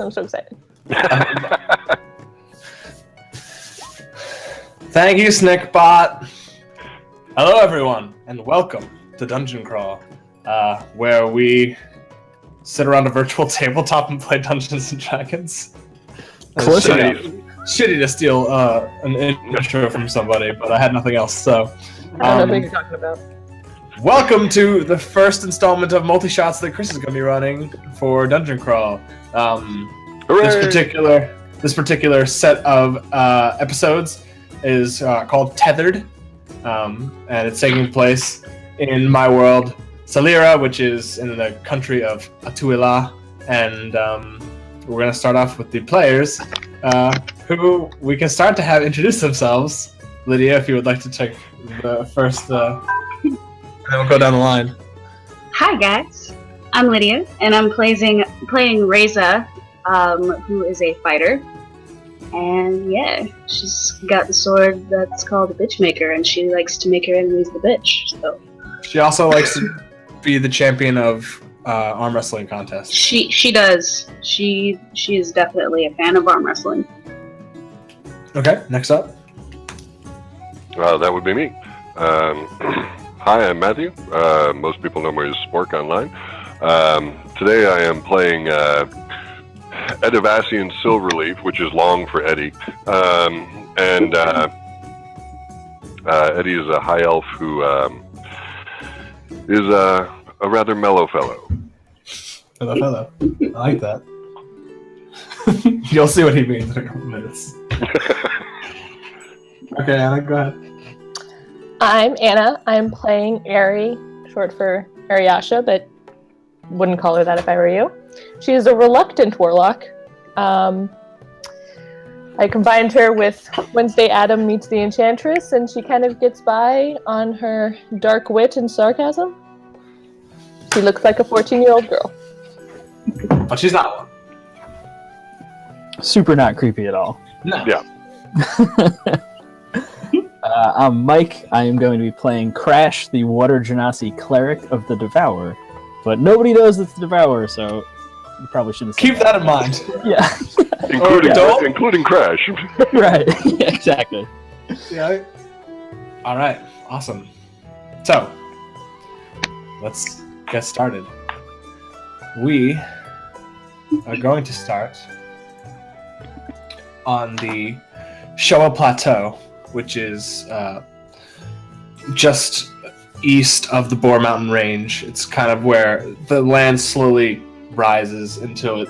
I'm so excited. Thank you, Snickbot. Hello, everyone, and welcome to Dungeon Crawl, where we sit around a virtual tabletop and play Dungeons and Dragons. Shitty to steal an intro from somebody, but I had nothing else, so... I don't know what you're talking about. Welcome to the first installment of multi-shots that Chris is going to be running for Dungeon Crawl. This particular set of episodes is called Tethered, and it's taking place in my world, Salira, which is in the country of Atuila, and we're going to start off with the players, who we can start to have introduce themselves. Lydia, if you would like to take the first, and then we'll go down the line. Hi guys, I'm Lydia, and I'm playing Resa, who is a fighter. And yeah, she's got the sword that's called a bitch maker, and she likes to make her enemies the bitch. So she also likes to be the champion of arm wrestling contests. She does. She is definitely a fan of arm wrestling. Okay, next up. That would be me. Hi, I'm Matthew. Most people know me as Spork online. Today I am playing Edivasian Silverleaf, which is long for Eddie. And Eddie is a high elf who is a rather mellow fellow. Mellow fellow. I like that. You'll see what he means in a couple minutes. Okay, Anna, go ahead. I'm Anna. I'm playing Eri, short for Ariasha, but wouldn't call her that if I were you. She is a reluctant warlock. I combined her with Wednesday Adam meets the Enchantress, and she kind of gets by on her dark wit and sarcasm. She looks like a 14-year-old girl. But she's not one. Super not creepy at all. No. Yeah. I'm Mike. I am going to be playing Crash, the Water Genasi cleric of the Devourer. But nobody knows it's the Devourer, so you probably shouldn't say Keep that in mind. Yeah. Including Crash. Right. Yeah, exactly. Yeah. All right. Awesome. So, let's get started. We are going to start on the Showa Plateau, which is just east of the Boar Mountain Range. It's kind of where the land slowly rises until it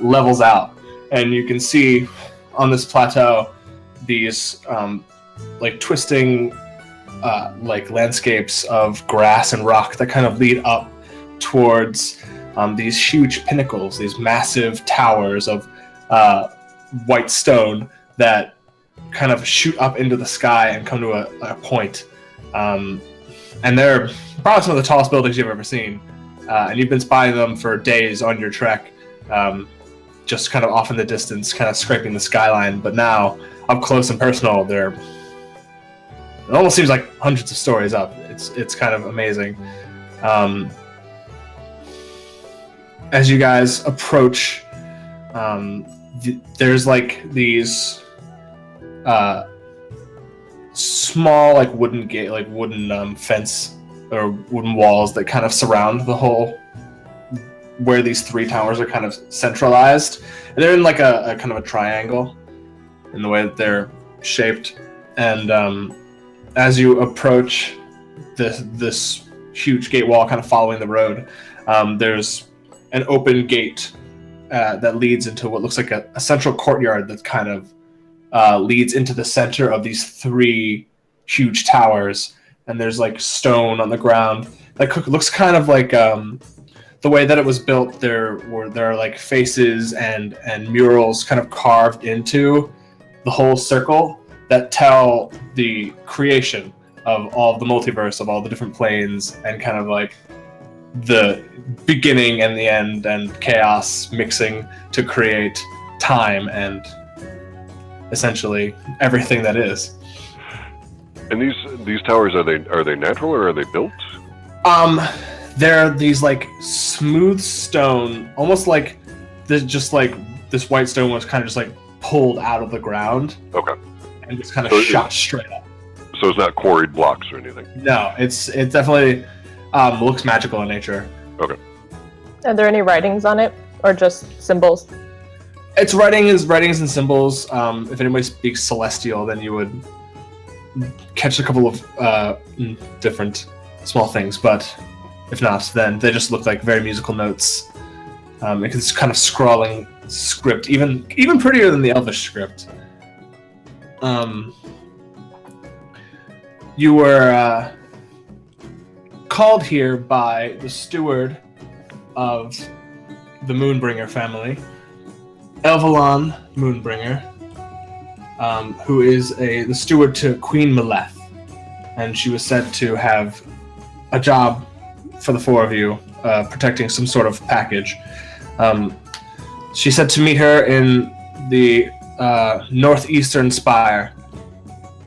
levels out. And you can see on this plateau these like twisting like landscapes of grass and rock that kind of lead up towards these huge pinnacles, these massive towers of white stone that kind of shoot up into the sky and come to a point. And they're probably some of the tallest buildings you've ever seen. And you've been spying them for days on your trek, just kind of off in the distance, kind of scraping the skyline. But now, up close and personal, it almost seems like hundreds of stories up. It's kind of amazing. As you guys approach, there's like these small like wooden gate, like wooden fence or wooden walls that kind of surround the whole where these three towers are kind of centralized. And they're in like a kind of a triangle in the way that they're shaped. And as you approach this huge gate wall kind of following the road, there's an open gate that leads into what looks like a central courtyard that kind of leads into the center of these three huge towers. And there's like stone on the ground that looks kind of like the way that it was built. There are like faces and murals kind of carved into the whole circle that tell the creation of all of the multiverse, of all the different planes, and kind of like the beginning and the end and chaos mixing to create time and essentially everything that is. And these towers, are they natural or are they built? They're these like smooth stone, almost like this white stone was kind of just like pulled out of the ground. Okay. And just kind of So shot straight up. So it's not quarried blocks or anything? No, it definitely looks magical in nature. Okay. Are there any writings on it, or just symbols? It's writings and symbols. If anybody speaks Celestial, then you would catch a couple of different small things, but if not, then they just look like very musical notes. It's kind of scrawling script, even prettier than the Elvish script. You were called here by the steward of the Moonbringer family, Elvalon Moonbringer, who is the steward to Queen Meleth, and she was said to have a job for the four of you, protecting some sort of package. She said to meet her in the northeastern spire,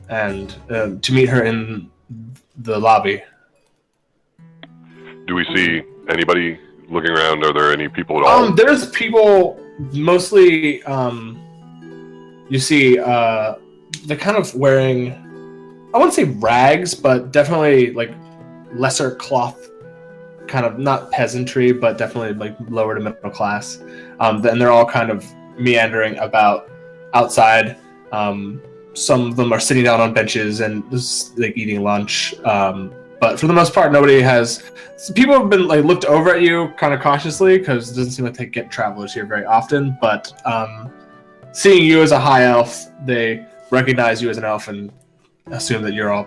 and to meet her in the lobby. Do we see anybody looking around? Are there any people at all? There's people, mostly, you see, they're kind of wearing, I wouldn't say rags, but definitely, like, lesser cloth, kind of, not peasantry, but definitely, like, lower to middle class. And they're all kind of meandering about outside. Some of them are sitting down on benches and just, like, eating lunch. But for the most part, nobody has... People have been, like, looked over at you kind of cautiously, because it doesn't seem like they get travelers here very often, but seeing you as a high elf, they recognize you as an elf and assume that you're all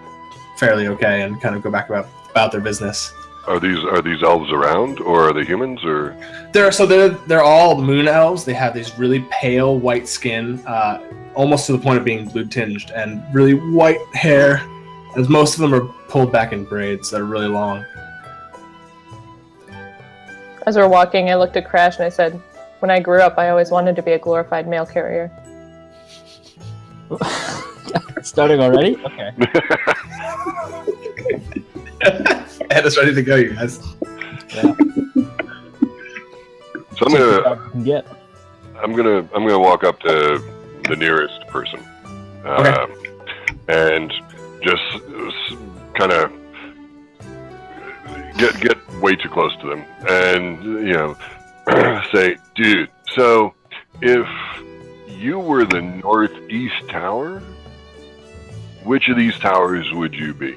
fairly okay and kind of go back about their business. Are these elves around, or are they humans, or? They're all moon elves. They have these really pale white skin, almost to the point of being blue tinged, and really white hair, as most of them are pulled back in braids that are really long. As we're walking, I looked at Crash and I said, when I grew up, I always wanted to be a glorified mail carrier. Starting already? Okay. Anna's ready to go, you guys. Yeah. So I'm gonna walk up to the nearest person, and just kind of get way too close to them, and say, dude. So if you were the northeast tower, which of these towers would you be?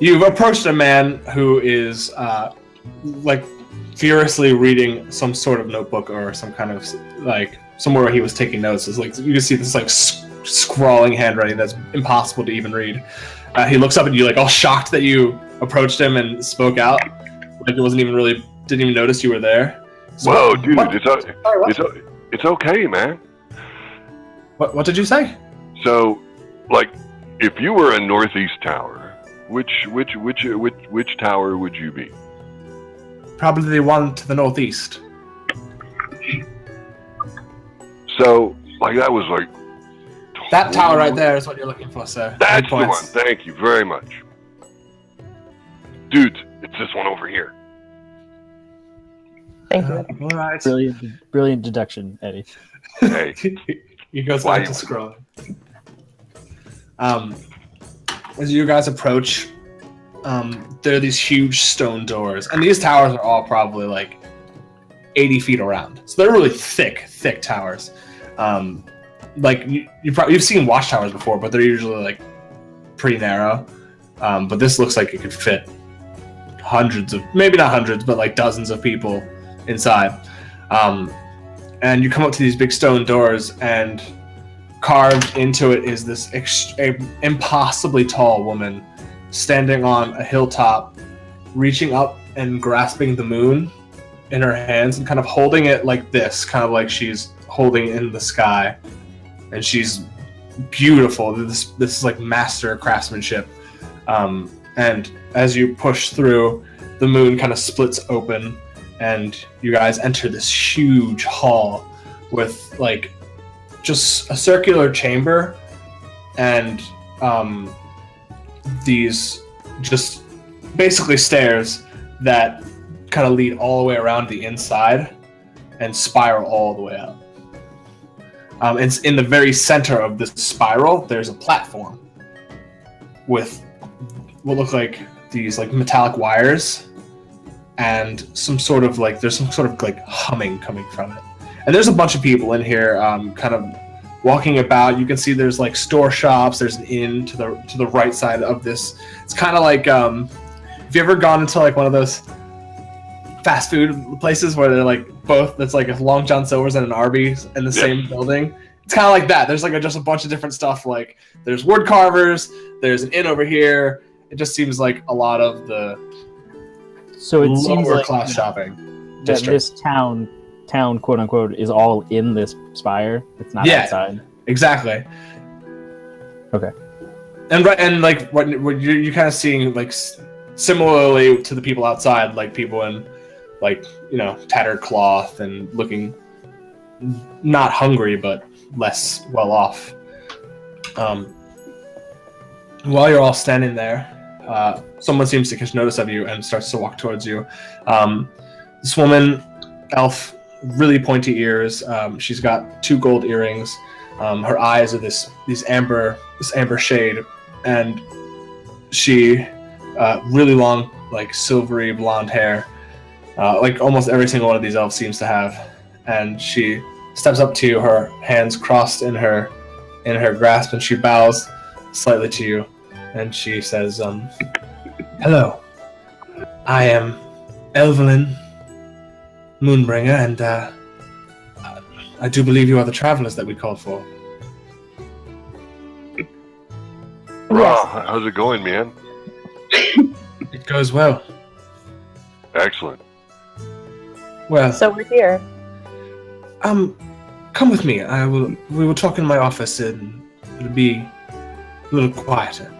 You've approached a man who is like furiously reading some sort of notebook or some kind of like somewhere where he was taking notes. It's like you can see this like scrawling handwriting that's impossible to even read. He looks up at you like all shocked that you approached him and spoke out. Like it didn't even notice you were there. So, whoa, dude! what? It's okay, man. What did you say? So, like, if you were a northeast tower, which tower would you be? Probably the one to the northeast. So, like, that was like that tower right there is what you're looking for, sir. That's the one. Thank you very much, dude. It's this one over here. Thank you. All right. Brilliant deduction, Eddie. Hey, he goes back to scrolling. As you guys approach, there are these huge stone doors, and these towers are all probably like 80 feet around. So they're really thick towers. Like you've seen watchtowers before, but they're usually like pretty narrow. But this looks like it could fit maybe not hundreds, but like dozens of people inside. And you come up to these big stone doors, and carved into it is this impossibly tall woman standing on a hilltop, reaching up and grasping the moon in her hands and kind of holding it like this, kind of like she's holding it in the sky. And she's beautiful. This is like master craftsmanship. And as you push through, the moon kind of splits open, and you guys enter this huge hall with like just a circular chamber and these just basically stairs that kind of lead all the way around the inside and spiral all the way up. It's in the very center of this spiral. There's a platform with what look like these like metallic wires and some sort of like humming coming from it. And there's a bunch of people in here, kind of walking about. You can see there's like store shops. There's an inn to the right side of this. It's kind of like have you ever gone into like one of those fast food places where they're like both, that's like a Long John Silver's and an Arby's in the same building? It's kind of like that. There's like just a bunch of different stuff. Like there's wood carvers. There's an inn over here. It just seems like a lot of the lower class shopping that this town quote unquote is all in this spire. It's not outside. Exactly. Okay. And like what you're kind of seeing like similarly to the people outside, like people in like, you know, tattered cloth and looking not hungry but less well off. While you're all standing there, someone seems to catch notice of you and starts to walk towards you. This woman, elf, really pointy ears. She's got 2 gold earrings. Her eyes are this amber shade, and she really long, like silvery blonde hair, like almost every single one of these elves seems to have. And she steps up to you, her hands crossed in her grasp, and she bows slightly to you, and she says, "Hello, I am Evelyn Moonbringer, and I do believe you are the travelers that we called for." Raw, how's it going, man? It goes well. Excellent. Well, So we're here. come with me. We will talk in my office, and it'll be a little quieter.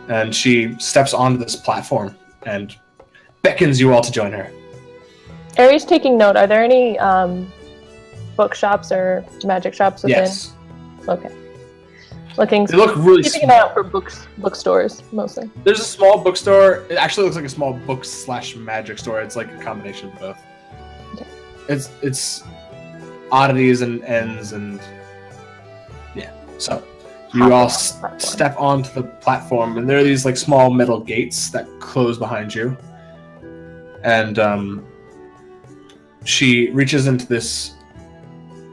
And she steps onto this platform and beckons you all to join her. Eri's taking note. Are there any bookshops or magic shops within? Yes. Okay. Looking. They look really keeping an small. eye out for bookstores mostly. There's a small bookstore. It actually looks like a small book/magic store. It's like a combination of both. Okay. It's oddities and ends, and yeah. So you all step onto the platform, and there are these like small metal gates that close behind you. And she reaches into this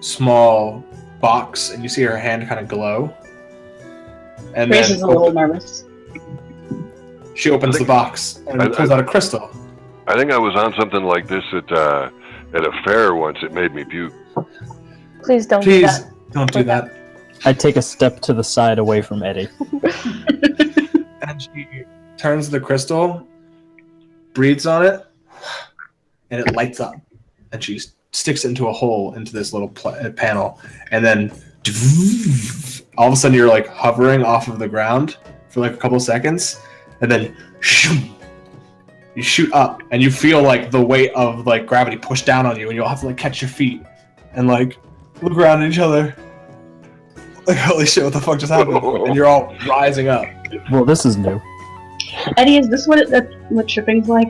small box, and you see her hand kind of glow. And Grace is then a little nervous. she opens the box and pulls out a crystal. I think I was on something like this at a fair once. It made me puke. Please don't do Please that. don't do that. I take a step to the side away from Eddie. And she turns the crystal, breathes on it, and it lights up. And she sticks it into a hole into this little panel. And then all of a sudden you're like hovering off of the ground for like a couple seconds. And then you shoot up, and you feel like the weight of like gravity push down on you, and you'll have to like catch your feet and like look around at each other. Like, holy shit, what the fuck just happened? And you're all rising up. Well, this is new. Eddie, is this what tripping's like?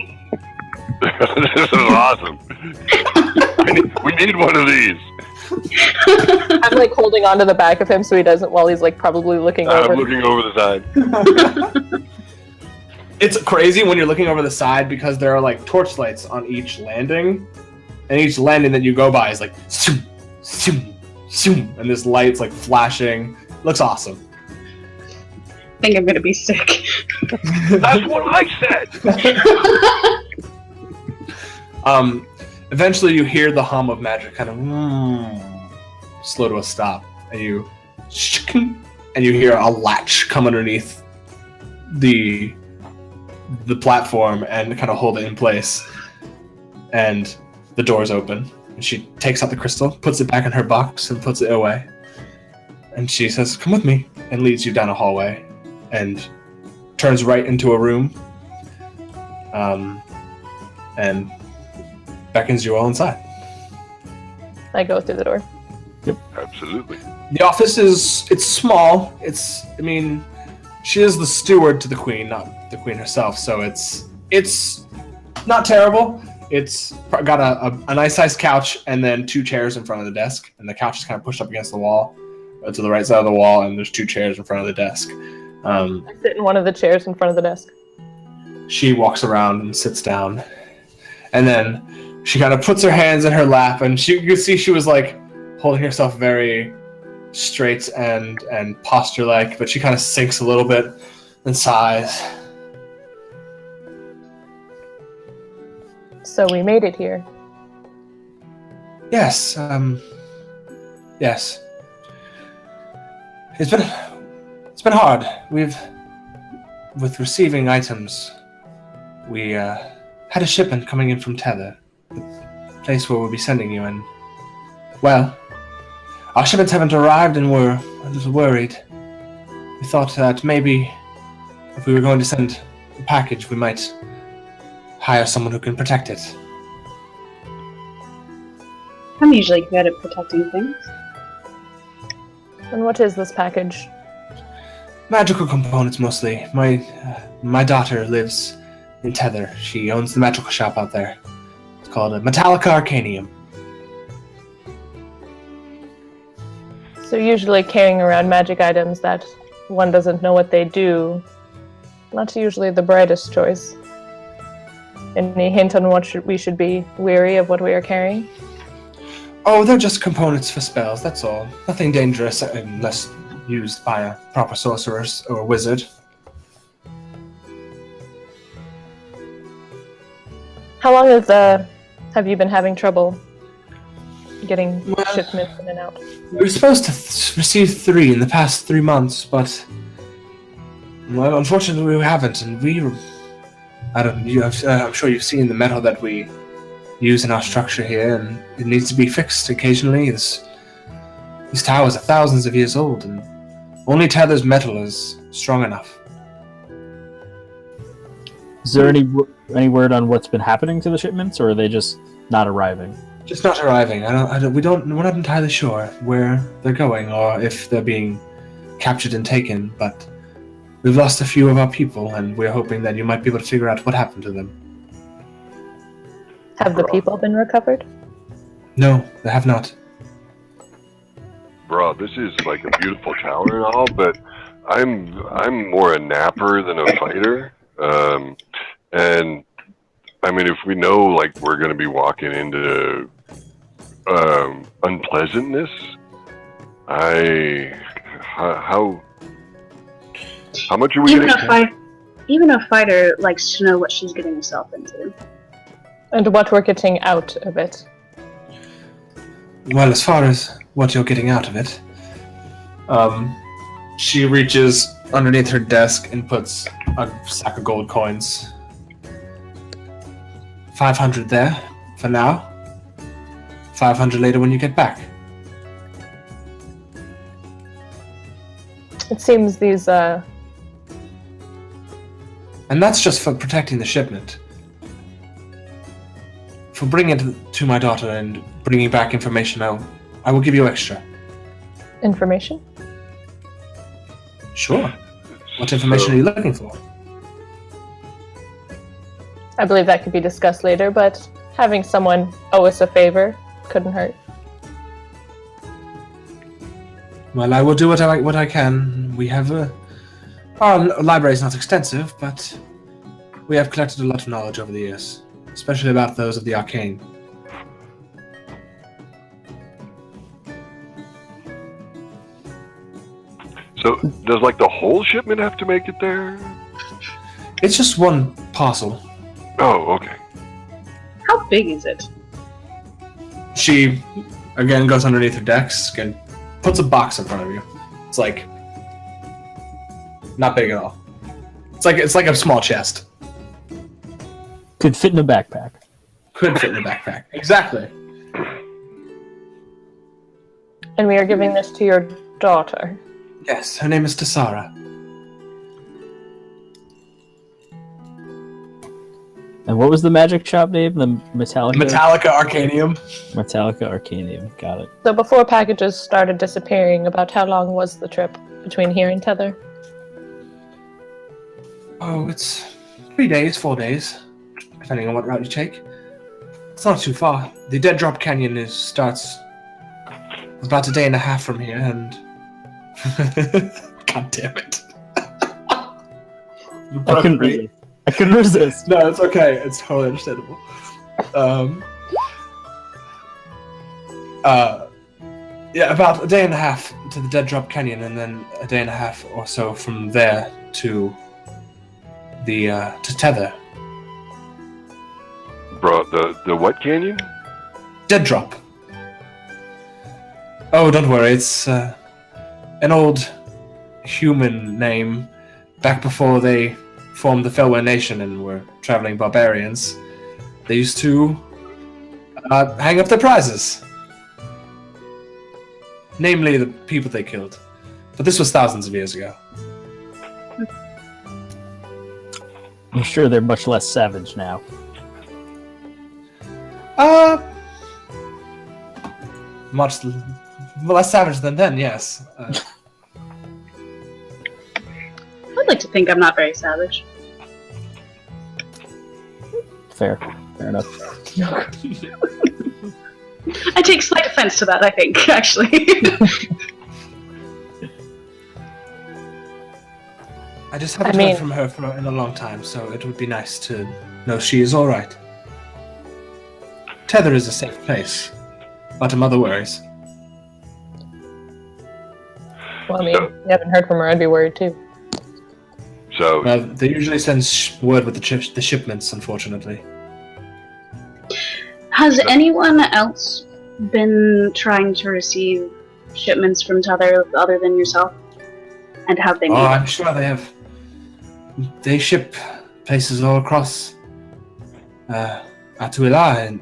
This is awesome. We need one of these. I'm like holding onto the back of him so he doesn't, while he's like probably looking over. I'm looking over the side. It's crazy when you're looking over the side because there are like torchlights on each landing, and each landing that you go by is like zoom, zoom, zoom, and this light's like flashing. Looks awesome. I think I'm gonna be sick. That's what I said. Eventually you hear the hum of magic kind of slow to a stop, and you hear a latch come underneath the platform and kind of hold it in place, and the doors open, and she takes out the crystal, puts it back in her box, and puts it away, and she says, "Come with me," and leads you down a hallway and turns right into a room, and beckons you all inside. I go through the door. Absolutely. The office it's small. She is the steward to the queen, not the queen herself, so it's not terrible. It's got a nice sized couch and then 2 chairs in front of the desk, and the couch is kind of pushed up against the wall to the right side of the wall, and there's 2 chairs in front of the desk. I sit in one of the chairs in front of the desk. She walks around and sits down, and then she kind of puts her hands in her lap, and you can see she was like holding herself very straight and posture like, but she kind of sinks a little bit and sighs. So we made it here. Yes, yes. It's been hard. With receiving items, we had a shipment coming in from Tether, the place where we'll be sending you, and well, our shipments haven't arrived and we're a little worried. We thought that maybe if we were going to send a package, we might hire someone who can protect it. I'm usually good at protecting things. And what is this package? Magical components mostly. My daughter lives in Tether. She owns the magical shop out there. It's called a Metallica Arcanium. So usually carrying around magic items that one doesn't know what they do, not usually the brightest choice. Any hint on what we should be wary of what we are carrying? Oh, they're just components for spells, that's all. Nothing dangerous unless used by a proper sorcerer or wizard. How long have you been having trouble getting shipments in and out? We were supposed to receive 3 in the past 3 months, but well, unfortunately we haven't, and I'm sure you've seen the metal that we use in our structure here, and it needs to be fixed occasionally. These towers are thousands of years old, and only Tether's metal is strong enough. Is there any word on what's been happening to the shipments, or are they just not arriving? Just not arriving. We're not entirely sure where they're going or if they're being captured and taken, but we've lost a few of our people, and we're hoping that you might be able to figure out what happened to them. Have the people been recovered? No, they have not. Bro, this is like a beautiful tower and all, but I'm more a napper than a fighter. And I mean, if we know like we're gonna be walking into unpleasantness, how much are we getting? Even a fighter likes to know what she's getting herself into. And what we're getting out of it. Well, as far as what you're getting out of it, she reaches underneath her desk and puts a sack of gold coins. 500 there, for now. 500 later when you get back. It seems these, And that's just for protecting the shipment. For bringing it to my daughter and bringing back information, I will give you extra. information? Sure. What information are you looking for? I believe that could be discussed later, but having someone owe us a favor couldn't hurt. Well, I will do what I can. We have our library is not extensive, but we have collected a lot of knowledge over the years, especially about those of the arcane. So, does like the whole shipment have to make it there? It's just one parcel. Oh, okay. How big is it? She, again, goes underneath her desk and puts a box in front of you. It's like not big at all. It's like a small chest. Could fit in a backpack. Could fit in a backpack. Exactly. And we are giving this to your daughter. Yes, her name is Tessara. And what was the magic shop name? The Metallica Arcanium. Metallica Arcanium. Got it. So before packages started disappearing, about how long was the trip between here and Tether? Oh, it's 3 days, 4 days, depending on what route you take. It's not too far. The Dead Drop Canyon starts about a day and a half from here, and God damn it! I couldn't resist. I couldn't resist. No, it's okay. It's totally understandable. Yeah, about a day and a half to the Dead Drop Canyon, and then a day and a half or so from there to the to Tether. Bro, the what canyon? Dead Drop. Oh, don't worry. It's an old human name. Back before they formed the Felware Nation and were traveling barbarians, they used to hang up their prizes. Namely, the people they killed. But this was thousands of years ago. I'm sure they're much less savage now. Much less savage than then, yes. I'd like to think I'm not very savage. Fair enough. I take slight offense to that, I think, actually. I just haven't heard from her in a long time, so it would be nice to know she is alright. Tether is a safe place, but mother worries. Well, you haven't heard from her, I'd be worried too. So They usually send word with the shipments, unfortunately. Has anyone else been trying to receive shipments from Tether other than yourself? And have they made it? I'm sure they have. They ship places all across Atuila, and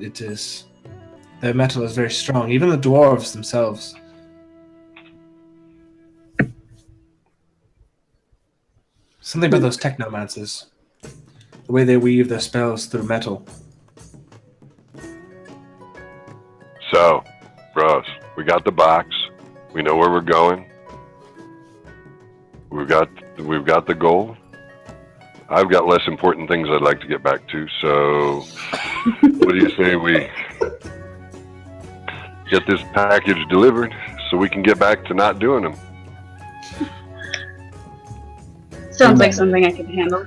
their metal is very strong. Even the dwarves themselves. Something about those technomancers. The way they weave their spells through metal. So, bros, we got the box. We know where we're going. We've got the goal. I've got less important things I'd like to get back to. So, what do you say we get this package delivered so we can get back to not doing them? Sounds like something I can handle.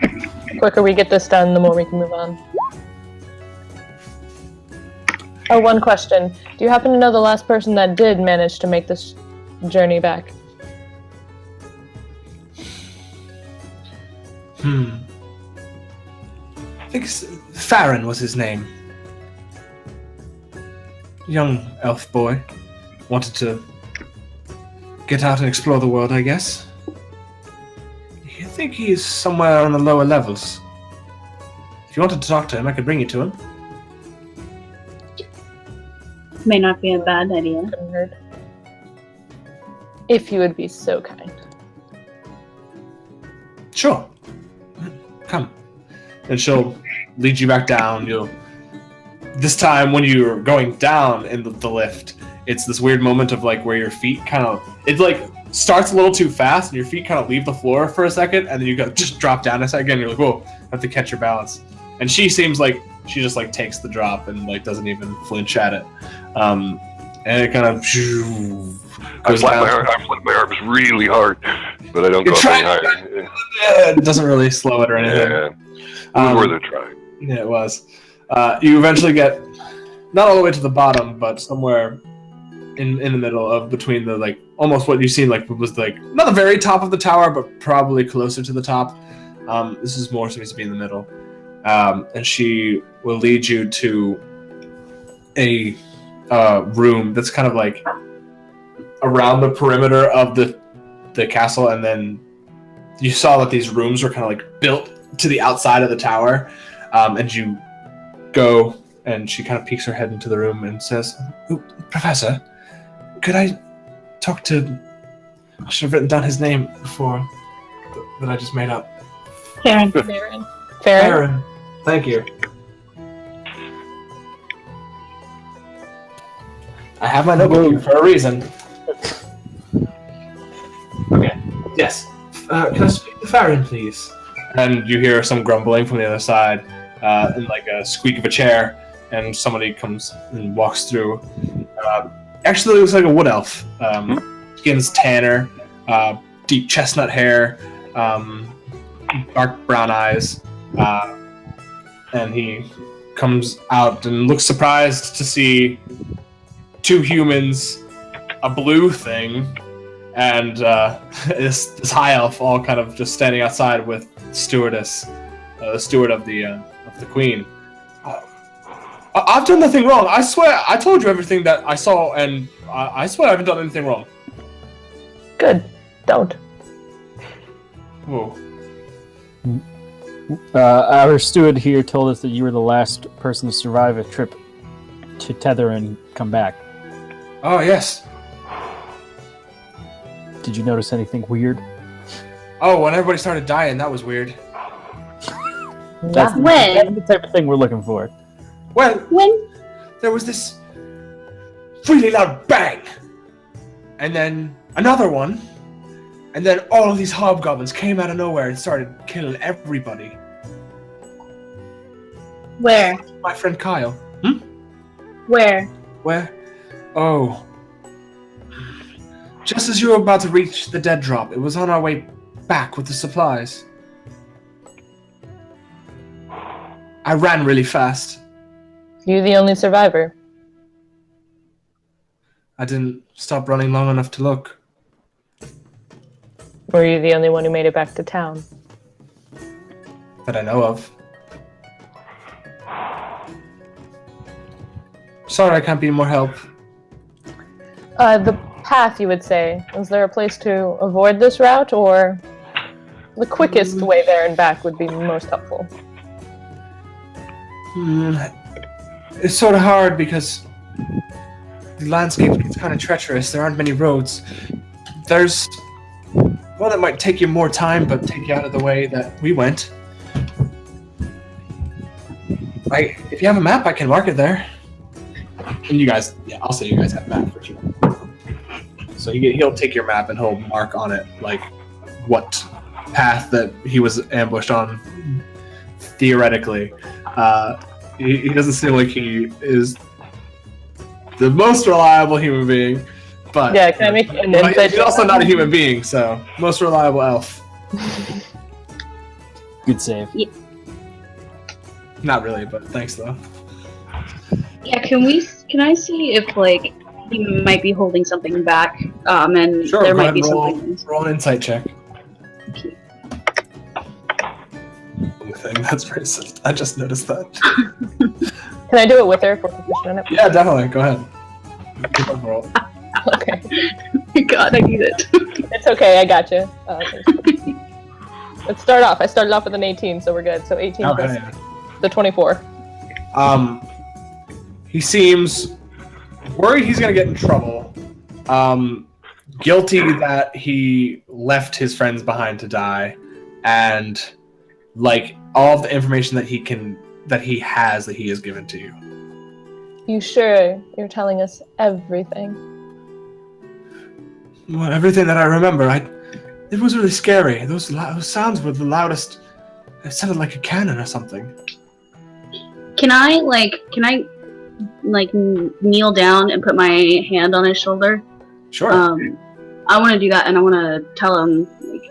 The quicker we get this done, the more we can move on. Oh, one question. Do you happen to know the last person that did manage to make this journey back? I think Farron was his name. Young elf boy. Wanted to get out and explore the world, I guess. I think he's somewhere on the lower levels. If you wanted to talk to him, I could bring you to him. May not be a bad idea. If you would be so kind. Sure. Come. And she'll lead you back down. This time when you're going down in the lift, it's this weird moment of like where your feet it like starts a little too fast and your feet kind of leave the floor for a second and then you just drop down a second and you're like, whoa, I have to catch your balance. And she seems like she just like takes the drop and like doesn't even flinch at it. And it kind of I flap my arms really hard, but I don't go up any higher. It doesn't really slow it or anything. Yeah, it was worth a try. Yeah, it was. You eventually get not all the way to the bottom, but somewhere in the middle of between the like almost what you seem like was like not the very top of the tower, but probably closer to the top. This is more supposed to be in the middle, and she will lead you to a room that's kind of like around the perimeter of the castle, and then you saw that these rooms were kind of like built to the outside of the tower, and you go, and she kind of peeks her head into the room and says, Professor, could I talk to... I should have written down his name before that I just made up. Farron. Farron. Thank you. I have my notebook here for a reason. Okay. Yes. Can I speak to Farron, please? And you hear some grumbling from the other side. and like a squeak of a chair, and somebody comes and walks through. Actually, looks like a wood elf. Skin's tanner, deep chestnut hair, dark brown eyes, and he comes out and looks surprised to see two humans, a blue thing, and this high elf all kind of just standing outside with stewardess, the steward of the queen. I've done nothing wrong. I swear, I told you everything that I saw, and I swear I haven't done anything wrong. Good. Don't. Whoa. Our steward here told us that you were the last person to survive a trip to Tether and come back. Oh, yes. Did you notice anything weird? Oh, when everybody started dying, that was weird. That's the type of thing we're looking for. Well, When? there was this really loud bang, and then another one, and then all of these hobgoblins came out of nowhere and started killing everybody. Where? My friend Kyle. Where? Where? Oh. Just as you were about to reach the dead drop, it was on our way back with the supplies. I ran really fast. You the only survivor. I didn't stop running long enough to look. Were you the only one who made it back to town? That I know of. Sorry I can't be more help. The path, you would say. Is there a place to avoid this route, or the quickest way there and back would be most helpful? It's sort of hard because the landscape gets kind of treacherous. There aren't many roads. There's one that might take you more time, but take you out of the way that we went. If you have a map, I can mark it there. And you guys, yeah, I'll say you guys have a map for sure. So he'll take your map and he'll mark on it like what path that he was ambushed on. Theoretically, he doesn't seem like he is the most reliable human being, but Yeah, can I make an insight? he's also not a human being, so most reliable elf. Good save. Not really, but thanks though. Yeah, can I see if like he might be holding something back, and Sure, there go might ahead be and something. roll an insight check. Okay. Thing. That's racist. I just noticed that. Can I do it with her if we're proficient in it? Yeah, definitely. Go ahead. Keep on roll. Okay. God, I need it. It's okay, I got you. Let's start off. I started off with an 18, so we're good. So 18 Okay. plus the 24. He seems worried he's gonna get in trouble. Guilty that he left his friends behind to die, and like all of the information that he has given to you. You sure you're telling us everything? Well, everything that I remember, it was really scary. Those sounds were the loudest. It sounded like a cannon or something. Can I kneel down and put my hand on his shoulder? Sure. I want to do that, and I want to tell him, like,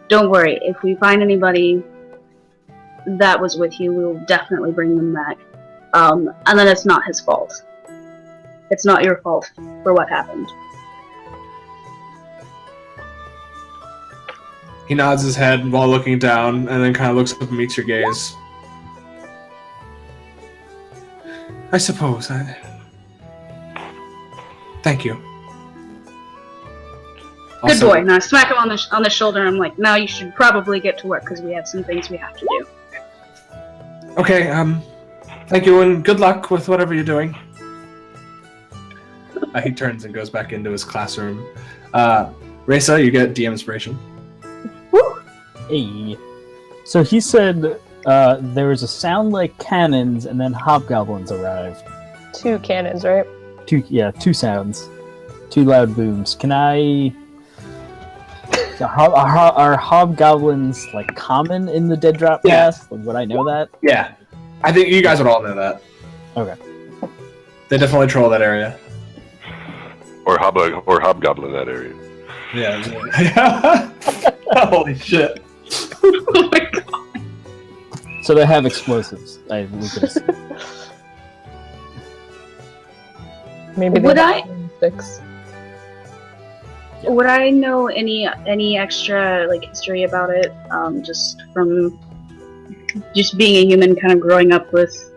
don't worry. If we find anybody that was with you, we will definitely bring them back. And then it's not his fault. It's not your fault for what happened. He nods his head while looking down, and then kind of looks up and meets your gaze. I suppose. Thank you. Good Also- boy. Now I smack him on the shoulder, and I'm like, now you should probably get to work because we have some things we have to do. Okay, thank you, and good luck with whatever you're doing. He turns and goes back into his classroom. Resa, you get DM inspiration. Hey. So he said there was a sound like cannons, and then hobgoblins arrived. 2 cannons, right? Two sounds. 2 loud booms. Can I Are hobgoblins like common in the Dead Drop Yeah. Pass? Would I know that? Yeah, I think you guys would all know that. Okay. They definitely troll that area. Or hobgoblin that area. Yeah. Holy shit. Oh my god. So they have explosives. We can assume. Maybe Would they I- have sticks. Would I know any extra like history about it? Just from just being a human, kind of growing up with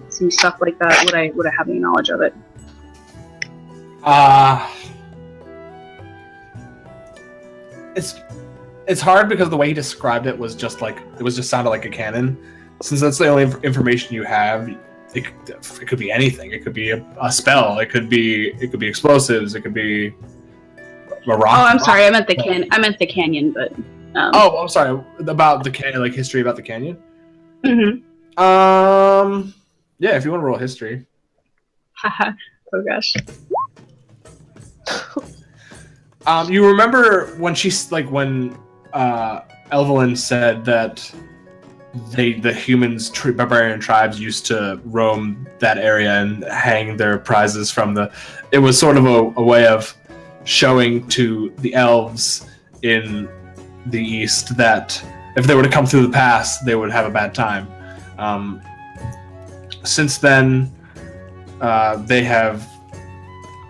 some stuff like that. Would I have any knowledge of it? It's hard because the way he described it was just sounded like a cannon. Since that's the only information you have, it could be anything. It could be a spell. It could be explosives. It could be a rock. Oh, I'm sorry. I meant the canyon, but. Oh, I'm sorry. About the canyon, like history about the canyon. Mhm. Yeah, if you want to roll history. Haha. Oh gosh. You remember when Elvelyn said that the humans, barbarian tribes, used to roam that area and hang their prizes from the. It was sort of a way of showing to the elves in the east that if they were to come through the pass, they would have a bad time. Since then, they have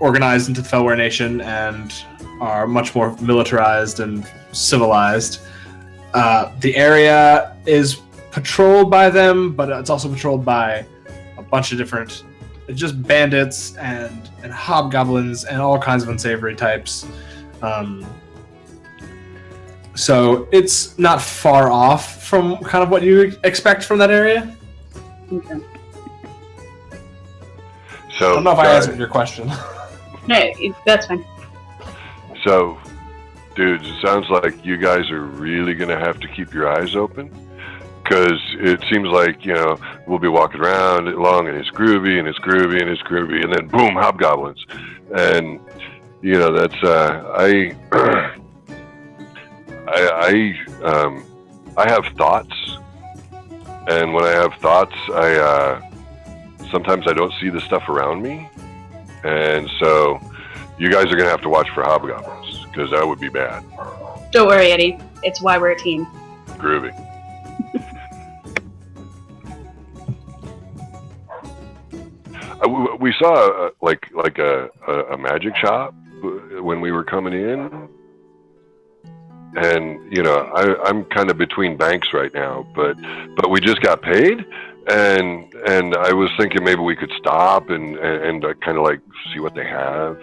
organized into the Felware Nation and are much more militarized and civilized. The area is patrolled by them, but it's also patrolled by a bunch of different, just bandits and hobgoblins and all kinds of unsavory types. So it's not far off from kind of what you expect from that area. Okay. I don't know if I answered your question. No, that's fine. So, dudes, it sounds like you guys are really going to have to keep your eyes open. Because it seems like, we'll be walking around along and it's groovy and it's groovy and it's groovy. And then boom, hobgoblins. And, that's, I have thoughts. And when I have thoughts, sometimes I don't see the stuff around me. And so you guys are going to have to watch for hobgoblins, because that would be bad. Don't worry, Eddie. It's why we're a team. Groovy. We saw a magic shop when we were coming in. And, I'm kind of between banks right now, but we just got paid. And I was thinking maybe we could stop and kind of see what they have.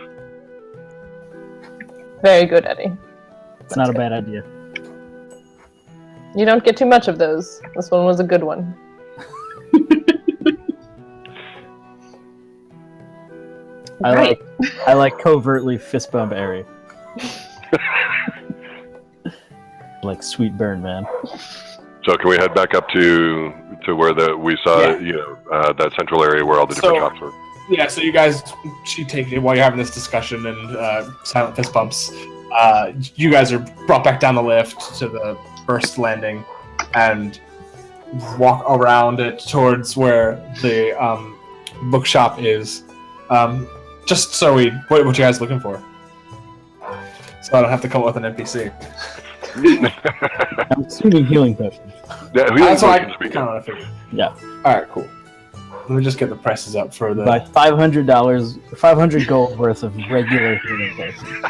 Very good, Eddie. It's not a bad idea. You don't get too much of those. This one was a good one. I like covertly fist bump Eri. Like sweet burn, man. So can we head back up to where we saw that central area where all the different shops were? Yeah, so you guys, she takes it while you're having this discussion and silent fist bumps. You guys are brought back down the lift to the first landing and walk around it towards where the bookshop is. Just so what you guys looking for? So I don't have to come up with an NPC. I'm assuming healing potions. Yeah, That's what I kind of want to figure. Yeah. All right, cool. Let me just get the prices up for the. Buy $500, 500 gold worth of regular healing potions.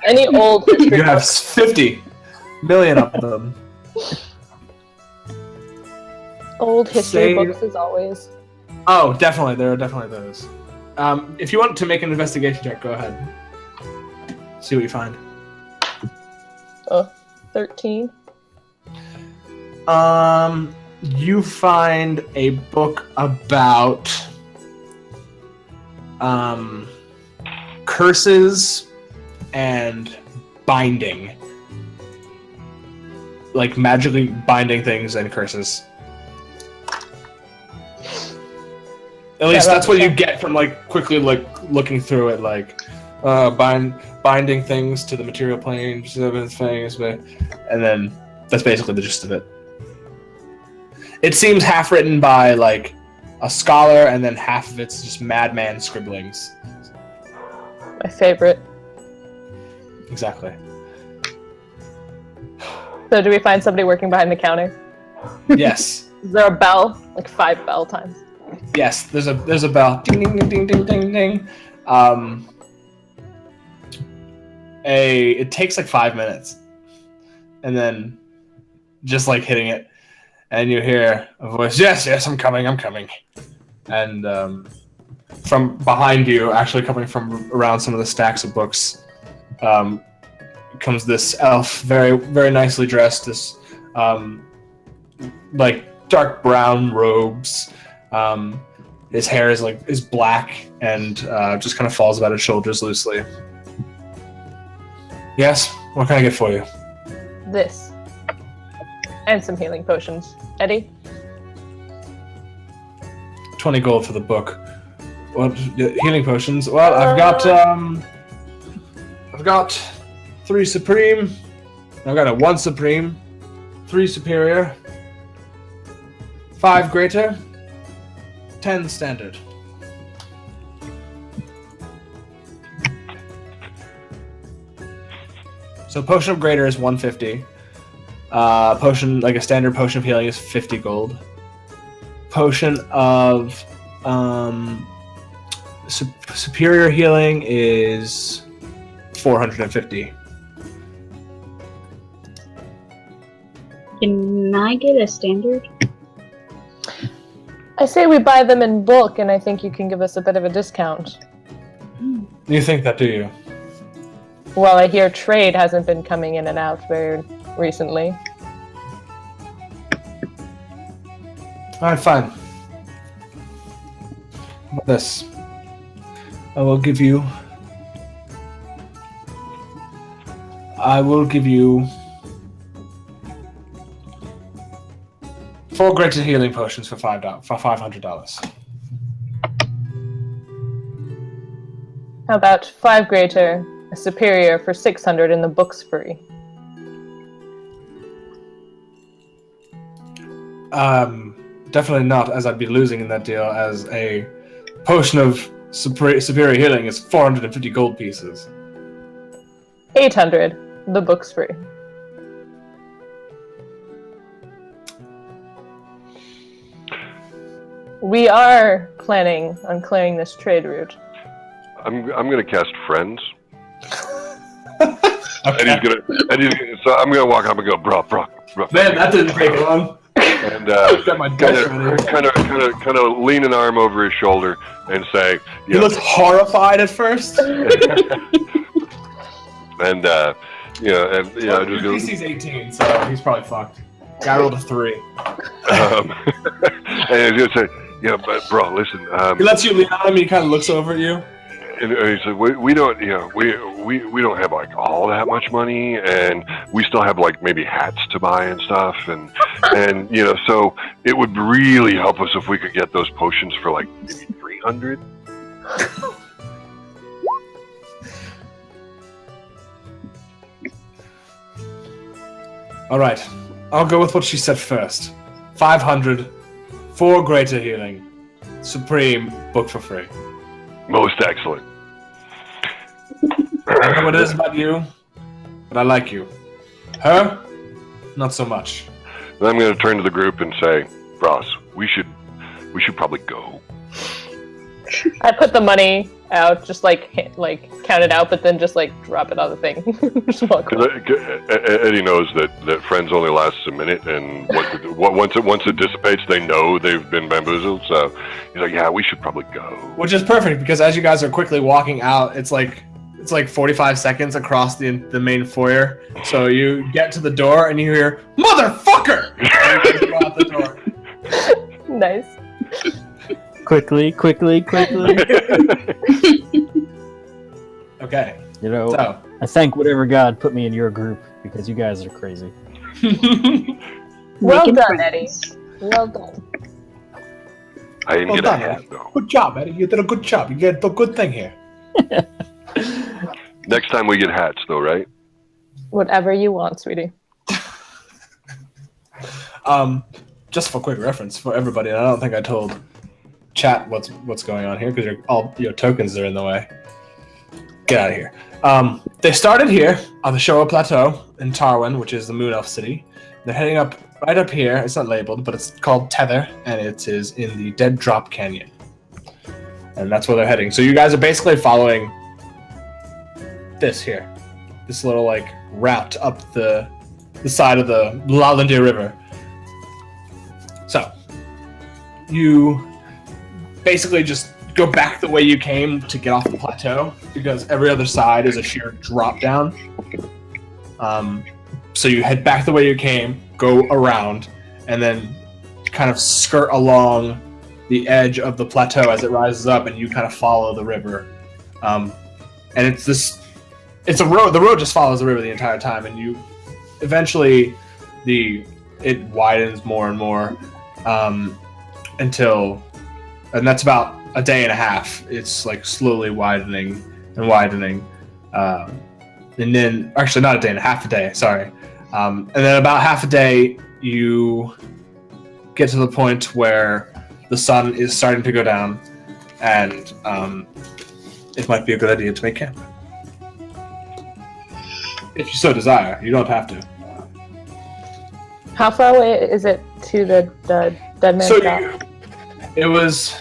Any old history You have book. 50 million of them. Old history Say- books, as always. Oh, definitely. There are definitely those. If you want to make an investigation check, go ahead. See what you find. 13. You find a book about curses and binding. Like magically binding things and curses. At least that's what you get from quickly looking through it. binding things to the material plane, and then that's basically the gist of it. It seems half written by like a scholar, and then half of it's just madman scribblings. My favorite. Exactly. So do we find somebody working behind the counter? Yes. Is there a bell? Like 5 bell times. Yes, there's a bell. Ding ding ding ding ding ding ding. It takes like 5 minutes, and then just like hitting it, and you hear a voice. Yes, I'm coming. And from behind you, actually coming from around some of the stacks of books, comes this elf, very very nicely dressed. This like dark brown robes. His hair is black and just kind of falls about his shoulders loosely. Yes, what can I get for you? This. And some healing potions. Eddie? 20 gold for the book. What healing potions? Well, I've got 3 supreme. I've got a 1 supreme, 3 superior, 5 greater, 10 standard. So potion of greater is 150. Potion, like a standard potion of healing, is 50 gold. Potion of superior healing is 450. Can I get a standard? I say we buy them in bulk, and I think you can give us a bit of a discount. You think that, do you? Well, I hear trade hasn't been coming in and out very recently. Alright, fine. How about this? I will give you 4 greater healing potions for $500. How about 5 greater, a superior for 600, and the book's free? Definitely not, as I'd be losing in that deal, as a potion of superior healing is 450 gold pieces. 800, the book's free. We are planning on clearing this trade route. I'm gonna cast friends. Okay. So I'm gonna walk up and go, bro. Man, that didn't take long. And Got my dice ready. kind of lean an arm over his shoulder and say, He looks horrified at first. and just go. DC's 18, so he's probably fucked. Guy rolled a 3. And he's gonna say, but bro, listen. He lets you lean on him, and he kind of looks over at you. And he said, we don't, we don't have like all that much money, and we still have like maybe hats to buy and stuff, and so it would really help us if we could get those potions for like maybe 300. All right, I'll go with what she said first. 500, 4 greater healing, supreme, book for free. Most excellent. I know what it is about you, but I like you. Her, not so much. Then I'm going to turn to the group and say, Ross, we should probably go. I put the money out, just like count it out, but then just like drop it on the thing. Just walk away. Eddie knows that friends only lasts a minute, and once it dissipates, they know they've been bamboozled. So he's like, "Yeah, we should probably go." Which is perfect because as you guys are quickly walking out, it's like 45 seconds across the main foyer. So you get to the door and you hear "motherfucker" and you go out the door. Nice. Quickly. Okay. So. I thank whatever God put me in your group because you guys are crazy. Well done, Eddie. Well done. I didn't get a hat, though. Good job, Eddie. You did a good job. You did a good thing here. Next time we get hats, though, right? Whatever you want, sweetie. Just for quick reference for everybody, and I don't think I told chat what's going on here because all your tokens are in the way. Get out of here. They started here on the Showa Plateau in Tarwen, which is the Moon Elf city. They're heading up right up here. It's not labeled, but it's called Tether, and it is in the Dead Drop Canyon. And that's where they're heading. So you guys are basically following this here. This little, like, route up the side of the Lalandia River. So, you basically just go back the way you came to get off the plateau, because every other side is a sheer drop down. So you head back the way you came, go around, and then kind of skirt along the edge of the plateau as it rises up, and you kind of follow the river. And it's a road. The road just follows the river the entire time, and you eventually it widens more and more until, and that's about a day and a half. It's like slowly widening and widening, and then actually not a day and a half, a day. Sorry. And then about half a day, you get to the point where the sun is starting to go down, and it might be a good idea to make camp. If you so desire, you don't have to. How far away is it to the Dead Man's Drop? It was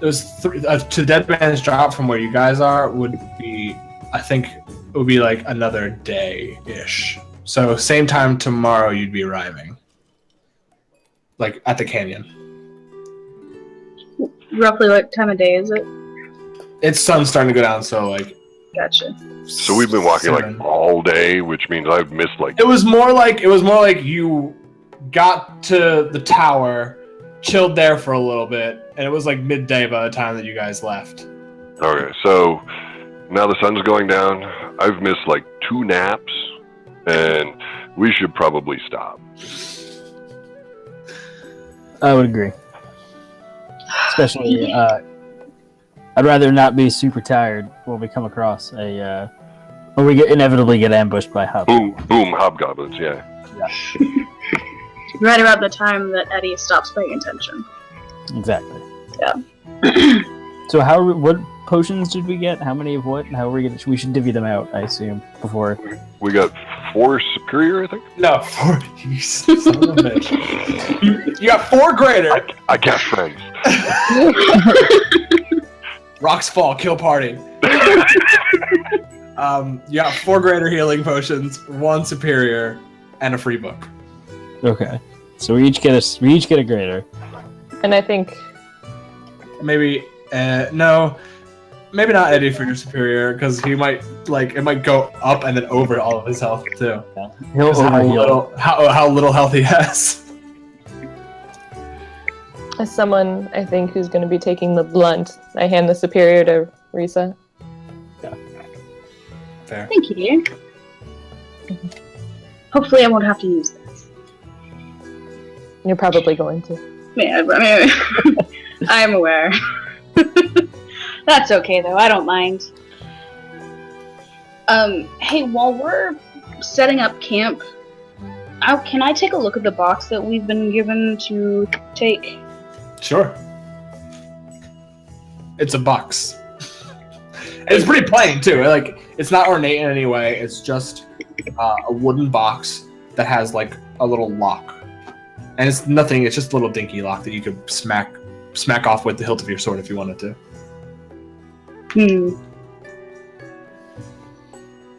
to Dead Man's Drop from where you guys are would be, I think, it would be like another day-ish. So same time tomorrow you'd be arriving. Like at the canyon. Roughly what time of day is it? It's sun's starting to go down, so like. Gotcha. So we've been walking like all day, which means I've missed like. It was more like you got to the tower, chilled there for a little bit, and it was like midday by the time that you guys left. Okay, so now the sun's going down. I've missed like 2 naps, and we should probably stop. I would agree. Especially, I'd rather not be super tired when we come across when we inevitably get ambushed by hobgoblins. Boom, hobgoblins, yeah. Right around the time that Eddie stops paying attention. Exactly. Yeah. So what potions did we get? How many of what? And how are we gonna? We should divvy them out, I assume, before. We got 4 superior, I think. No, 4. You son of a bitch. You got 4 greater. I cast friends. Rocks fall, kill party. You got 4 greater healing potions, 1 superior, and a free book. Okay, so we each get a greater. And I think maybe no, maybe not Eddie for your superior, because he might it might go up and then over all of his health too. Yeah. He'll overheal. How little health he has. as someone I think who's going to be taking the blunt, I hand the superior to Resa. Yeah. Fair. Thank you, dear. Hopefully I won't have to use this. You're probably going to. Yeah, I'm aware. That's okay, though. I don't mind. Hey, while we're setting up camp, can I take a look at the box that we've been given to take? Sure. It's a box. And it's pretty plain, too. It's not ornate in any way. It's just a wooden box that has, a little lock. And it's nothing. It's just a little dinky lock that you could smack off with the hilt of your sword if you wanted to.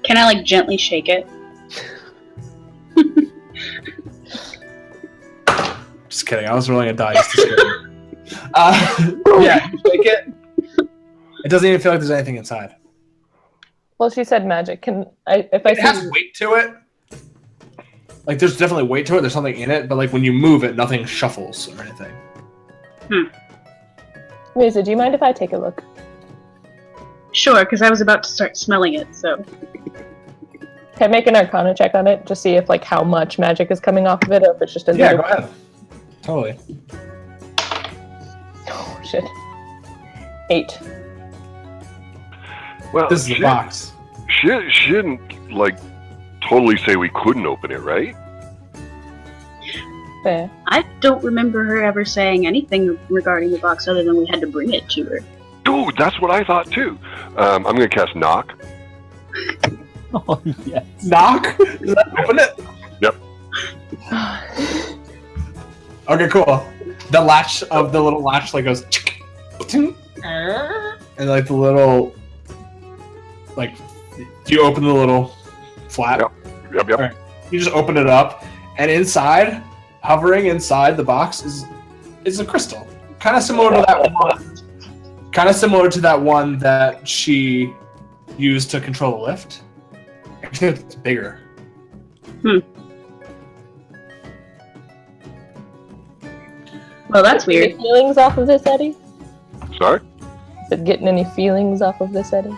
Can I, gently shake it? Just kidding. I was rolling a dice to scare you. Yeah, shake it. It doesn't even feel like there's anything inside. Well, she said magic. If I it has weight to it. There's definitely weight to it. There's something in it, but when you move it, nothing shuffles or anything. Resa, do you mind if I take a look? Sure, because I was about to start smelling it, so... Can I make an Arcana check on it? Just see if, how much magic is coming off of it, or if it's just a... Yeah, go ahead. Totally. Oh, shit. 8. Well, this is the box. She didn't like totally say we couldn't open it, right? Fair. I don't remember her ever saying anything regarding the box other than we had to bring it to her. Dude, that's what I thought too. I'm gonna cast knock. Oh yes. Knock? Does that open it? Yep. Okay, cool. The latch of the little latch like goes, and like the little, like, you open the little flap. Yep. Alright. You just open it up, and inside, hovering inside the box is a crystal, kind of similar to that one. Kind of similar to that one that she used to control the lift. Except it's bigger. Well, that's weird. Any feelings off of this, Eddie? Sorry. Is it getting any feelings off of this, Eddie?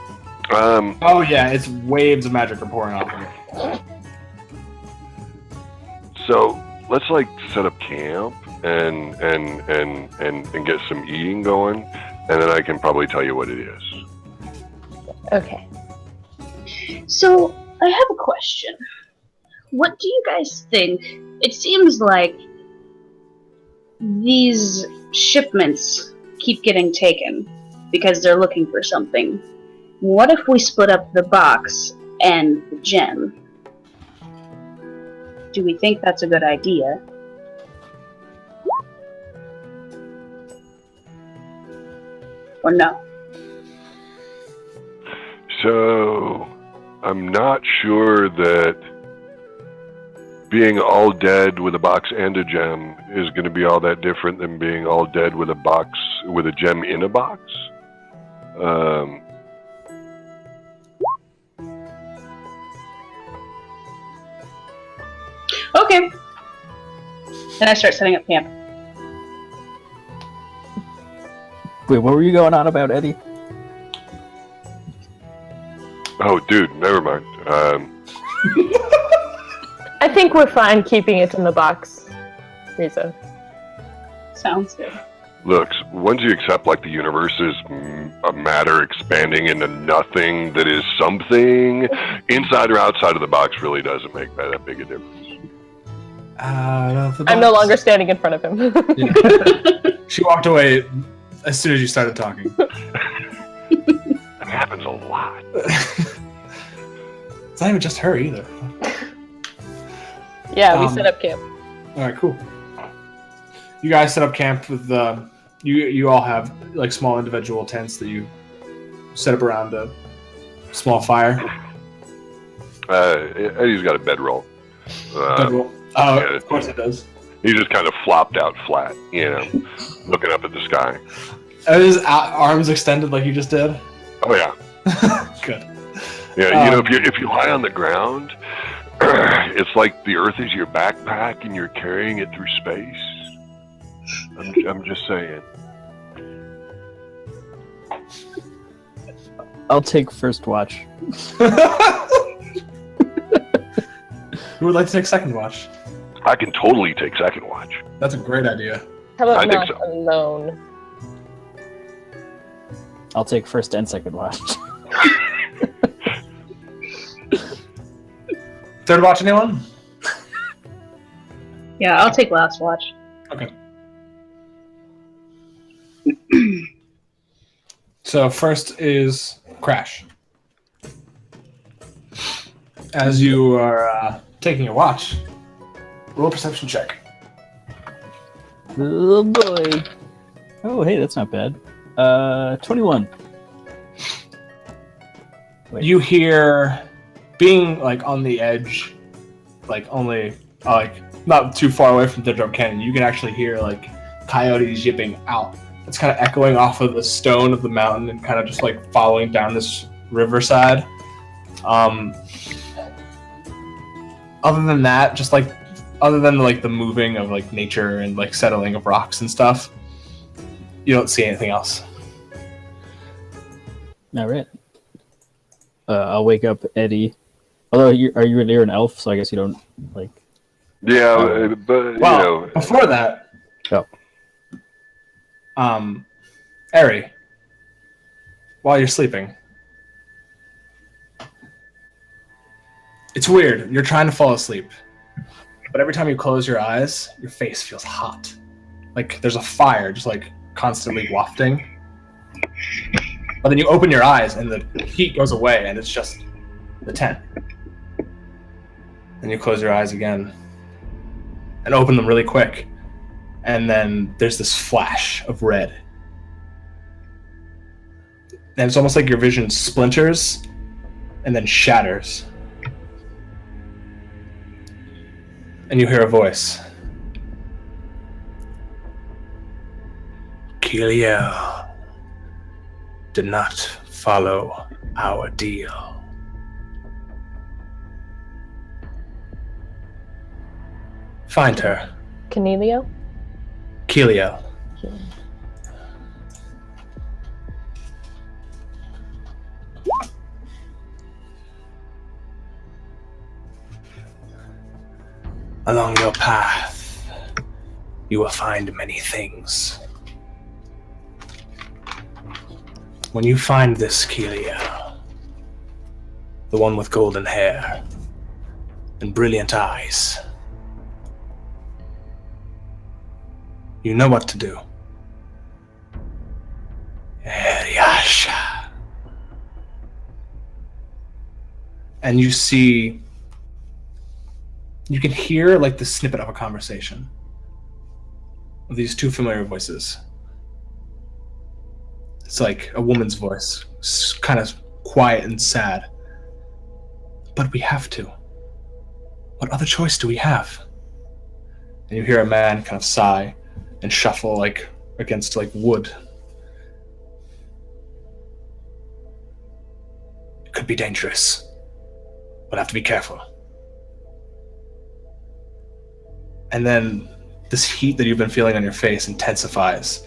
Oh yeah, it's waves of magic are pouring off of it. So let's like set up camp and get some eating going, and then I can probably tell you what it is. Okay. So, I have a question. What do you guys think? It seems like these shipments keep getting taken because they're looking for something. What if we split up the box and the gem? Do we think that's a good idea? Or no? So I'm not sure that being all dead with a box and a gem is going to be all that different than being all dead with a box with a gem in a box. Okay. Then I start setting up camp. Wait, what were you going on about, Eddie? Oh, dude, never mind. I think we're fine keeping it in the box, Resa. Sounds good. Look, once you accept like the universe is a matter expanding into nothing that is something, inside or outside of the box really doesn't make that big a difference. I'm no longer standing in front of him. Yeah. She walked away as soon as you started talking. That happens a lot. It's not even just her either. Yeah, we set up camp. Alright, cool. You guys set up camp with you all have like small individual tents that you set up around a small fire. Eddie's got a bedroll. Bedroll. Oh, yeah, of course it does. He just kind of flopped out flat, you know, looking up at the sky. Are his arms extended like you just did? Oh yeah. Good. Yeah, you know, if you lie on the ground, it's like the Earth is your backpack and you're carrying it through space. I'm just saying. I'll take first watch. Who would like to take second watch? I can totally take second watch. That's a great idea. How about I think not so. alone? I'll take first and second watch. Third watch, anyone? Yeah, I'll take last watch. Okay. So first is Crash. As you are taking your watch, roll a perception check. Oh boy. Oh hey, that's not bad. 21. Wait. You hear, being like on the edge, like only like not too far away from Tether Canyon, you can actually hear like coyotes yipping out. It's kind of echoing off of the stone of the mountain and kind of just like following down this riverside. Other than that, just like other than like the moving of like nature and like settling of rocks and stuff, you don't see anything else. All right. I'll wake up Eddie. Although you're an elf, so I guess you don't like. Yeah, but Well, you know, before that, Eri, while you're sleeping, It's weird. You're trying to fall asleep, but every time you close your eyes, your face feels hot. Like there's a fire just like constantly wafting. But then you open your eyes and the heat goes away and it's just the tent. Then you close your eyes again and open them really quick. And then there's this flash of red. And it's almost like your vision splinters and then shatters. And you hear a voice. Kiliel did not follow our deal. Find her. Cornelio? Kiliel. Along your path, you will find many things. When you find this Kiliel, the one with golden hair and brilliant eyes, you know what to do. Eri Anna. And you see, you can hear like the snippet of a conversation of these two familiar voices. It's like a woman's voice, kind of quiet and sad. But we have to. What other choice do we have? And you hear a man kind of sigh and shuffle like against like wood. It could be dangerous. We'll have to be careful. And then this heat that you've been feeling on your face intensifies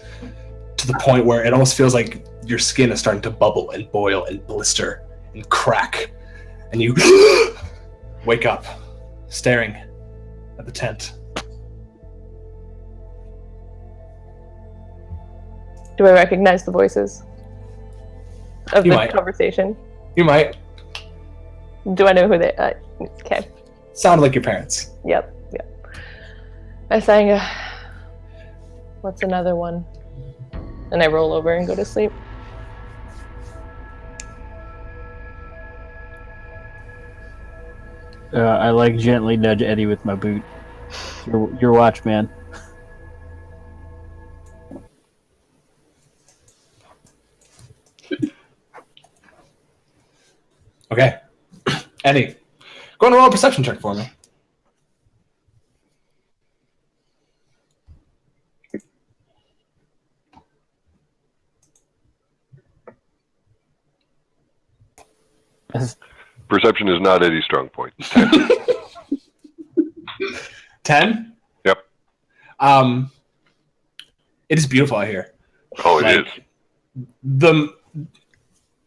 to the point where it almost feels like your skin is starting to bubble and boil and blister and crack. And you wake up, staring at the tent. Do I recognize the voices of You the might. conversation? You might. Do I know who they are? Okay. Sound like your parents. Yep. I sang what's another one? And I roll over and go to sleep. I like gently nudge Eddie with my boot. Your watch, man. Okay. Eddie, go and roll a perception check for me. Perception is not Eddie's strong point. 10? Yep. It is beautiful out here. Oh, it is.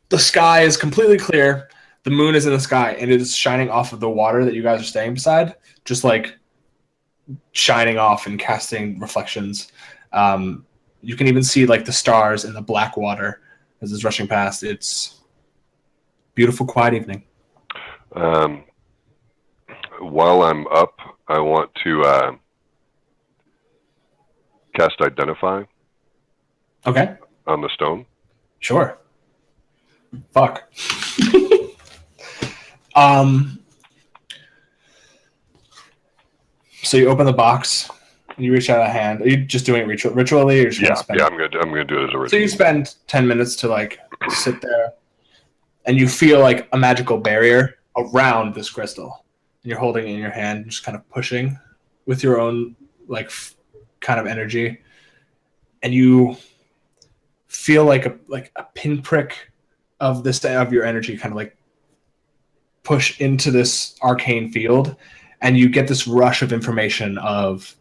The sky is completely clear. The moon is in the sky, and it is shining off of the water that you guys are staying beside, just like shining off and casting reflections. You can even see like the stars in the black water as it's rushing past. It's beautiful, quiet evening. While I'm up, I want to cast Identify Okay, on the stone. sure. Fuck. So you open the box, and you reach out a hand. Are you just doing it ritually, or just Yeah, gonna spend? I'm gonna do it as a ritual. So you spend 10 minutes to like sit there, and you feel like a magical barrier around this crystal, and you're holding it in your hand, just kind of pushing with your own like kind of energy, and you feel like a pinprick of your energy kind of like push into this arcane field, and you get this rush of information of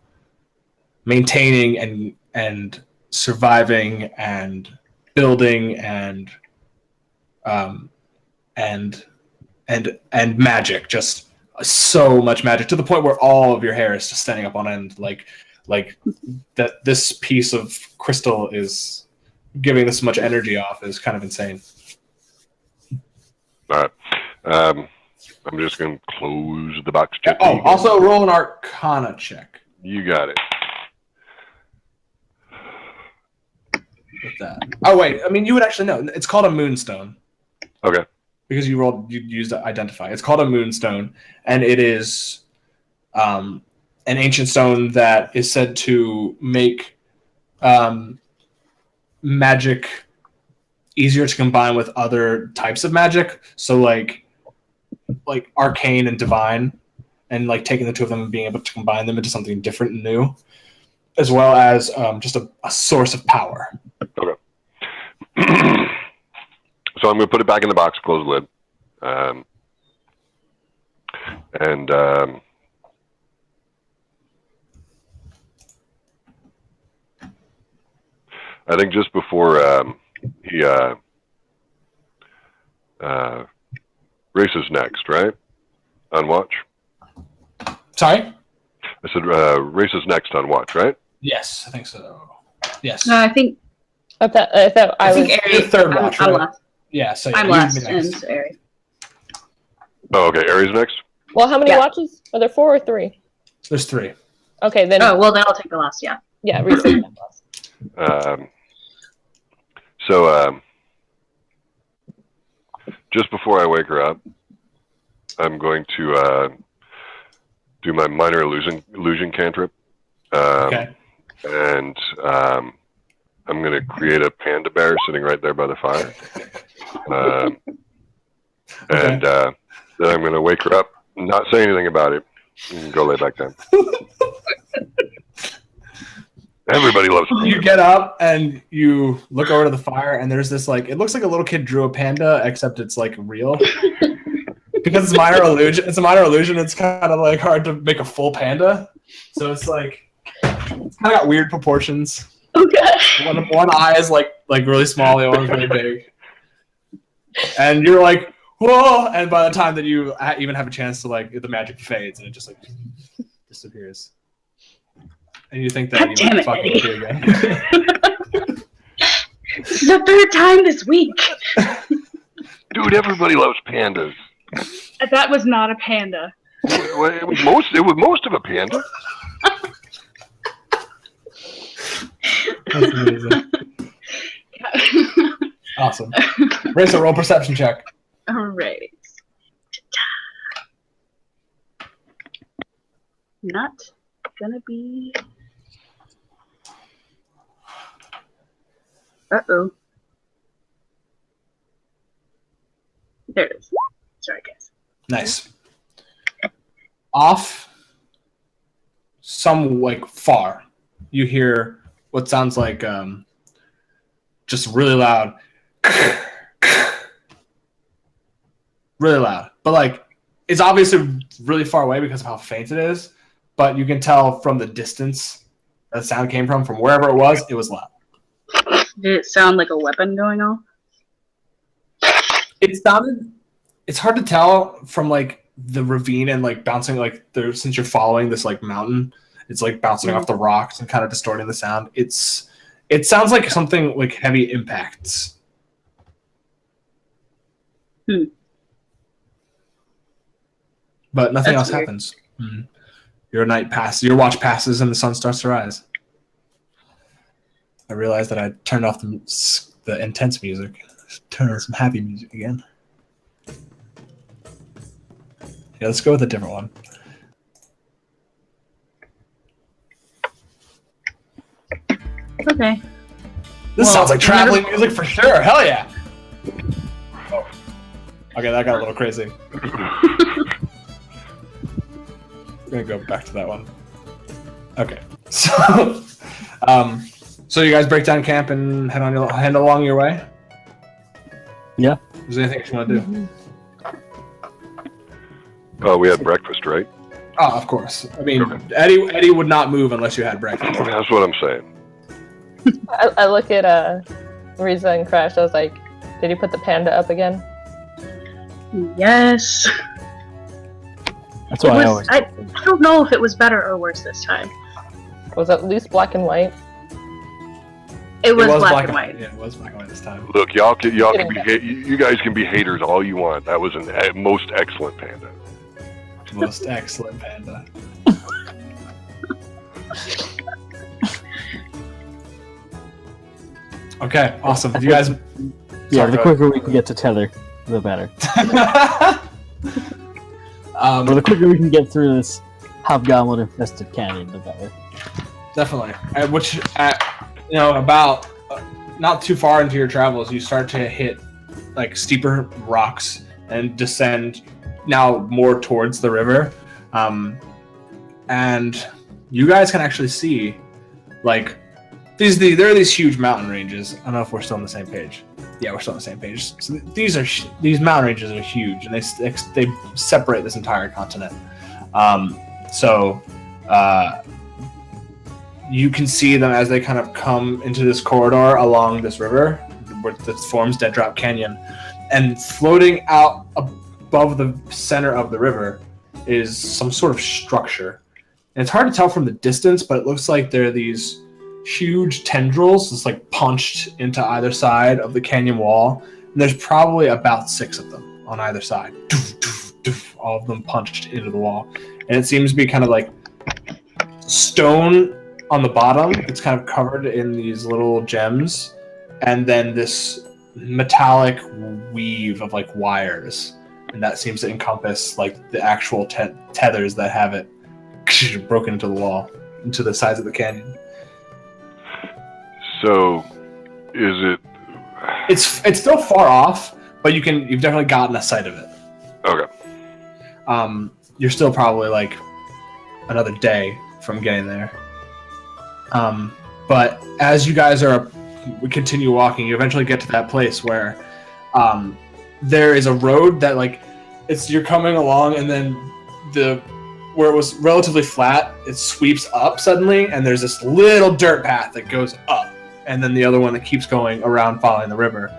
maintaining and surviving and building and magic, just so much magic, to the point where all of your hair is just standing up on end, like that this piece of crystal is giving this much energy off is kind of insane. All right. I'm just going to close the box. Yeah, oh, also roll an Arcana check. You got it. With that. Oh wait, I mean you would actually know. It's called a moonstone. Okay. Because you used to identify. It's called a moonstone, and it is an ancient stone that is said to make magic easier to combine with other types of magic. So like arcane and divine, and like taking the two of them and being able to combine them into something different and new, as well as just a source of power. Okay. So I'm going to put it back in the box, close the lid. I think just before he races next, right? On watch? Sorry? I said races next on watch, right? Yes, I think so. Yes. No, I think I thought I was. Eri. Third watch, I'm right? last. Yeah, so I'm you'd be last, next. and Eri. Oh, okay. Aries next? Well, how many Yeah. watches? Are there 4 or 3? There's 3. Okay, then. Oh, well, then I'll take the last. Yeah. Yeah, reset that last. So just before I wake her up, I'm going to do my minor illusion cantrip. Okay. And I'm going to create a panda bear sitting right there by the fire. And then I'm going to wake her up, not say anything about it, and go lay back down. Everybody loves panda. You get up and you look over to the fire, and there's this like, it looks like a little kid drew a panda, except it's like real. Because it's minor illusion. It's a minor illusion. It's kind of like hard to make a full panda. So it's like, it's kind of got weird proportions. Okay. One eye is like really small, the other one's really big. And you're like, whoa! And by the time that you even have a chance to like, the magic fades and it just like disappears. And you think that God you damn might it, fucking Eddie. do again. This is the 3rd time this week. Dude, everybody loves pandas. That was not a panda. Well, it was most of a panda. That's amazing. Awesome. Resa, roll perception check. Alright. Not gonna be. Uh-oh. There it is. Sorry, guys. Nice. Off, some like far, you hear what sounds like just really loud, really loud. But like, it's obviously really far away because of how faint it is. But you can tell from the distance that the sound came from wherever it was loud. Did it sound like a weapon going off? It sounded. It's hard to tell from like the ravine and like bouncing like there since you're following this like mountain. It's like bouncing off the rocks and kind of distorting the sound. It sounds like something like heavy impacts. But nothing That's else weird. happens. Your night passes. Your watch passes, and the sun starts to rise. I realized that I turned off the intense music. Turn on some happy music again. Yeah, let's go with a different one. Okay. This Well, sounds like traveling music for sure. Hell yeah. Oh. Okay, that got a little crazy. We're gonna go back to that one. Okay. So, so you guys break down camp and head along your way? Yeah. Is there anything else you want to do? Oh, we had breakfast, right? Oh, of course. I mean, Okay. Eddie would not move unless you had breakfast. That's what I'm saying. I look at Resa and Crash. I was like, did he put the panda up again? Yes. That's what I always. I don't know if it was better or worse this time. Was it at least black and white? It was black and white. Yeah, it was black and white this time. Look, y'all can be you guys can be haters all you want. That was a most excellent panda. Most excellent panda. Okay, awesome. You guys. Yeah, the quicker we can get to Tether, the better. Or the quicker we can get through this hobgoblin-infested canyon, the better. Definitely. About not too far into your travels, you start to hit like steeper rocks and descend now more towards the river, and you guys can actually see like there are these huge mountain ranges. I don't know if we're still on the same page. Yeah, we're still on the same page. So these mountain ranges are huge, and they separate this entire continent. You can see them as they kind of come into this corridor along this river, that forms Dead Drop Canyon, and floating out above the center of the river is some sort of structure. And it's hard to tell from the distance, but it looks like there are these huge tendrils just like punched into either side of the canyon wall. And there's probably about 6 of them on either side. All of them punched into the wall. And it seems to be kind of like stone on the bottom. It's kind of covered in these little gems. And then this metallic weave of like wires. And that seems to encompass like the actual tethers that have it broken into the wall, into the sides of the canyon. So, is it? It's still far off, but you've definitely gotten a sight of it. Okay. You're still probably like another day from getting there. But as you guys continue walking, you eventually get to that place where there is a road that like you're coming along, and then where it was relatively flat, it sweeps up suddenly, and there's this little dirt path that goes up, and then the other one that keeps going around following the river.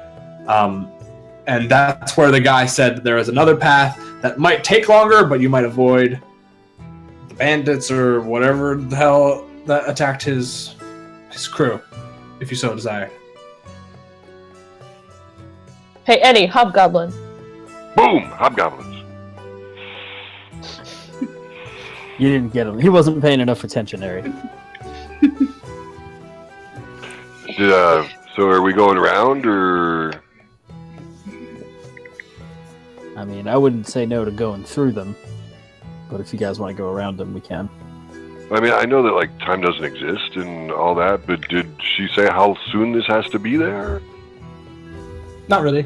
And that's where the guy said there is another path that might take longer, but you might avoid the bandits or whatever the hell that attacked his crew, if you so desire. Hey, Eddie, hobgoblin. Boom! Hobgoblins. You didn't get him. He wasn't paying enough attention, Eri. So are we going around, or? I mean, I wouldn't say no to going through them, but if you guys want to go around them, we can. I mean, I know that like time doesn't exist and all that, but did she say how soon this has to be there? Not really.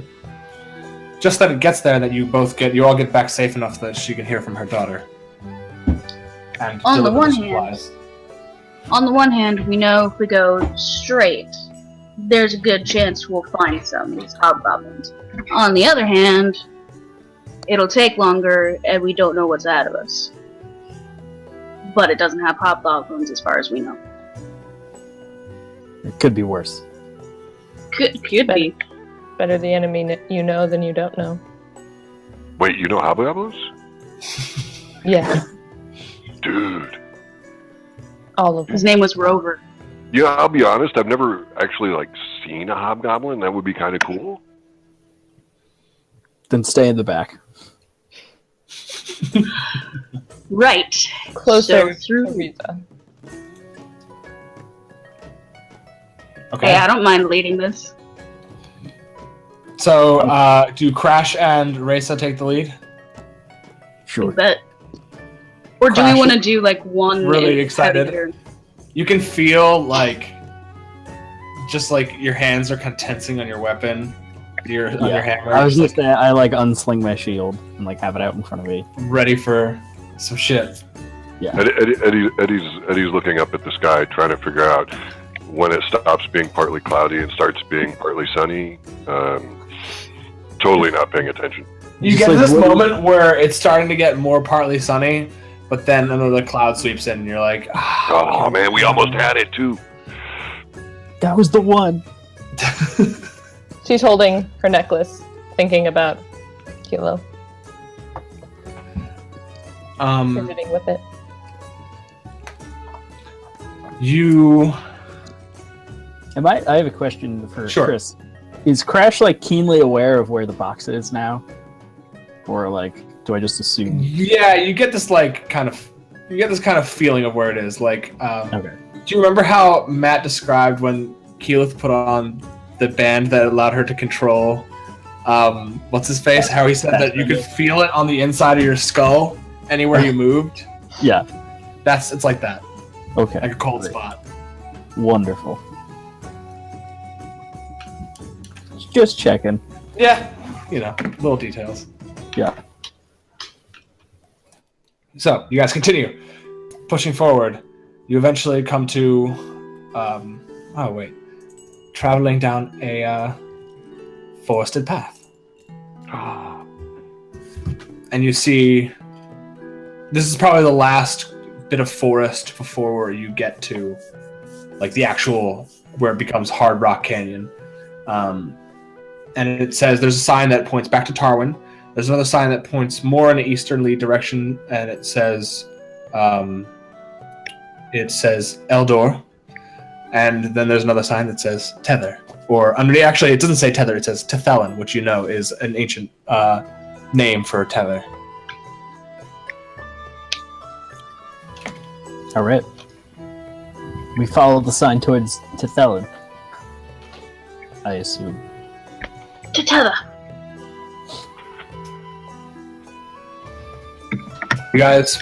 Just that it gets there, that you all get back safe enough that she can hear from her daughter. And On the one supplies. On the one hand, we know if we go straight, there's a good chance we'll find some of these hobgoblins. On the other hand, it'll take longer, and we don't know what's ahead of us. But it doesn't have hobgoblins as far as we know. It could be worse. Could be. Better the enemy you know than you don't know. Wait, you know hobgoblins? Yeah, Dude. all of them. His name was Rover. Yeah, I'll be honest, I've never actually like seen a hobgoblin. That would be kind of cool. Then stay in the back. Right. Closer So through. to Resa. Okay. Hey, I don't mind leading this. So, do Crash and Resa take the lead? Sure. You bet. Or do Crash we want to do like one? really excited. heavier? You can feel like, just like your hands are kind of tensing on your weapon, on your hammer. I was just just I like unsling my shield and like have it out in front of me. ready for some shit. Yeah. Eddie's looking up at the sky, trying to figure out when it stops being partly cloudy and starts being partly sunny. Totally not paying attention. You Just get to like, this what- moment where it's starting to get more partly sunny, but then another cloud sweeps in, and you're like, Oh man, we almost had it too. That was the one. She's holding her necklace, thinking about Kilo, fidgeting with it. I have a question for Sure. Chris. Is Crash like keenly aware of where the box is now, or like do I just assume? Yeah, you get this kind of feeling of where it is. Like, Okay. do you remember how Matt described when Keyleth put on the band that allowed her to control? What's his face? How he said that you could feel it on the inside of your skull anywhere you moved. Yeah. It's like that. Okay. Like a cold Great. spot. Wonderful. Just checking. Yeah, little details. Yeah. So you guys continue pushing forward. You eventually come to, traveling down a forested path, and you see. This is probably the last bit of forest before you get to, like, the actual where it becomes Hard Rock Canyon. And it says there's a sign that points back to Tarwen. There's another sign that points more in an easterly direction, and it says Eldor. And then there's another sign that says Tether. Actually, it doesn't say Tether. It says Tethelin, which is an ancient name for Tether. All right. We follow the sign towards Tethelin, I assume. To Tether. You guys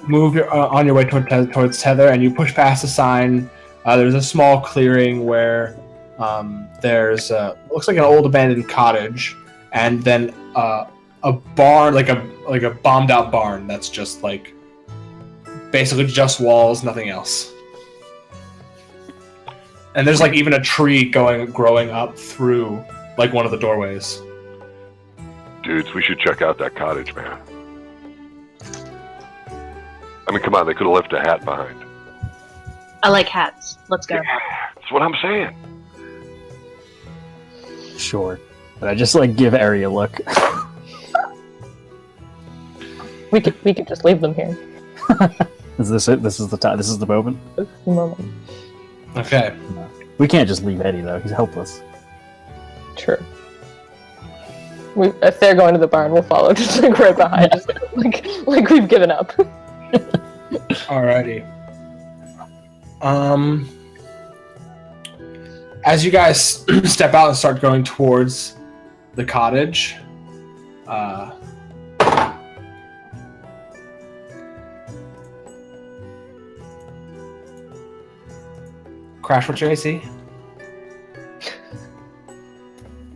move on your way towards Tether, and you push past the sign. There's a small clearing where there's looks like an old abandoned cottage, and then a barn, like a bombed out barn that's just like basically just walls, nothing else. And there's like even a tree growing up through like one of the doorways. Dudes, we should check out that cottage, man. I mean, come on, they could have left a hat behind. I like hats. Let's go. Yeah, that's what I'm saying. Sure. But I just like give Eri a look. We could just leave them here. Is this it? This is the time. This is the moment. This is the moment. Okay. We can't just leave Eddie though. He's helpless. True. If they're going to the barn, we'll follow just like right behind, just like we've given up. Alrighty. As you guys step out and start going towards the cottage, Crash, what's your AC?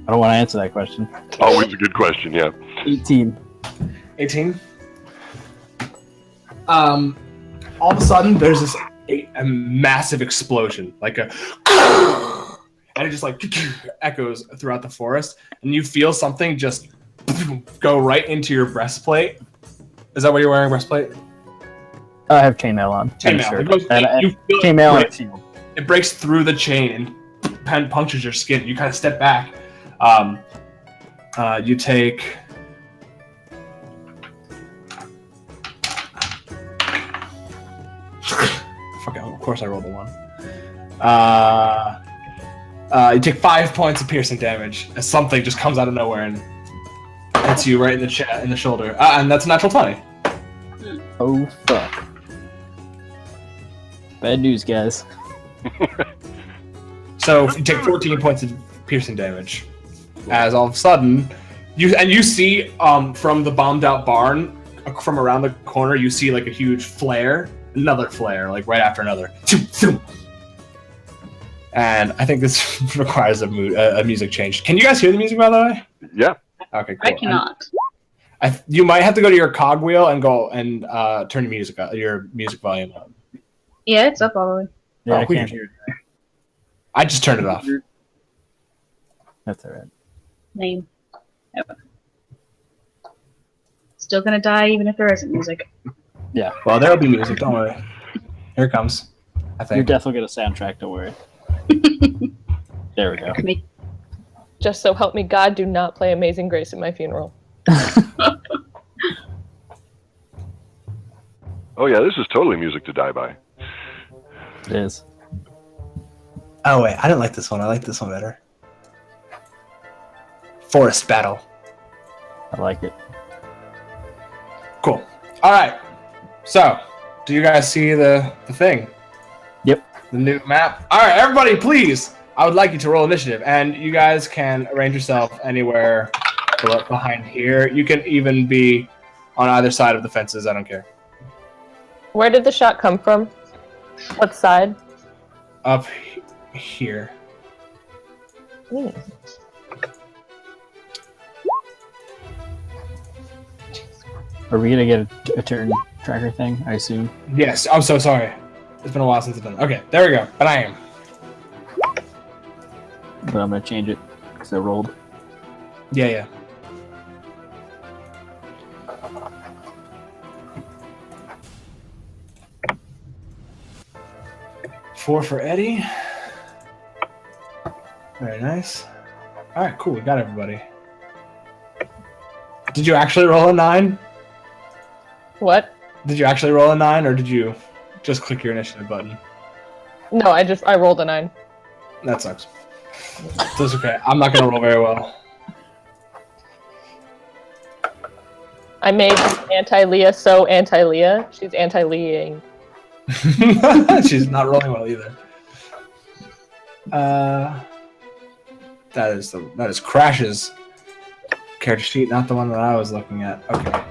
I don't want to answer that question. Always a good question, yeah. 18. 18. All of a sudden, there's this a massive explosion, like a, and it just like echoes throughout the forest, and you feel something just go right into your breastplate. Is that what you're wearing, breastplate? I have chainmail on. Chainmail. Sure. You feel Chainmail it, and shield. it breaks through the chain and punctures your skin. You kind of step back. You take. Fuck it, of course I rolled a 1. You take 5 points of piercing damage as something just comes out of nowhere and hits you right in the shoulder. And that's a natural 20. Oh fuck. Bad news, guys. So you take 14 points of piercing damage. As all of a sudden, you see from the bombed out barn, from around the corner, you see like a huge flare, another flare, like right after another. And I think this requires a music change. Can you guys hear the music, by the way? Yeah. Okay, cool. I cannot. You might have to go to your cogwheel and go and turn your music volume up. Yeah, it's up all the way. Yeah, Oh, I weird. can't hear it. I just turned it off. That's alright. Lame. Still gonna die even if there isn't music. Yeah. Well, there'll be music. Don't worry. Here it comes. I You're think. definitely gonna soundtrack, don't worry. There we go. Just so help me God, do not play Amazing Grace at my funeral. Oh yeah, this is totally music to die by. It is. Oh wait, I didn't like this one. I like this one better. Forest battle. I like it. Cool. All right. So, do you guys see the thing? Yep. The new map. All right, everybody, please. I would like you to roll initiative, and you guys can arrange yourself anywhere behind here. You can even be on either side of the fences. I don't care. Where did the shot come from? What side? Up here. Hmm. Are we gonna get a turn tracker thing? I assume. Yes. I'm so sorry. It's been a while since I've done it. Okay, there we go. But I am. But I'm gonna change it because I rolled. Yeah. Four for Eddie. Very nice. All right, cool. We got everybody. Did you actually roll a 9? What? Did you actually roll a 9, or did you just click your initiative button? No, I rolled a 9. That sucks. That's okay. I'm not gonna roll very well. I made anti-Leah so anti-Leah. She's anti-Leahing. She's not rolling well either. That is Crash's character sheet, not the one that I was looking at. Okay.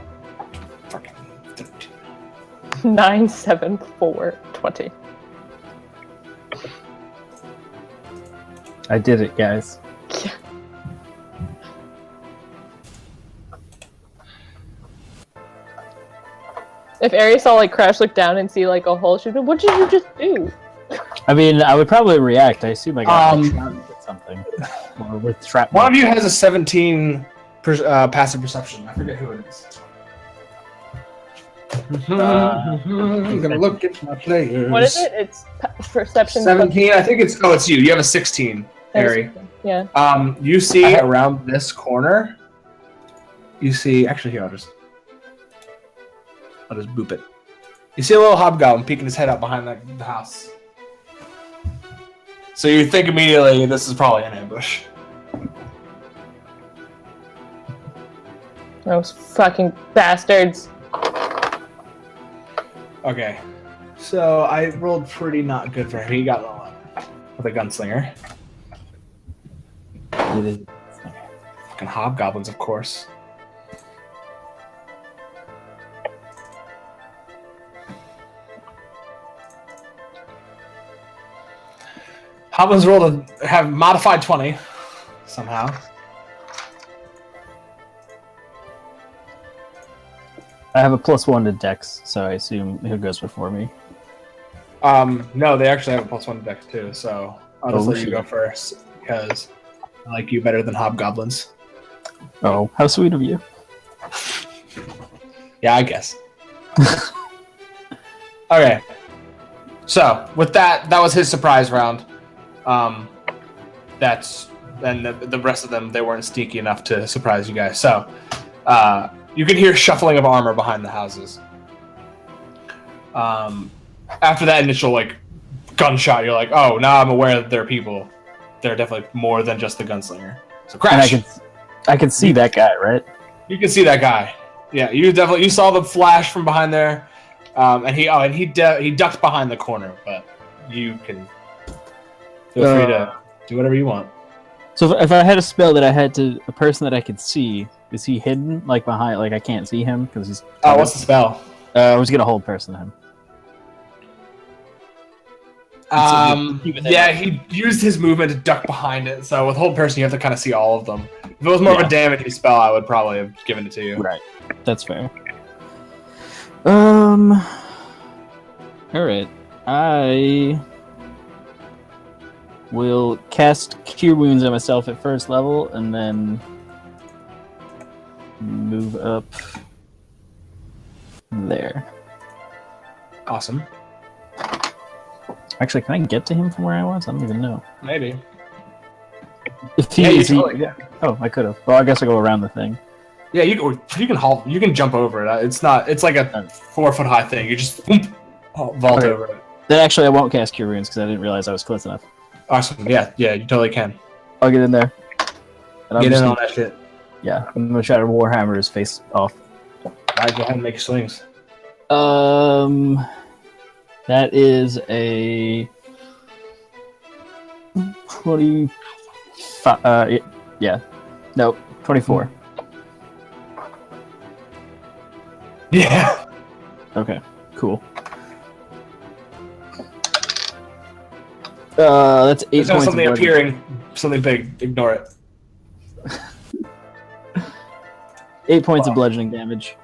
Fucking 13. 9, 7, 4, 20. I did it, guys. Yeah. If Eri saw like Crash look down and see like a hole, she'd be, "What did you just do?" I mean, I would probably react. I assume I got shot at something. Or with shrapnel. One of you has a 17 passive perception. I forget who it is. I'm gonna look at my players. What is it? It's perception. 17. I think it's. Oh, it's you. You have a 16, Eri. Yeah. You see around this corner. You see. Actually, here I'll just boop it. You see a little hobgoblin peeking his head out behind the house. So you think immediately this is probably an ambush. Those fucking bastards. Okay. So I rolled pretty not good for him. He got one with a gunslinger. Fucking hobgoblins, of course. Hobgoblins rolled have modified 20 somehow. I have a +1 to Dex, so I assume who goes before me. No, they actually have a +1 to Dex too, so I'll just let you shit. go first because I like you better than hobgoblins. Oh, how sweet of you. Yeah, I guess. Okay. So with that was his surprise round. Then the rest of them, they weren't sneaky enough to surprise you guys. So you can hear shuffling of armor behind the houses. After that initial like gunshot, you're like, oh, now I'm aware that there are people. They're definitely more than just the gunslinger. So Crash. And I can see that guy, right? You can see that guy. Yeah, you saw the flash from behind there, and he ducked behind the corner. But you can feel free to do whatever you want. So if I had a spell that I had to a person that I could see, is he hidden like behind? Like I can't see him because he's. Oh, what's the spell? I was gonna hold person to him. Yeah, he used his movement to duck behind it. So with hold person, you have to kind of see all of them. If it was more of a damaging spell, I would probably have given it to you. Right, that's fair. All right, I will cast Cure Wounds on myself at first level, and then move up there. Awesome. Actually, can I get to him from where I was? I don't even know. Maybe. If he yeah. Oh, I could have. Well, I guess I go around the thing. Yeah, you can jump over it. It's like a 4-foot high thing. You just vault over it. Then actually, I won't cast Cure Wounds because I didn't realize I was close enough. Awesome. Yeah, you totally can. I'll get in there. And Get in gonna, on that shit. Yeah, I'm gonna try to warhammer his face off. Alright, go ahead and make your swings. That is a 25. Yeah, no, 24. Yeah. Okay, cool. That's 8 There's points. something of appearing, something big. Ignore it. 8 points of bludgeoning damage.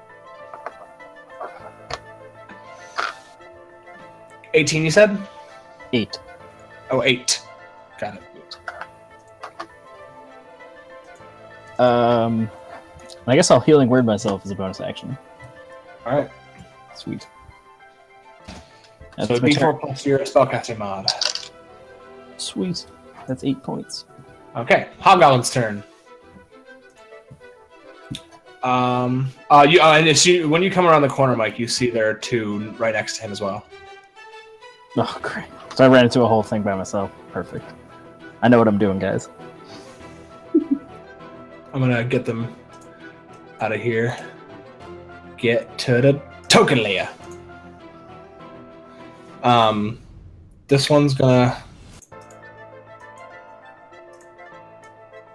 18, you said? 8. Oh, 8. Got it. I guess I'll healing word myself as a bonus action. All right. Sweet. So That's my D4 turn. plus your spellcasting mod. Sweet. That's 8 points. Okay, Hobgoblin's turn. And it's you, when you come around the corner, Mike, you see there are 2 right next to him as well. Oh, great. So I ran into a whole thing by myself. Perfect. I know what I'm doing, guys. I'm gonna get them out of here. Get to the token layer. This one's gonna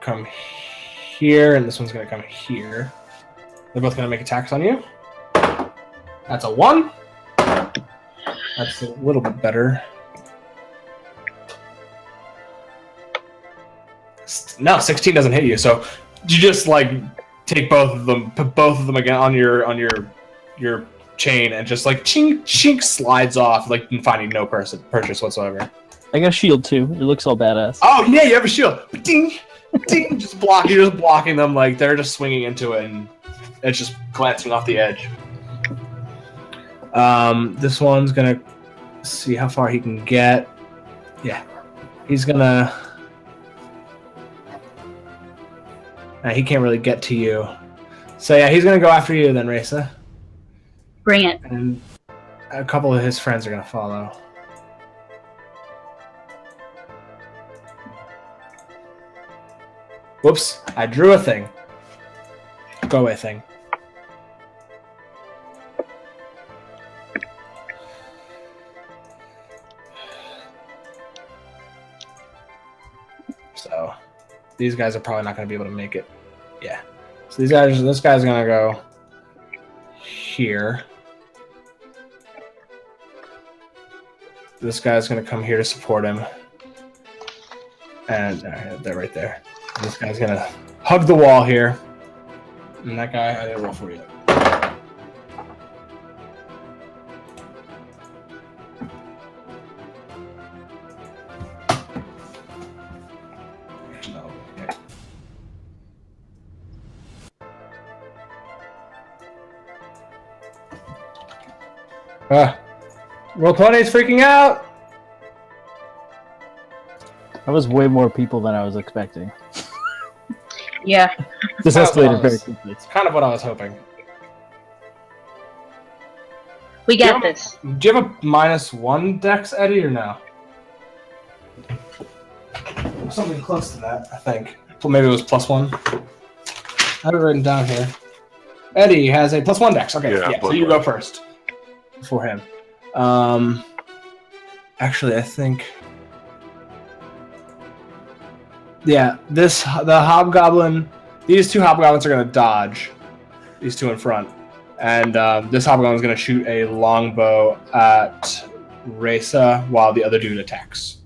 come here, and this one's gonna come here. They're both gonna make attacks on you. That's a 1. That's a little bit better. No, 16 doesn't hit you, so you just like take both of them, put both of them again on your chain, and just like chink chink slides off, like finding no purchase whatsoever. I got a shield too. It looks all badass. Oh yeah, you have a shield. Ding, ding, you're just blocking them, like they're just swinging into it, and it's just glancing off the edge. This one's gonna see how far he can get. Yeah, he's gonna. He can't really get to you. So yeah, he's gonna go after you then, Resa. Bring it. And a couple of his friends are gonna follow. Whoops, I drew a thing. Go away thing. So these guys are probably not gonna be able to make it. Yeah. So this guy's gonna go here. This guy's gonna come here to support him. And they're right there. This guy's gonna hug the wall here. And that guy, I didn't roll for you. No, okay. Roll 20 is freaking out! That was way more people than I was expecting. Yeah. This escalated very quickly. It's kind of what I was hoping. We got this. Do you have a -1 dex, Eddie, or no? Something close to that, I think. Well, maybe it was +1. I have it written down here. Eddie has a +1 dex. Okay, yeah, so you go first. Before him. Actually, I think... Yeah, the hobgoblin... These 2 hobgoblins are going to dodge. These 2 in front. And this hobgoblin is going to shoot a longbow at Resa while the other dude attacks.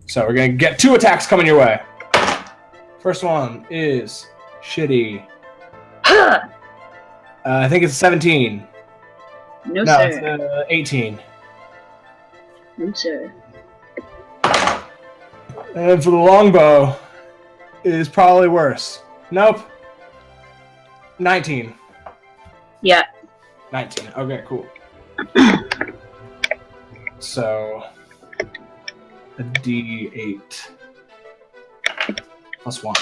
So we're going to get 2 attacks coming your way. First one is shitty. I think it's 17. No, No, sir. it's 18. No, sir. And for the longbow, it is probably worse. Nope. 19. Yeah. 19. Okay, cool. So, a D8 plus 1.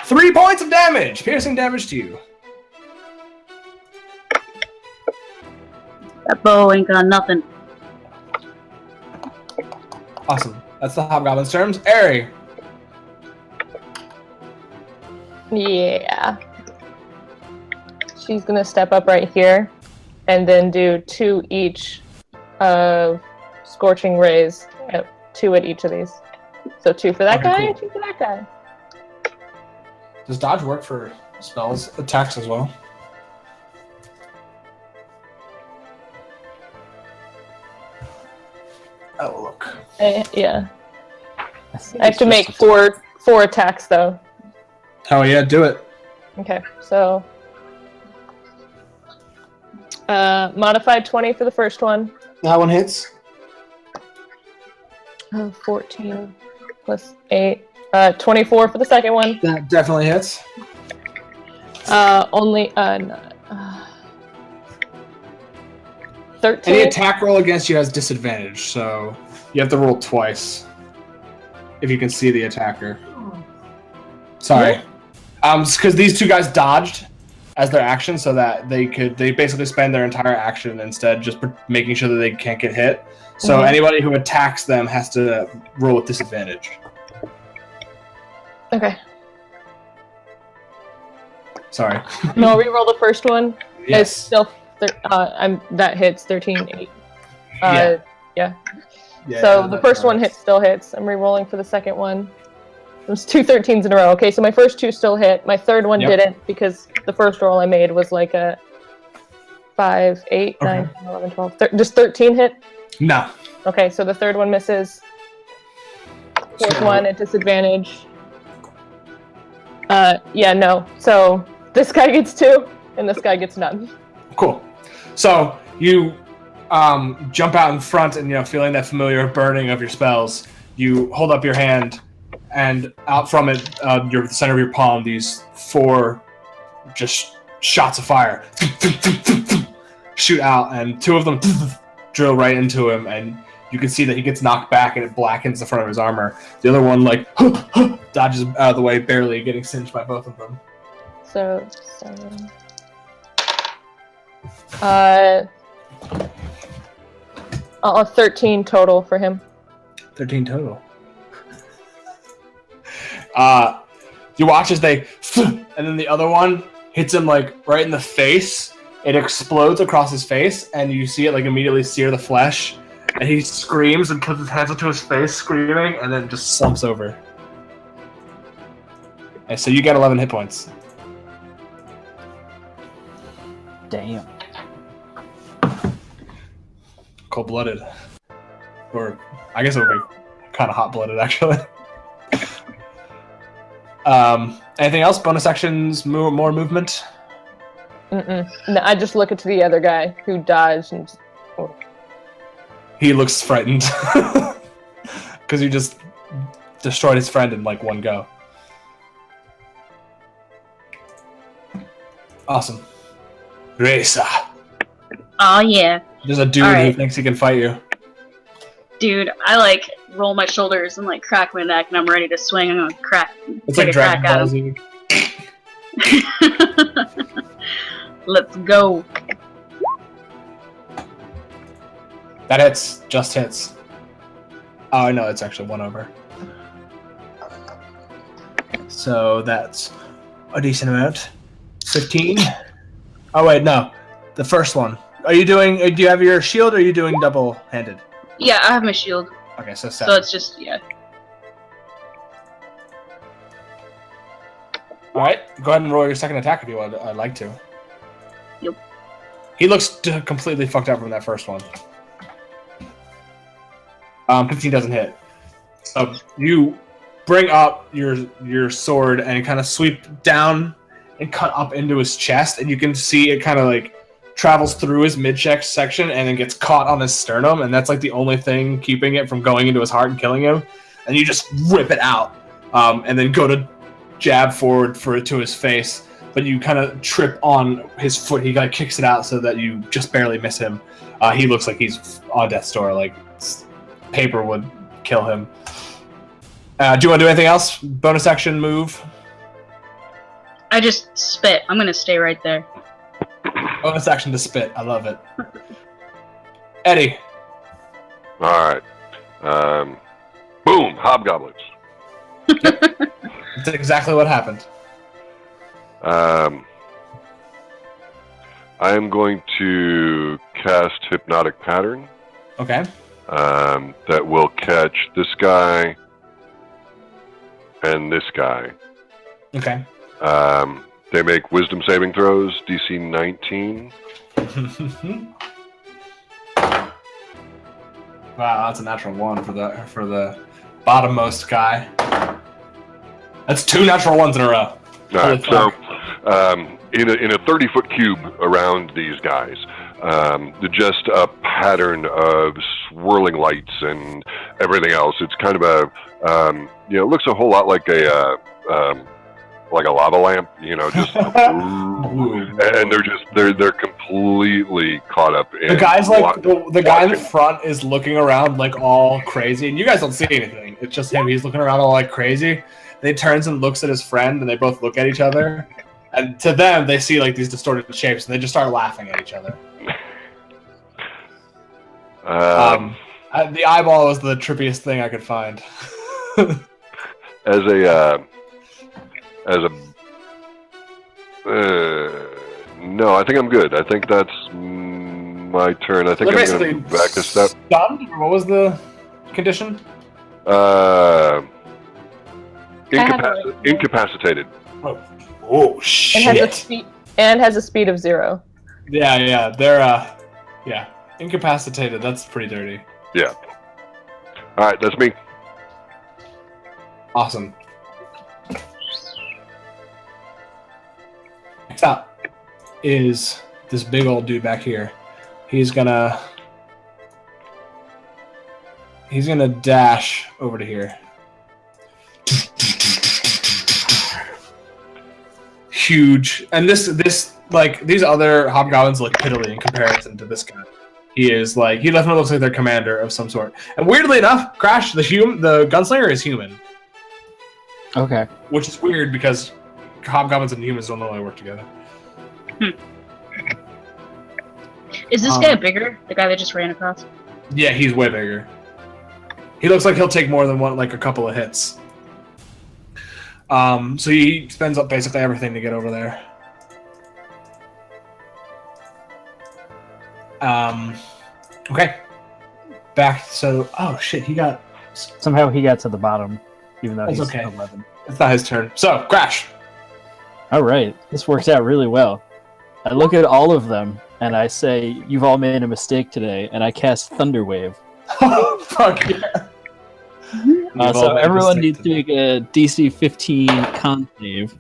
3 points of damage! Piercing damage to you. That bow ain't got nothing. Awesome. That's the hobgoblin's terms. Eri. Yeah. She's gonna step up right here, and then do 2 each of Scorching Rays. 2 at each of these. So 2 for that guy, cool. and 2 for that guy. Does dodge work for spells attacks as well? Oh, look. Yeah. think I have it's to just make a- four attacks though. Oh yeah, do it. Okay, so modified 20 for the first one. That one hits. 14 plus 8. 24 for the second one. That definitely hits. Only 13. Any attack roll against you has disadvantage, so you have to roll twice if you can see the attacker. Sorry. Because these 2 guys dodged as their action, so that they basically spend their entire action instead just making sure that they can't get hit. So anybody who attacks them has to roll with disadvantage. Okay. Sorry. No, reroll the first one. Yes. It's still that hits 13 8. Yeah. So the first one still hits. I'm re-rolling for the second one. There's 2 13s in a row. Okay, so my first 2 still hit. My third one didn't because the first roll I made was like a 5, 8, 9, 10, 11, 12. Just 13 hit? No. Okay, so the third one misses. Fourth one at disadvantage. Yeah, no. So this guy gets 2, and this guy gets none. Cool. So you jump out in front, and feeling that familiar burning of your spells, you hold up your hand, and out from it, the center of your palm, these 4 just shots of fire shoot out, and 2 of them drill right into him, and you can see that he gets knocked back, and it blackens the front of his armor. The other one dodges out of the way, barely getting singed by both of them. So 7. 13 total for him. 13 total. You watch as they, and then the other one hits him like right in the face. It explodes across his face, and you see it like immediately sear the flesh. And he screams and puts his hands up to his face, screaming, and then just slumps over. And so you get 11 hit points. Damn. Cold-blooded. Or, I guess it would be kind of hot-blooded, actually. Anything else? Bonus actions, more movement? No, I just look at the other guy who dodged and just... He looks frightened. Because you just destroyed his friend in like one go. Awesome. Resa. Oh yeah. There's a dude who thinks he can fight you. Dude, I roll my shoulders and crack my neck, and I'm ready to swing. I'm gonna crack. It's take like a Dragon crack Ball Z. at him. Let's go. That hits. Just hits. Oh, no, it's actually 1 over. So that's a decent amount. 15. Oh, wait, no. The first one. Do you have your shield, or are you doing double-handed? Yeah, I have my shield. Okay, so 7. So it's just, yeah. Alright, go ahead and roll your second attack if you would. I'd like to. Yep. He looks completely fucked up from that first one. 15 doesn't hit. So you bring up your sword and kind of sweep down and cut up into his chest, and you can see it kind of travels through his midsection section and then gets caught on his sternum, and that's the only thing keeping it from going into his heart and killing him. And you just rip it out, and then go to jab forward to his face, but you kind of trip on his foot. He kicks it out so that you just barely miss him. He looks like he's on death's door. Paper would kill him. Do you want to do anything else? Bonus action move? I just spit. I'm gonna stay right there. Bonus action to spit. I love it. Eddie. Alright. Boom! Hobgoblins. That's exactly what happened. I am going to cast Hypnotic Pattern. Okay. That will catch this guy and this guy. Okay. They make Wisdom saving throws, DC 19. Wow, that's a natural 1 for the bottommost guy. That's 2 natural 1s in a row. Alright, so in a 30-foot cube around these guys, just a pattern of swirling lights and everything else. It's kind of a it looks a whole lot like a lava lamp, just and they're completely caught up in the guy's like the guy in the front is looking around like all crazy, and you guys don't see anything. It's just him. He's looking around all like crazy. And he turns and looks at his friend, and they both look at each other. And to them, they see like these distorted shapes, and they just start laughing at each other. The eyeball was the trippiest thing I could find. No, I think I'm good. I think that's my turn. I think I'm going to back a step. Stunned? What was the condition? Incapacitated. Oh shit! Has a speed of 0. Yeah. They're incapacitated. That's pretty dirty. Yeah. All right, that's me. Awesome. Next up is this big old dude back here. He's gonna dash over to here. Huge. And this like these other hobgoblins look piddly in comparison to this guy. He definitely looks like their commander of some sort. And weirdly enough, Crash, the gunslinger is human. Okay. Which is weird because hobgoblins and humans don't normally work together. Is this guy bigger? The guy that just ran across? Yeah, he's way bigger. He looks like he'll take more than one, like a couple of hits. So he spends up basically everything to get over there. Okay. Back. So, oh shit, he got. Somehow he got to the bottom, even though he's okay. 11. It's not his turn. So, Crash. All right, this works out really well. I look at all of them and I say, "You've all made a mistake today," and I cast Thunderwave. Oh fuck yeah! So everyone needs to make a DC 15 con save.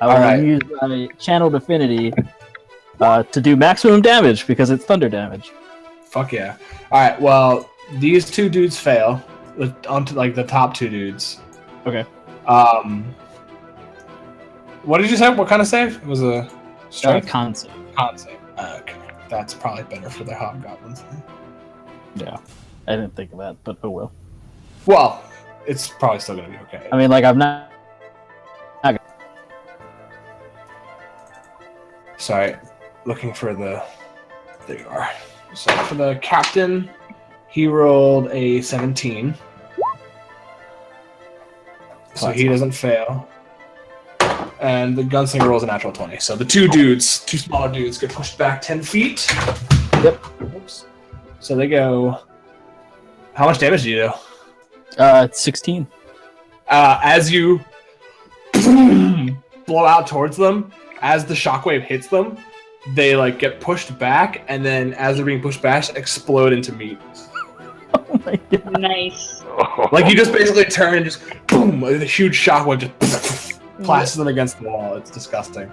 I will use my channeled affinity to do maximum damage because it's thunder damage. Fuck yeah! All right. Well, these two dudes fail. Onto like the top two dudes. Okay. What did you say? What kind of save? It was a strength? Con save. Con save. Okay. That's probably better for the hobgoblins then. Yeah. I didn't think of that, but oh well. Well, it's probably still going to be okay. I mean, like, I'm not... Sorry. Looking for the... There you are. So for the captain, he rolled a 17. So he doesn't fail. And the gunslinger rolls a natural 20. So the two smaller dudes, get pushed back 10 feet. Yep. Oops. So they go... How much damage do you do? It's 16. As you blow out towards them, as the shockwave hits them, they like get pushed back, and then as they're being pushed back, explode into meat. Oh my god! Nice. Like you just basically turn and just boom, the huge shockwave just plasters them against the wall. It's disgusting.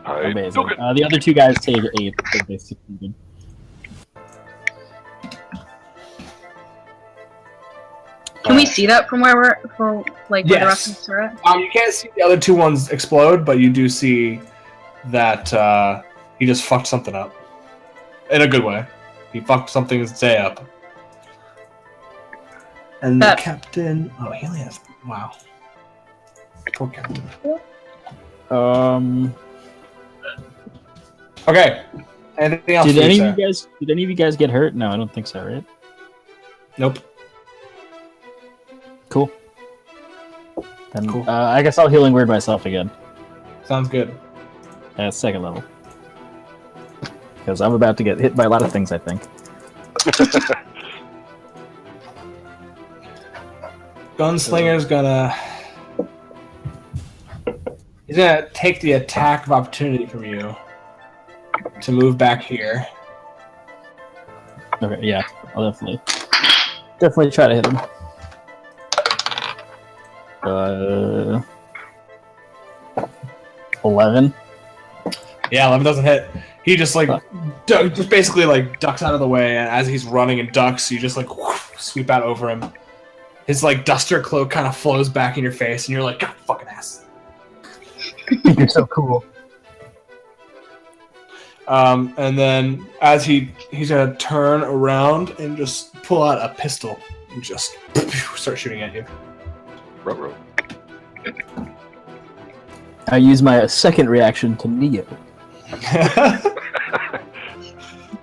Amazing. The other two guys take 8, so they succeeded. Can we see that from where where the rest of us are at? You can't see the other two ones explode, but you do see that he just fucked something up. In a good way. He fucked something's day up. And the captain... Oh, he only has... Wow. Poor captain. Okay. Anything else? Did any of you guys get hurt? No, I don't think so, right? Nope. Cool. And Cool. I guess I'll healing word myself again Sounds good. at second level. Because I'm about to get hit by a lot of things, I think. Gunslinger's gonna... He's gonna take the attack of opportunity from you to move back here. Okay, yeah, I'll definitely try to hit him. 11. Yeah, 11 doesn't hit. He just like just basically like ducks out of the way, and as he's running and ducks, you just like sweep out over him. His like duster cloak kind of flows back in your face, and you're like, God fucking ass. You're so cool. And then as he's gonna turn around and just pull out a pistol and just start shooting at you. Ruh-roh. I use my second reaction to Neo.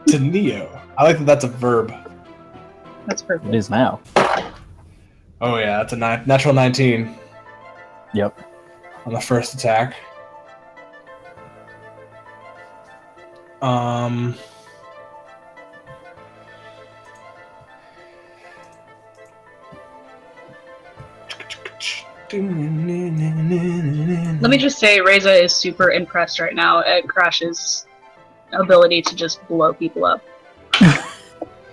To Neo. I like that that's a verb. That's perfect. It is now. Oh yeah, that's a natural 19 Yep. on the first attack. Let me just say, Resa is super impressed right now at Crash's ability to just blow people up.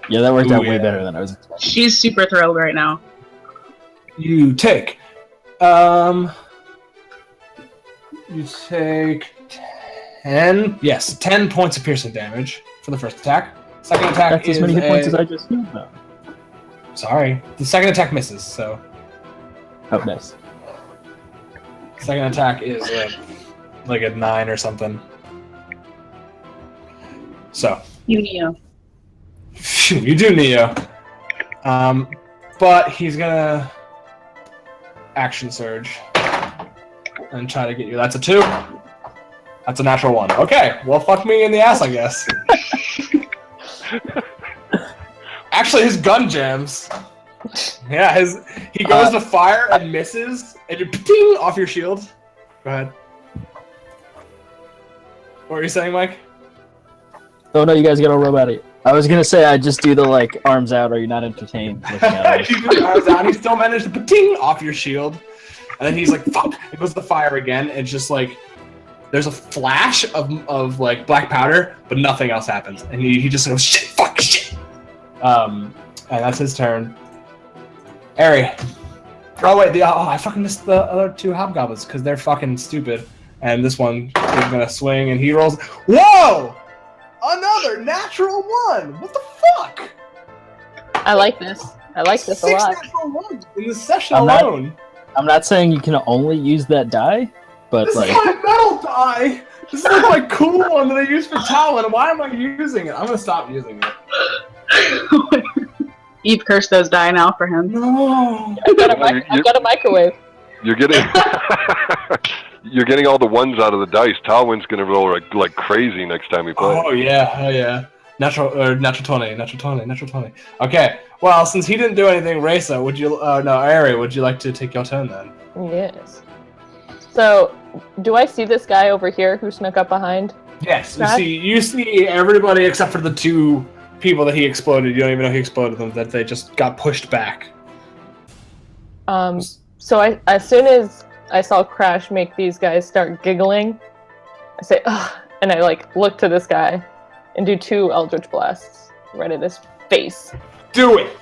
Yeah, that worked Ooh, out way yeah. better than I was expecting. She's super thrilled right now. You take 10. Yes, 10 points of piercing damage for the first attack. Second attack That's is as many hit points as I just used now. Sorry, the second attack misses. So Oh, nice. second attack is like a 9 or something. So You Neo. you do Neo, but he's gonna action surge and try to get you. That's a 2. That's a natural 1. Okay, well, fuck me in the ass, I guess. Actually, his gun jams. Yeah, he goes to fire and misses, and you ping off your shield. Go ahead. What were you saying, Mike? Oh no, you guys got all robotic. I was gonna say I just do the like arms out. Are you not entertained? Looking at He just arms out, he still managed to ping off your shield, and then he's like, "Fuck!" It goes to fire again, and it's just like there's a flash of like black powder, but nothing else happens, and he just goes, "Shit, fuck, shit." And that's his turn. Eri. Oh wait, I fucking missed the other 2 hobgoblins because they're fucking stupid. And this one is gonna swing, and he rolls. Whoa! Another natural 1. What the fuck? I like this. I like this a 6 lot. natural 1s in this session I'm not- alone. I'm not saying you can only use that die, but This like is my metal die. This is like my cool one that I use for Talon. Why am I using it? I'm gonna stop using it. You've cursed those die now for him. No. I've got a microwave. You're getting you're getting all the ones out of the dice. Talwin's gonna roll like crazy next time we play. Oh yeah, oh yeah. Natural 20. Okay. Well, since he didn't do anything, Resa, would you? Eri, would you like to take your turn then? Yes. So, do I see this guy over here who snuck up behind? Yes. Crash? You see everybody except for the 2 people that he exploded. You don't even know he exploded them. That they just got pushed back. So as soon as I saw Crash make these guys start giggling, I say, ugh, and I like look to this guy and do 2 Eldritch Blasts right at his face. Do it.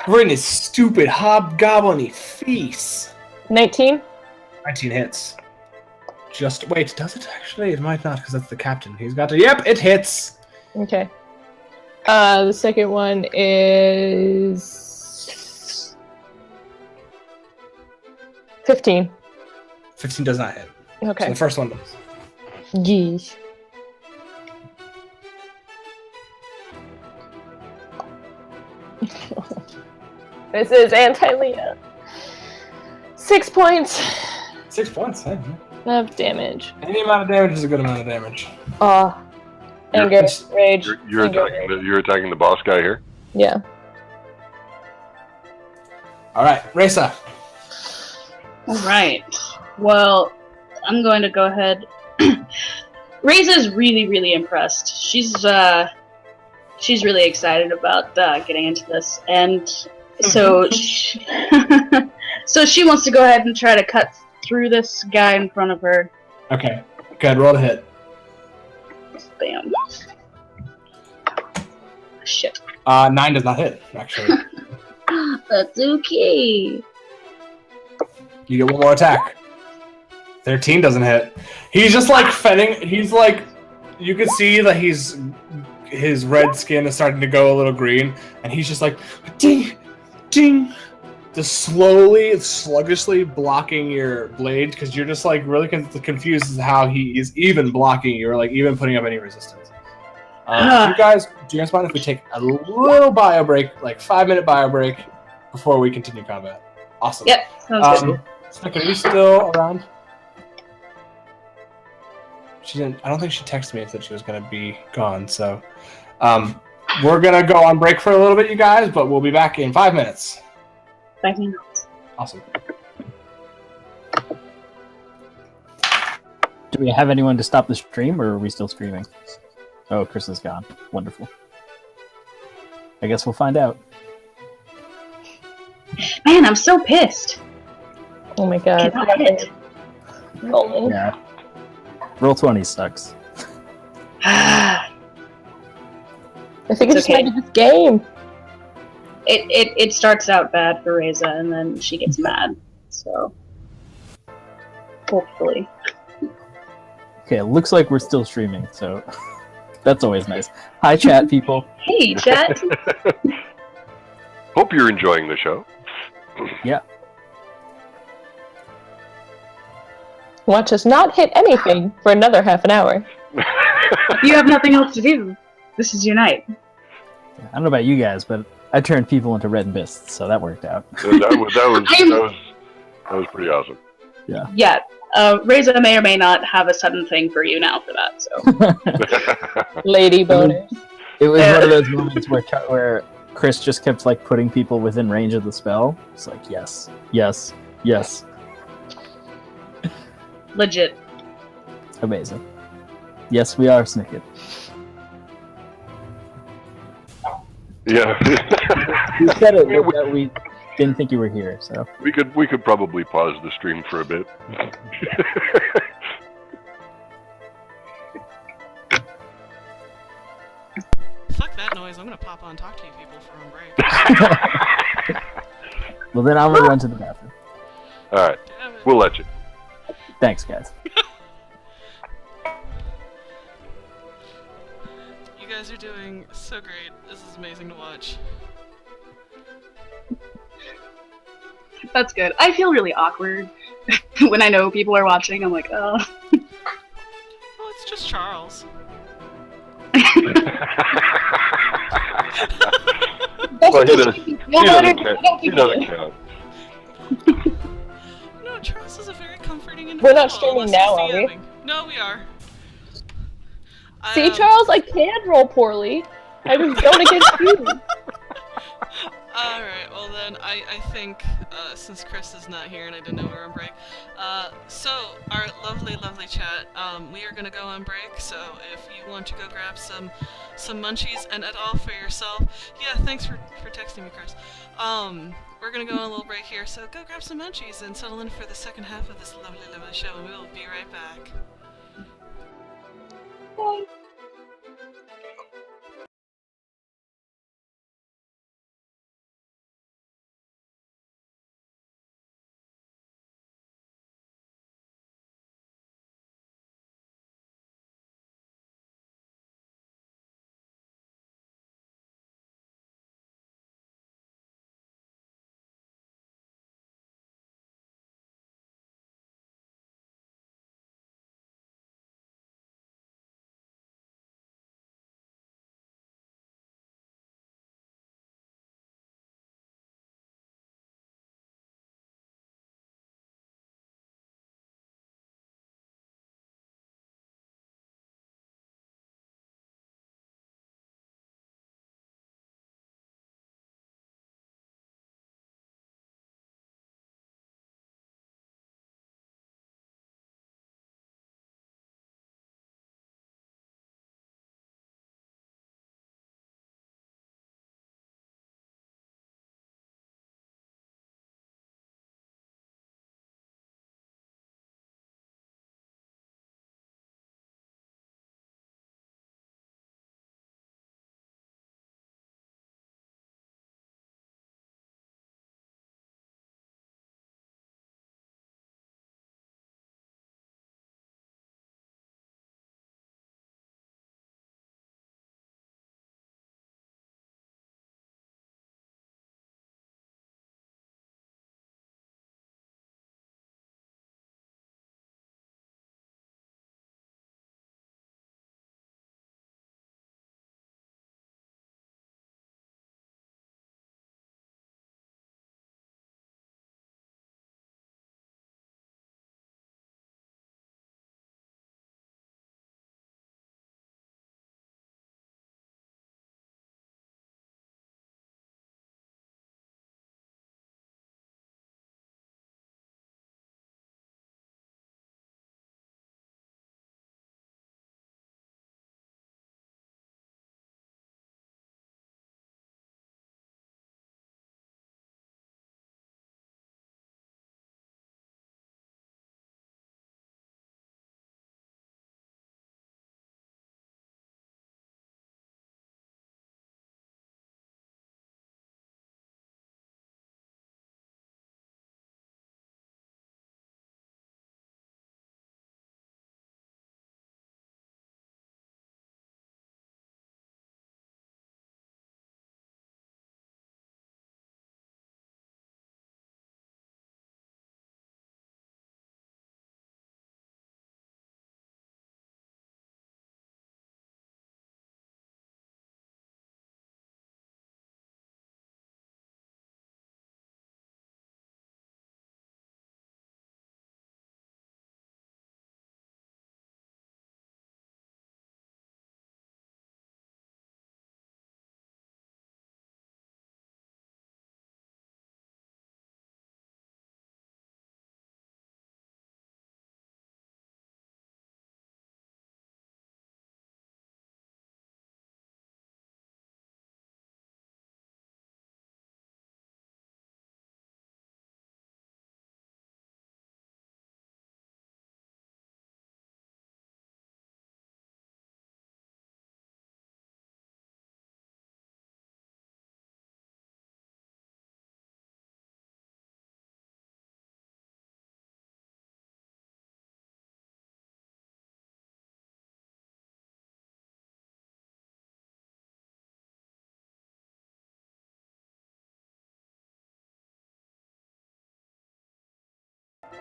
Right in his stupid hobgoblin face. 19? 19 hits. Just wait. Does it actually? It might not, because that's the captain. He's got to. Yep, it hits. Okay. The second one is 15. 15 does not hit. So Okay. the first one does. Yeesh. This is anti-Leah. 6 points 6 points. Hey, of damage. any amount of damage is a good amount of damage. Anger, rage. You're anger, you're attacking the boss guy here. Yeah. All right, Resa. Alright. Well, I'm going to go ahead. Resa's really, really impressed. She's really excited about getting into this, and so so she wants to go ahead and try to cut through this guy in front of her. Okay. Good. Roll to hit. Bam. Shit. 9 does not hit, actually. That's okay. You get one more attack. 13 doesn't hit. He's just like fending. He's like, you can see that his red skin is starting to go a little green, and he's just like, ding, ding, just slowly, sluggishly blocking your blade because you're just like really confused as to how he is even blocking you or like even putting up any resistance. Do you guys mind if we take a little bio break, like 5-minute bio break, before we continue combat? Awesome. Yep, sounds good. Snick, are you still around? She didn't. I don't think she texted me and said she was going to be gone. So, we're going to go on break for a little bit, you guys, but we'll be back in 5 minutes. 5 minutes. Awesome. Do we have anyone to stop the stream, or are we still streaming? Oh, Chris is gone. Wonderful. I guess we'll find out. Man, I'm so pissed. Oh my god. Cannot hit. Rolling. Yeah. Roll 20 sucks. I think It's it's just okay. maybe this game. It starts out bad for Resa, and then she gets mad. So, hopefully. Okay, it looks like we're still streaming, so that's always nice. Hi, chat people. Hey, chat. Hope you're enjoying the show. Yeah. Watch us not hit anything for another half an hour. You have nothing else to do. This is your night. I don't know about you guys, but I turned people into red mists, so that worked out. That was pretty awesome. Yeah. Resa may or may not have a sudden thing for you now for that. So. Lady boners. It was one of those moments where Chris just kept like putting people within range of the spell. It's like yes, yes, yes. Legit. Amazing. Yes, we are Snicket. Yeah. You said it, but we didn't think you were here, so. We could probably pause the stream for a bit. Fuck that noise. I'm gonna pop on and talk to you people for a break. Well, then I'm gonna run to the bathroom. Alright, Damn it. we'll let you. Thanks, guys. You guys are doing so great. This is amazing to watch. That's good. I feel really awkward when I know people are watching. I'm like, oh. Well, it's just Charles. Well, he doesn't count. No, Charles is a very comforting individual. We're not streaming unless now, he's are we? DMing. No, we are. See, Charles, I can roll poorly. I was going against you. Alright, well then, I think, since Chris is not here and I didn't know we were on break, so, our lovely, lovely chat, we are gonna go on break, so if you want to go grab some munchies and et al. For yourself, yeah, thanks for texting me, Chris, we're gonna go on a little break here, so go grab some munchies and settle in for the second half of this lovely, lovely show, and we will be right back. Bye.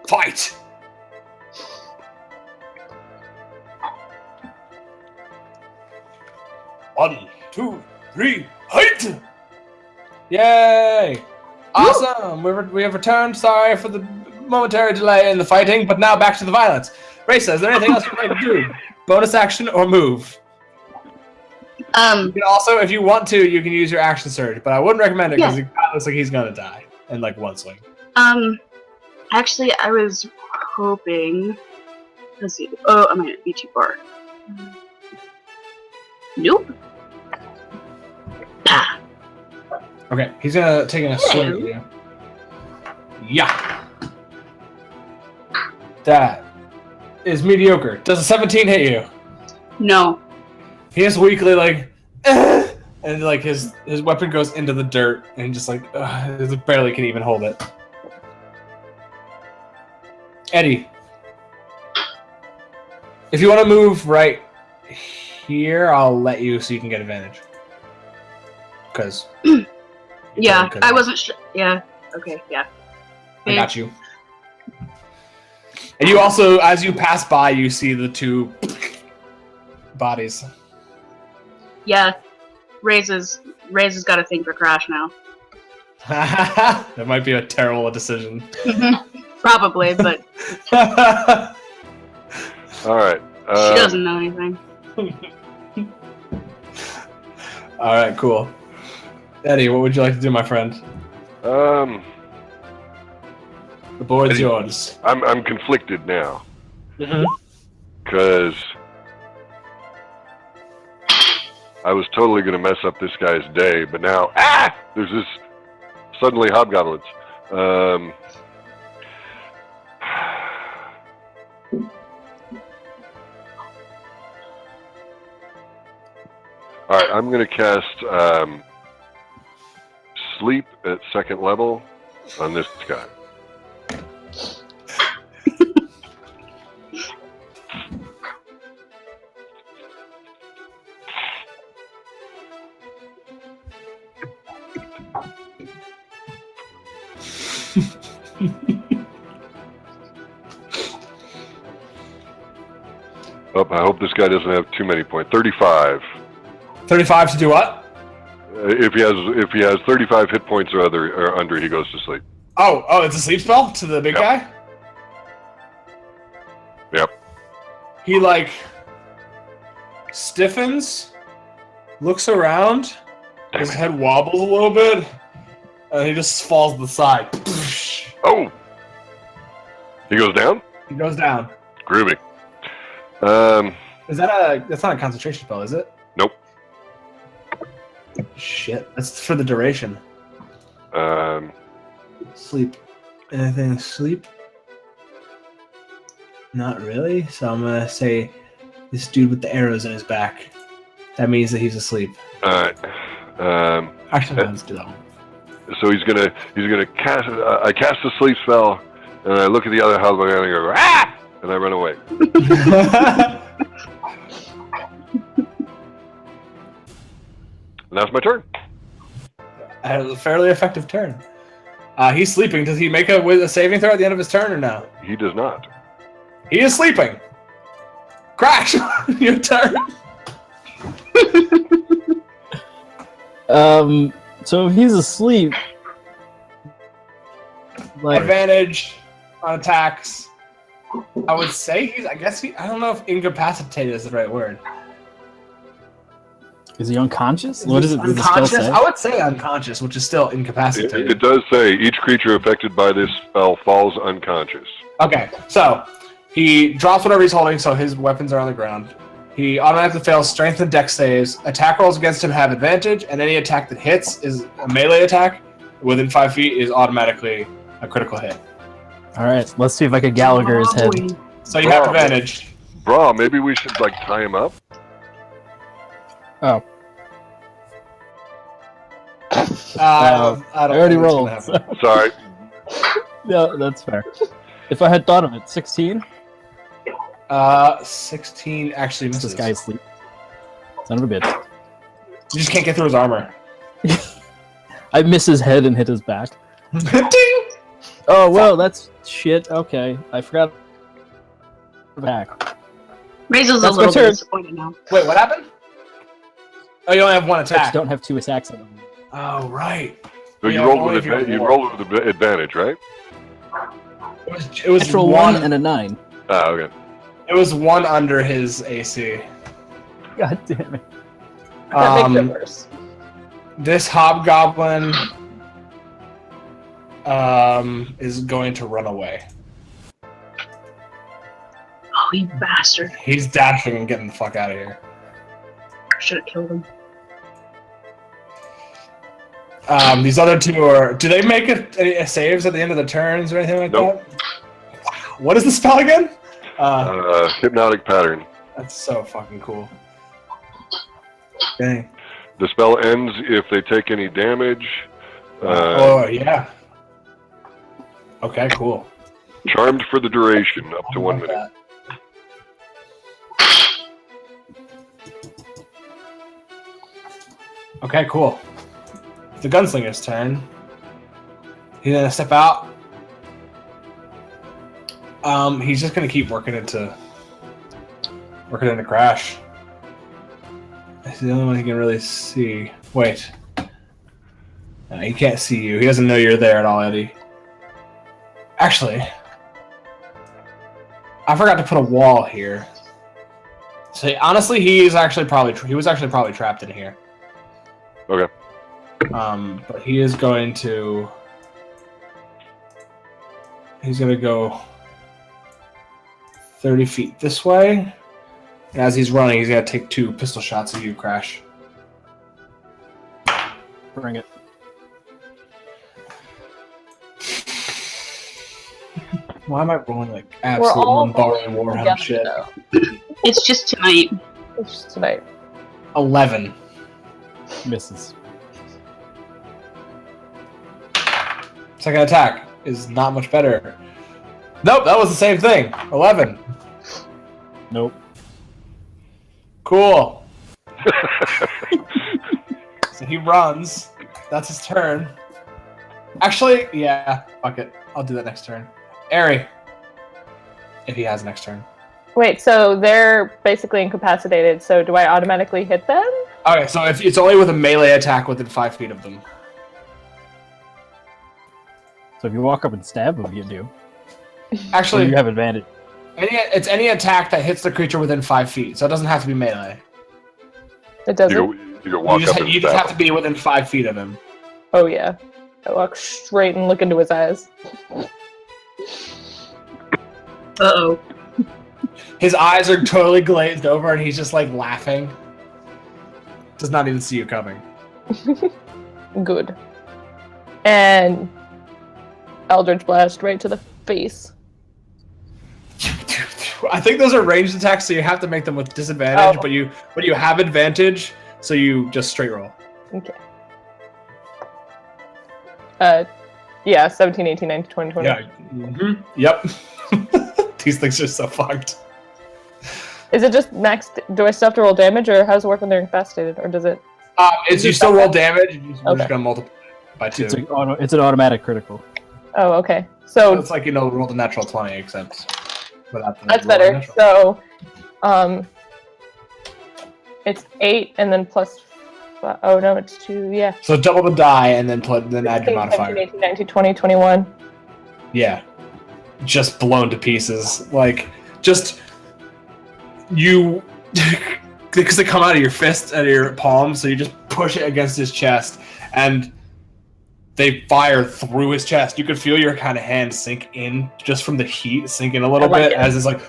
Fight! One, two, three, fight! Yay! Awesome! We have returned. Sorry for the momentary delay in the fighting, but now back to the violence. Resa, is there anything else you'd like to do? Bonus action or move? You can also, if you want to, you can use your action surge, but I wouldn't recommend it because it looks like he's gonna die in like one swing. Actually, I was hoping. Let's see. Oh, I might be too far. Nope. Ah. Okay, he's gonna take a swing at you. Yeah. That is mediocre. Does a 17 hit you? No. He is weakly like, and like his weapon goes into the dirt, and just like barely can even hold it. Eddie, if you want to move right here, I'll let you so you can get advantage. Because yeah, I wasn't sure. Yeah. Okay. Yeah. I got you. And you also, as you pass by, you see the two bodies. Yeah. Resa's got a thing for Crash now. That might be a terrible decision. Probably, but All right. she doesn't know anything. All right, cool. Eddie, what would you like to do, my friend? The board's yours. I'm conflicted now. Mm-hmm. Because I was totally going to mess up this guy's day, but now, there's this suddenly hobgoblins. All right, I'm going to cast Sleep at 2nd level on this guy. Oh, I hope this guy doesn't have too many points. 35. 35 to do what? If he has 35 hit points or under, he goes to sleep. Oh, it's a sleep spell to the big guy? Yep. He like stiffens, looks around, his head wobbles a little bit, and he just falls to the side. Oh! He goes down? He goes down. Groovy. That's not a concentration spell, is it? Nope. Shit, that's for the duration. Sleep. Anything sleep? Not really. So I'm gonna say this dude with the arrows in his back. That means that he's asleep. Alright. Actually, let's do that one. So he's gonna cast. I cast a sleep spell, and I look at the other hobgoblin and I go, ah! And I run away. And that's my turn. A fairly effective turn. He's sleeping. Does he make a saving throw at the end of his turn or no? He does not. He is sleeping. Crash! Your turn. So if he's asleep, like advantage on attacks. I would say I don't know if incapacitated is the right word. Is he unconscious? What is it? Does the spell Unconscious? say? I would say unconscious, which is still incapacitated. It does say each creature affected by this spell falls unconscious. Okay, so he drops whatever he's holding, so his weapons are on the ground. He automatically fails strength and dex saves. Attack rolls against him have advantage, and any attack that hits is a melee attack within 5 feet is automatically a critical hit. All right, let's see if I could Gallagher his head. So you have advantage. Bro, maybe we should tie him up. Oh. I already rolled. Sorry. Yeah, that's fair. If I had thought of it, 16. 16 actually misses. This guy's asleep. Son of a bitch. You just can't get through his armor. I miss his head and hit his back. Ding! Oh well, that's shit. Okay, I forgot. Back. Reza's a That's my little bit turn. disappointed now. Wait, what happened? Oh, you only have one I just attack. don't have 2 attacks on them. Oh, right. So Yeah, you rolled only with if you're you war. rolled with advantage, right? It was Natural one. 1 and a 9. Ah, okay. It was one under his AC. God damn it. That makes it worse. This hobgoblin is going to run away. Oh, you bastard. He's dashing and getting the fuck out of here. I should have killed him. These other two are... Do they make a saves at the end of the turns or anything like Nope. that? Wow. What is the spell again? Hypnotic pattern. That's so fucking cool. Dang. The spell ends if they take any damage. Oh, yeah. Okay, cool. Charmed for the duration, up to 1 minute. That. Okay, cool. The gunslinger's turn. He's gonna step out. He's just gonna keep working into Crash. That's the only one he can really see. Wait. No, he can't see you. He doesn't know you're there at all, Eddie. Actually, I forgot to put a wall here. So honestly, he was actually probably trapped in here. Okay. But he is going to. He's gonna go 30 feet this way. And as he's running, he's gonna take 2 pistol shots at you, Crash. Bring it. Why am I rolling like We're absolute all Lombardi Warhammer together, shit? though. It's just tonight. It's just tonight. 11. Misses. Second attack is not much better. Nope, that was the same thing. 11. Nope. Cool. So he runs. That's his turn. Actually, yeah, fuck it. I'll do that next turn. Eri. If he has next turn. Wait, so they're basically incapacitated, so do I automatically hit them? Okay, so if it's only with a melee attack within 5 feet of them. So if you walk up and stab them, you do. So Actually, you have advantage. it's any attack that hits the creature within 5 feet, so it doesn't have to be melee. It doesn't? You go walk up and You just stab have to be within 5 feet of him. Oh, yeah. I walk straight and look into his eyes. Uh-oh. His eyes are totally glazed over, and he's just like laughing. Does not even see you coming. Good. And Eldritch Blast right to the face. I think those are ranged attacks, so you have to make them with disadvantage. Oh. But you have advantage, so you just straight roll. Okay. Yeah, 17, 18, 19, 20, 20. Yeah. Mm-hmm. Yep. These things are so fucked. Is it just max? Do I still have to roll damage, or how does it work when they're incapacitated, or does it? It's you still roll damage. We're Okay. just gonna multiply by 2. It's an automatic critical. Oh, okay. So So it's like roll the natural 20, except without the that's roll better. natural. So, it's 8 and then plus. Oh no, it's 2. Yeah. So double the die and then add 16, your modifier. 17, 18, 19, 20, 21. Yeah. Just blown to pieces. Like, just you because they come out of your fist and your palm, so you just push it against his chest and they fire through his chest. You could feel your kind of hand sink in just from the heat, sink in a little bit as it's like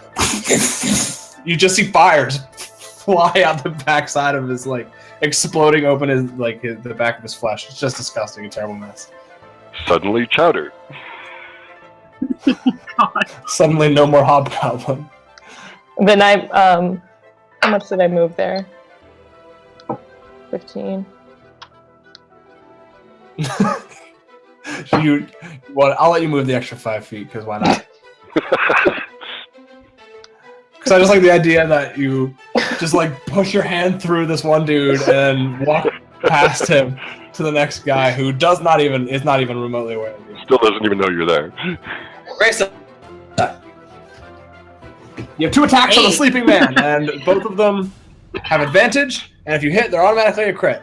you just see fires fly out the backside of his like exploding open his the back of his flesh. It's just disgusting, a terrible mess. Suddenly chowder. God. Suddenly no more hobgoblin. Then how much did I move there? 15. I'll let you move the extra 5 feet, because why not? Because I just like the idea that you just like push your hand through this one dude and walk past him to the next guy who is not even remotely aware of you. still doesn't even know you're there. Resa, you have 2 attacks on the sleeping man, and both of them have advantage. And if you hit, they're automatically a crit.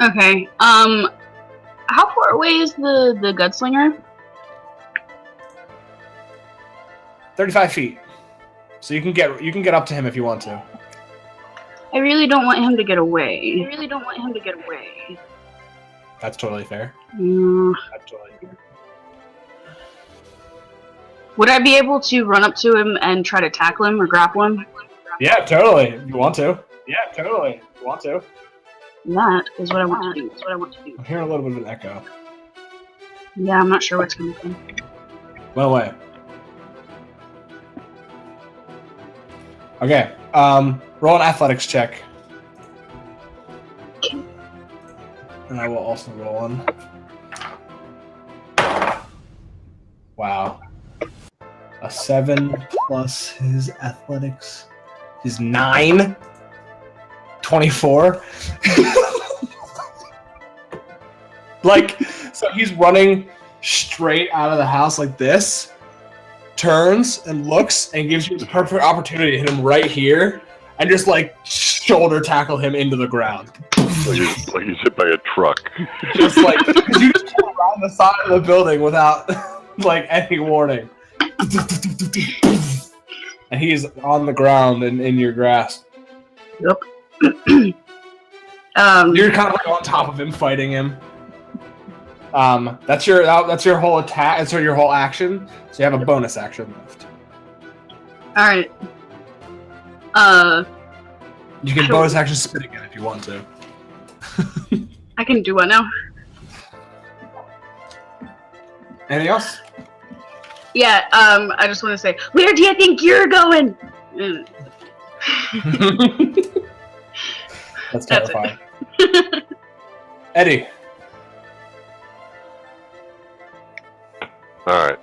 Okay. How far away is the gunslinger? 35 feet. So you can get up to him if you want to. I really don't want him to get away. That's totally fair. That's totally fair. Would I be able to run up to him and try to tackle him or grapple him? Yeah, totally. If you want to. That is what I want to do. I'm hearing a little bit of an echo. Yeah, I'm not sure what's coming from. Went away. Okay. Roll an athletics check. And I will also roll one. Wow. A 7 plus his athletics is 9. 24. Like, so he's running straight out of the house like this, turns and looks and gives you the perfect opportunity to hit him right here and just like shoulder tackle him into the ground. Like he's hit by a truck. Just like, because you just come around the side of the building without like any warning. And he's on the ground and in your grasp. Yep. You're kind of like on top of him, fighting him. That's your whole attack. That's your whole action. So you have a bonus action left. All right. You can bonus action spit again if you want to. I can do what now? Anything else? Yeah. I just want to say, where do you think you're going? That's terrifying. Eddie. Alright.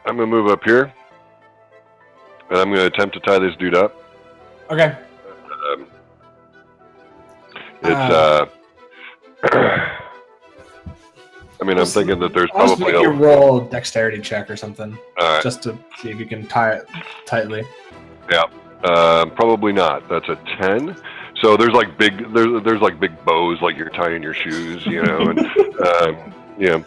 I'm gonna move up here. And I'm gonna attempt to tie this dude up. Okay. I mean, I'm thinking that there's I'll just probably make you roll a dexterity check or something, just to see if you can tie it tightly. Yeah. Probably not. That's a 10. So there's like big bows like you're tying your shoes, you know, and yeah.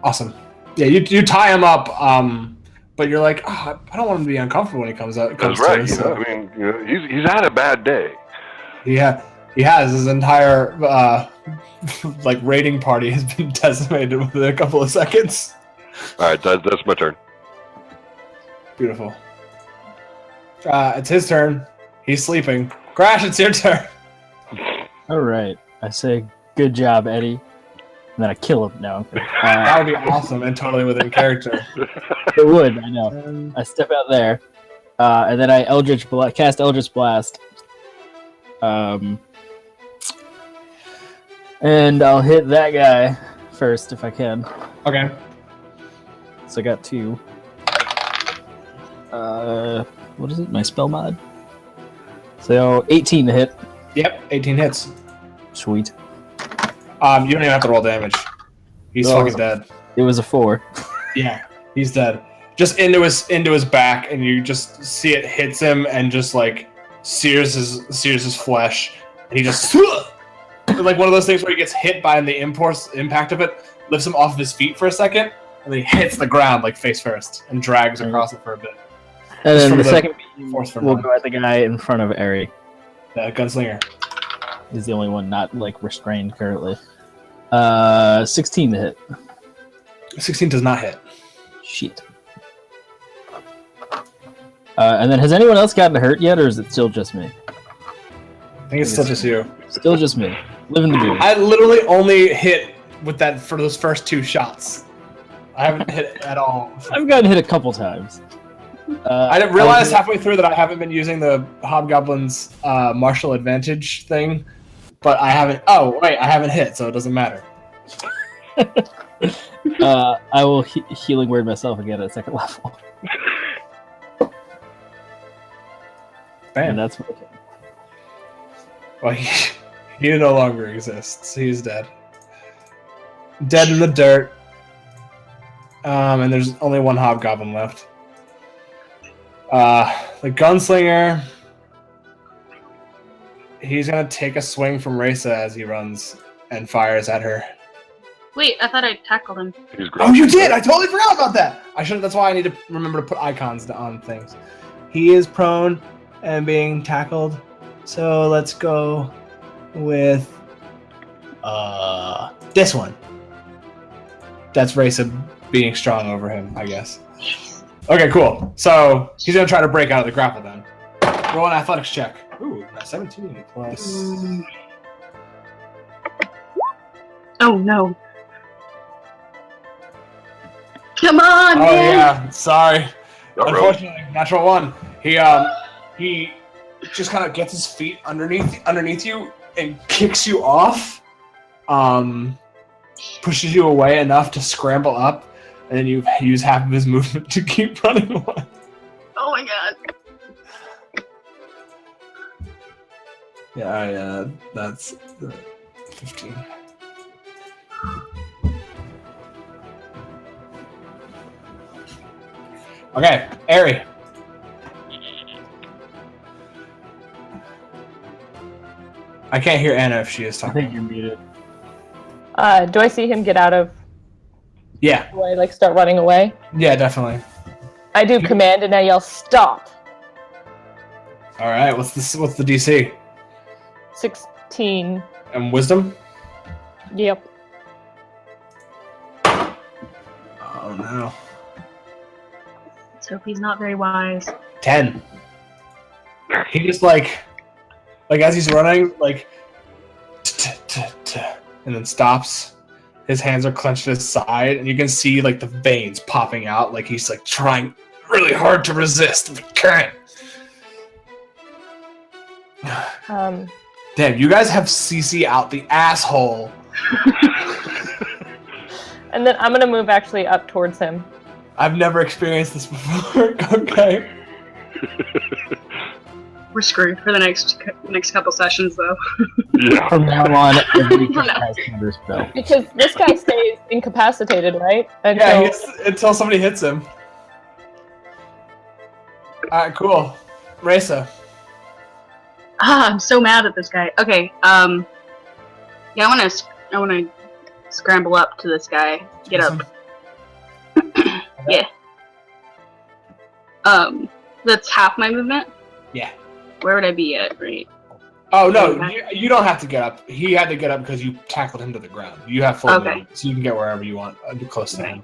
Awesome. Yeah, you tie him up, but you're like, oh, I don't want him to be uncomfortable when he comes out. That's right. You know, I mean, you know, he's had a bad day. Yeah, he has. His entire like raiding party has been decimated within a couple of seconds. All right, that's my turn. Beautiful. It's his turn. He's sleeping. Crash, it's your turn. All right. I say, good job, Eddie. And then I kill him. No. That would be awesome and totally within character. It would, I know. I step out there. And then I cast Eldritch Blast. And I'll hit that guy first if I can. Okay. So I got 2. What is it? My spell mod? So 18 to hit. Yep, 18 hits. Sweet. You don't even have to roll damage. He's fucking dead. It was a 4. Yeah, he's dead. Just into his back, and you just see it hits him and just like sears his flesh, and he just like one of those things where he gets hit by the impact of it, lifts him off of his feet for a second, and then he hits the ground like face first and drags across it for a bit. And then the second force we'll go at the guy in front of Eri. The gunslinger. He's the only one not like restrained currently. 16 to hit. 16 does not hit. Shit. And then has anyone else gotten hurt yet, or is it still just me? I think it's still just you. Still just me. Living the dream. I literally only hit with that for those first 2 shots. I haven't hit at all. I've gotten hit a couple times. I didn't realize halfway through that I haven't been using the Hobgoblin's martial advantage thing, but I haven't. Oh wait, I haven't hit, so it doesn't matter. I will healing word myself again at 2nd level. Bam. And that's my turn. Well, he no longer exists. He's dead. Dead in the dirt. And there's only one hobgoblin left. The gunslinger. He's gonna take a swing from Resa as he runs and fires at her. Wait, I thought I tackled him. Oh, you did! I totally forgot about that! I should. That's why I need to remember to put icons on things. He is prone and being tackled. So let's go with this one. That's Resa being strong over him, I guess. Okay, cool. So he's gonna try to break out of the grapple then. Roll an athletics check. Ooh, 17 plus. Oh no. Come on, Oh man! yeah, sorry. Not Unfortunately, natural one. He just kind of gets his feet underneath you and kicks you off. Pushes you away enough to scramble up, and then you use half of his movement to keep running away. Oh my god. Yeah, that's 15. Okay, Eri. I can't hear Anna if she is I talking. think you're muted. Do I see him get out of Yeah, the way, like start running away? yeah, definitely. I do command and I yell, stop! All right, what's the DC? 16. And wisdom? Yep. Oh no. Let's hope he's not very wise. 10. He just like as he's running, like and then stops. His hands are clenched at his side, and you can see like the veins popping out, like he's like trying really hard to resist, but can't. Damn, you guys have CC out the asshole. And then I'm gonna move actually up towards him. I've never experienced this before. Okay. We're screwed for the next couple sessions, though. Yeah. From now on, every For now. has counter spell. Because this guy stays incapacitated, right? Yeah, until somebody hits him. Alright, cool. Resa. I'm so mad at this guy. Okay, yeah, I wanna scramble up to this guy. Get up. Yeah. That's half my movement? Yeah. Where would I be at, right? Oh no, you don't have to get up. He had to get up because you tackled him to the ground. You have full Okay. movement, so you can get wherever you want, close to him.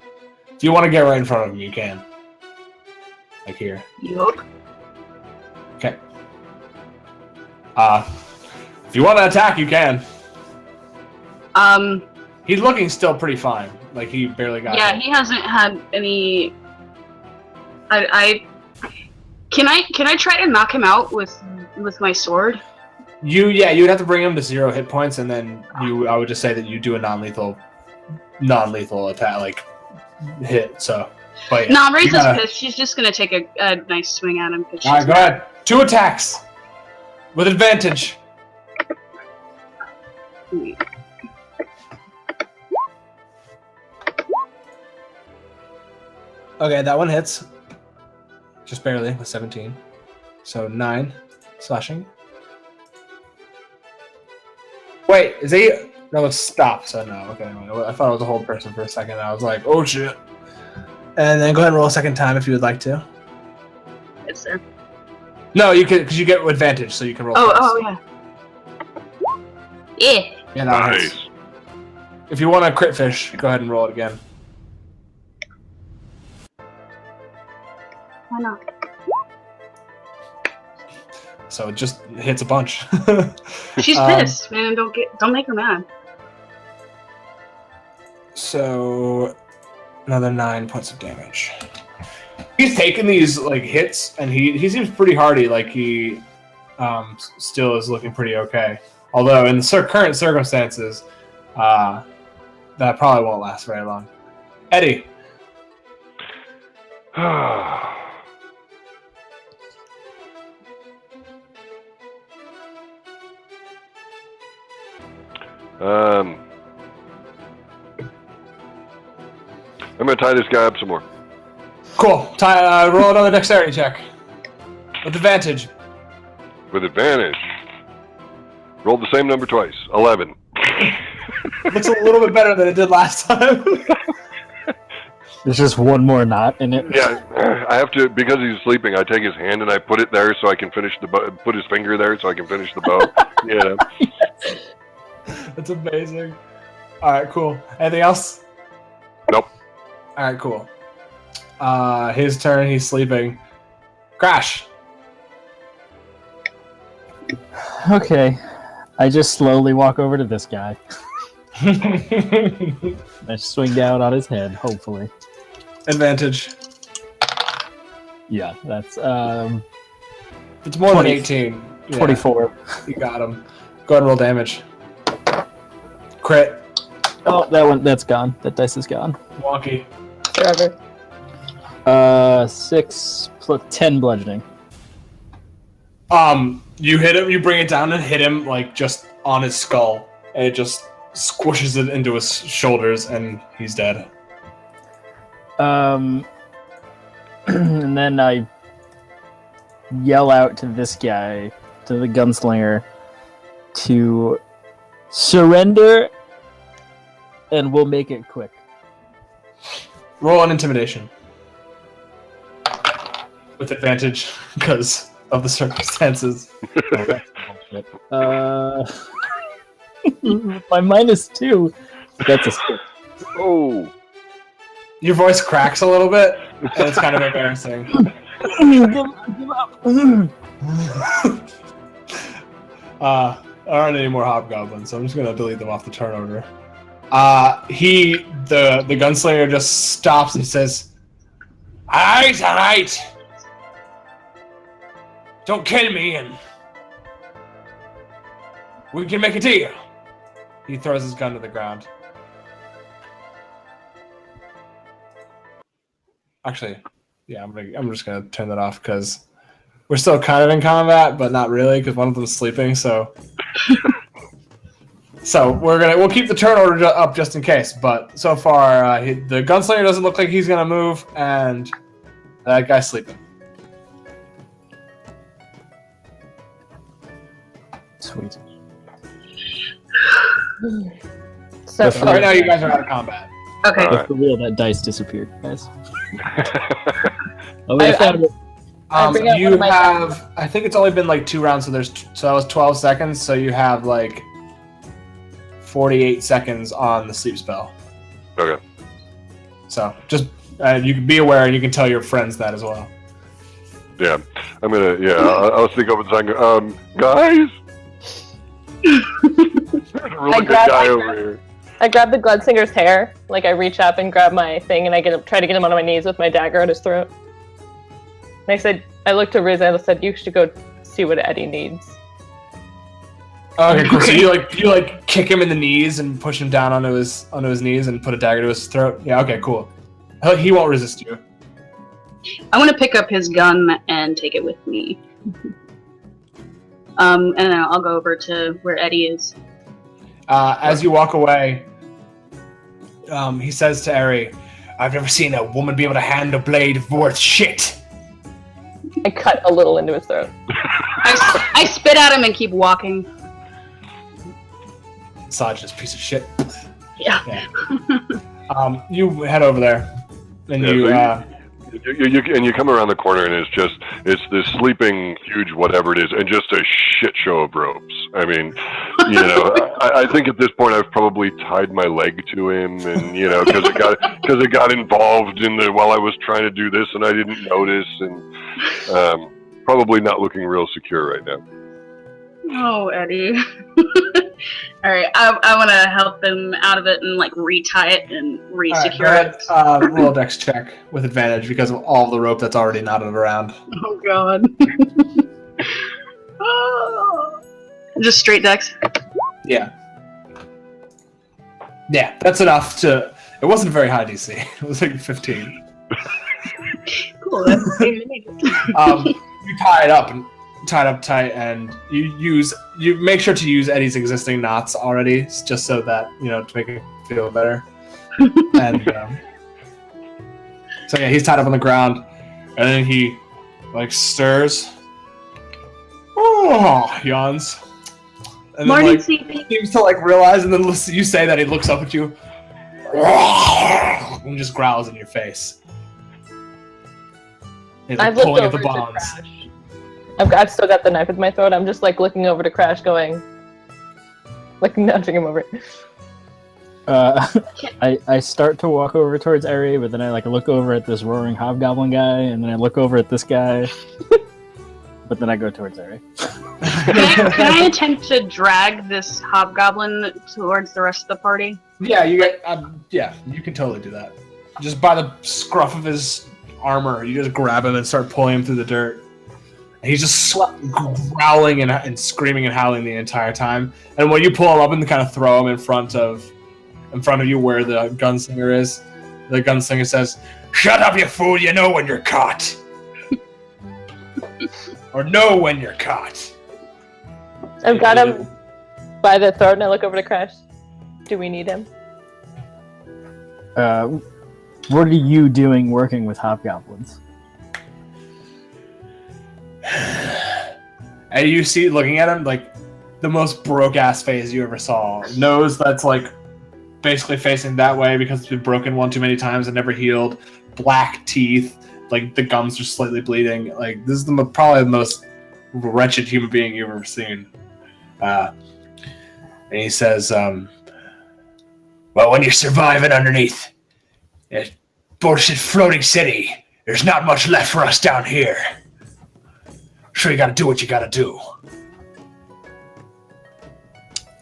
If you want to get right in front of him, you can. Like here. Yup. Okay. If you want to attack, you can. He's looking still pretty fine. Like he barely got. Yeah, hit. he hasn't had any. Can I try to knock him out with my sword? You'd have to bring him to 0 hit points, and then I would just say that you do a non-lethal attack, like hit. So, but yeah, No, Resa's pissed. She's just gonna take a nice swing at him. All right, go ahead. 2 attacks with advantage. Okay, that one hits. Just barely with 17. So 9 slashing. Wait, is he? No, it's stop. So no. Okay, I thought it was a whole person for a second. I was like, oh shit. And then go ahead and roll a second time if you would like to. Yes, sir. No, you can because you get advantage, so you can roll. Oh yeah. Yeah. Yeah, that hits. Nice. If you want to crit fish, go ahead and roll it again. Why not? So it just hits a bunch. She's pissed, man. Don't make her mad. So another 9 points of damage. He's taking these like hits, and he seems pretty hardy. Like he still is looking pretty okay. Although in the current circumstances, that probably won't last very long. Eddie. I'm gonna tie this guy up some more. Cool. Roll another dexterity check. With advantage. With advantage. Rolled the same number twice. 11. Looks a little bit better than it did last time. There's just one more knot in it. Yeah, I have to, because he's sleeping, I take his hand and I put it there so I can finish the bow, put his finger there so I can finish the bow. Yeah. That's amazing. Alright, cool. Anything else? Nope. Alright, cool. His turn, he's sleeping. Crash! Okay. I just slowly walk over to this guy. I swing down on his head, hopefully. Advantage. Yeah, that's It's more 20, than 18. Yeah, 24. you got him. Go ahead and roll damage. Crit. Oh, that's gone. That dice is gone. Wonky. Forever. 6 plus 10 bludgeoning. You hit him, you bring it down and hit him, like, just on his skull. And it just squishes it into his shoulders, and he's dead. And then I yell out to this guy, to the gunslinger, to surrender, and we'll make it quick. Roll an intimidation. With advantage, because of the circumstances. My -2. That's a 6. Oh. Your voice cracks a little bit, and it's kind of embarrassing. Give up. There aren't any more hobgoblins, so I'm just gonna delete them off the turn order. The gunslinger just stops and says, Alright. Don't kill me, and we can make a deal. He throws his gun to the ground. Actually, yeah, I'm just gonna turn that off because we're still kind of in combat, but not really because one of them's sleeping. So, we'll keep the turn order up just in case. But so far, the gunslinger doesn't look like he's gonna move, and that guy's sleeping. Sweet. So Right now, you guys are out of combat. Okay. Alright. For real, that dice disappeared, guys. Oh, wait, I found it. I bring out one You of my have, I think it's only been like 2 rounds, so that was 12 seconds, so you have like 48 seconds on the sleep spell. Okay. So just you can be aware, and you can tell your friends that as well. Yeah. I'm gonna, I'll sneak over the side and go, guys? There's a really good guy over here. I grab the Gloodslinger's hair, like I reach up and grab my thing, and I try to get him on my knees with my dagger at his throat. And I looked to Resa and I said, "You should go see what Eddie needs." Okay, cool. So you kick him in the knees and push him down onto his knees and put a dagger to his throat. Yeah. Okay. Cool. He won't resist you. I want to pick up his gun and take it with me. And then I'll go over to where Eddie is. As you walk away, he says to Eri, "I've never seen a woman be able to hand a blade worth shit." I cut a little into his throat. I spit at him and keep walking. Misogynist piece of shit. Yeah. You head over there, and you come around the corner, and it's this sleeping huge whatever it is, and just a shit show of ropes. I mean, I think at this point I've probably tied my leg to him, and because it got involved while I was trying to do this, and I didn't notice, and probably not looking real secure right now. Oh, Eddie. All right, I want to help him out of it and retie it and re-secure it. Roll a dex check with advantage because of all the rope that's already knotted around. Oh God. Oh. Just straight dex. Yeah. Yeah, that's enough to. It wasn't a very high DC. It was like 15. Cool. That's You tie it up, and tied up tight, and you make sure to use Eddie's existing knots already, just so that to make it feel better. And so yeah, he's tied up on the ground, and then he stirs. Oh, yawns. And Morning, then CP. seems to realize, and then you say that, he looks up at you and just growls in your face. He's I've pulling looked at the over to bonds. Crash. I've still got the knife at my throat. I'm just looking over to Crash, going, nudging him over. I start to walk over towards Eri, but then I look over at this roaring hobgoblin guy, and then I look over at this guy. But then I go towards Eri. Can I attempt to drag this hobgoblin towards the rest of the party? Yeah, you can totally do that. Just by the scruff of his armor, you just grab him and start pulling him through the dirt. And he's just growling and screaming and howling the entire time. And when you pull him up and kind of throw him in front of you where the gunslinger is, the gunslinger says, "Shut up, you fool! You know when you're caught." Or know when you're caught. I've got him by the throat, and I look over to Crash. Do we need him? What are you doing working with hobgoblins? And you see, looking at him, the most broke-ass face you ever saw. Nose that's, basically facing that way because it's been broken one too many times and never healed. Black teeth. The gums are slightly bleeding. This is probably the most wretched human being you've ever seen. And he says, well, when you're surviving underneath a bullshit floating city, there's not much left for us down here. Sure, you gotta do what you gotta do.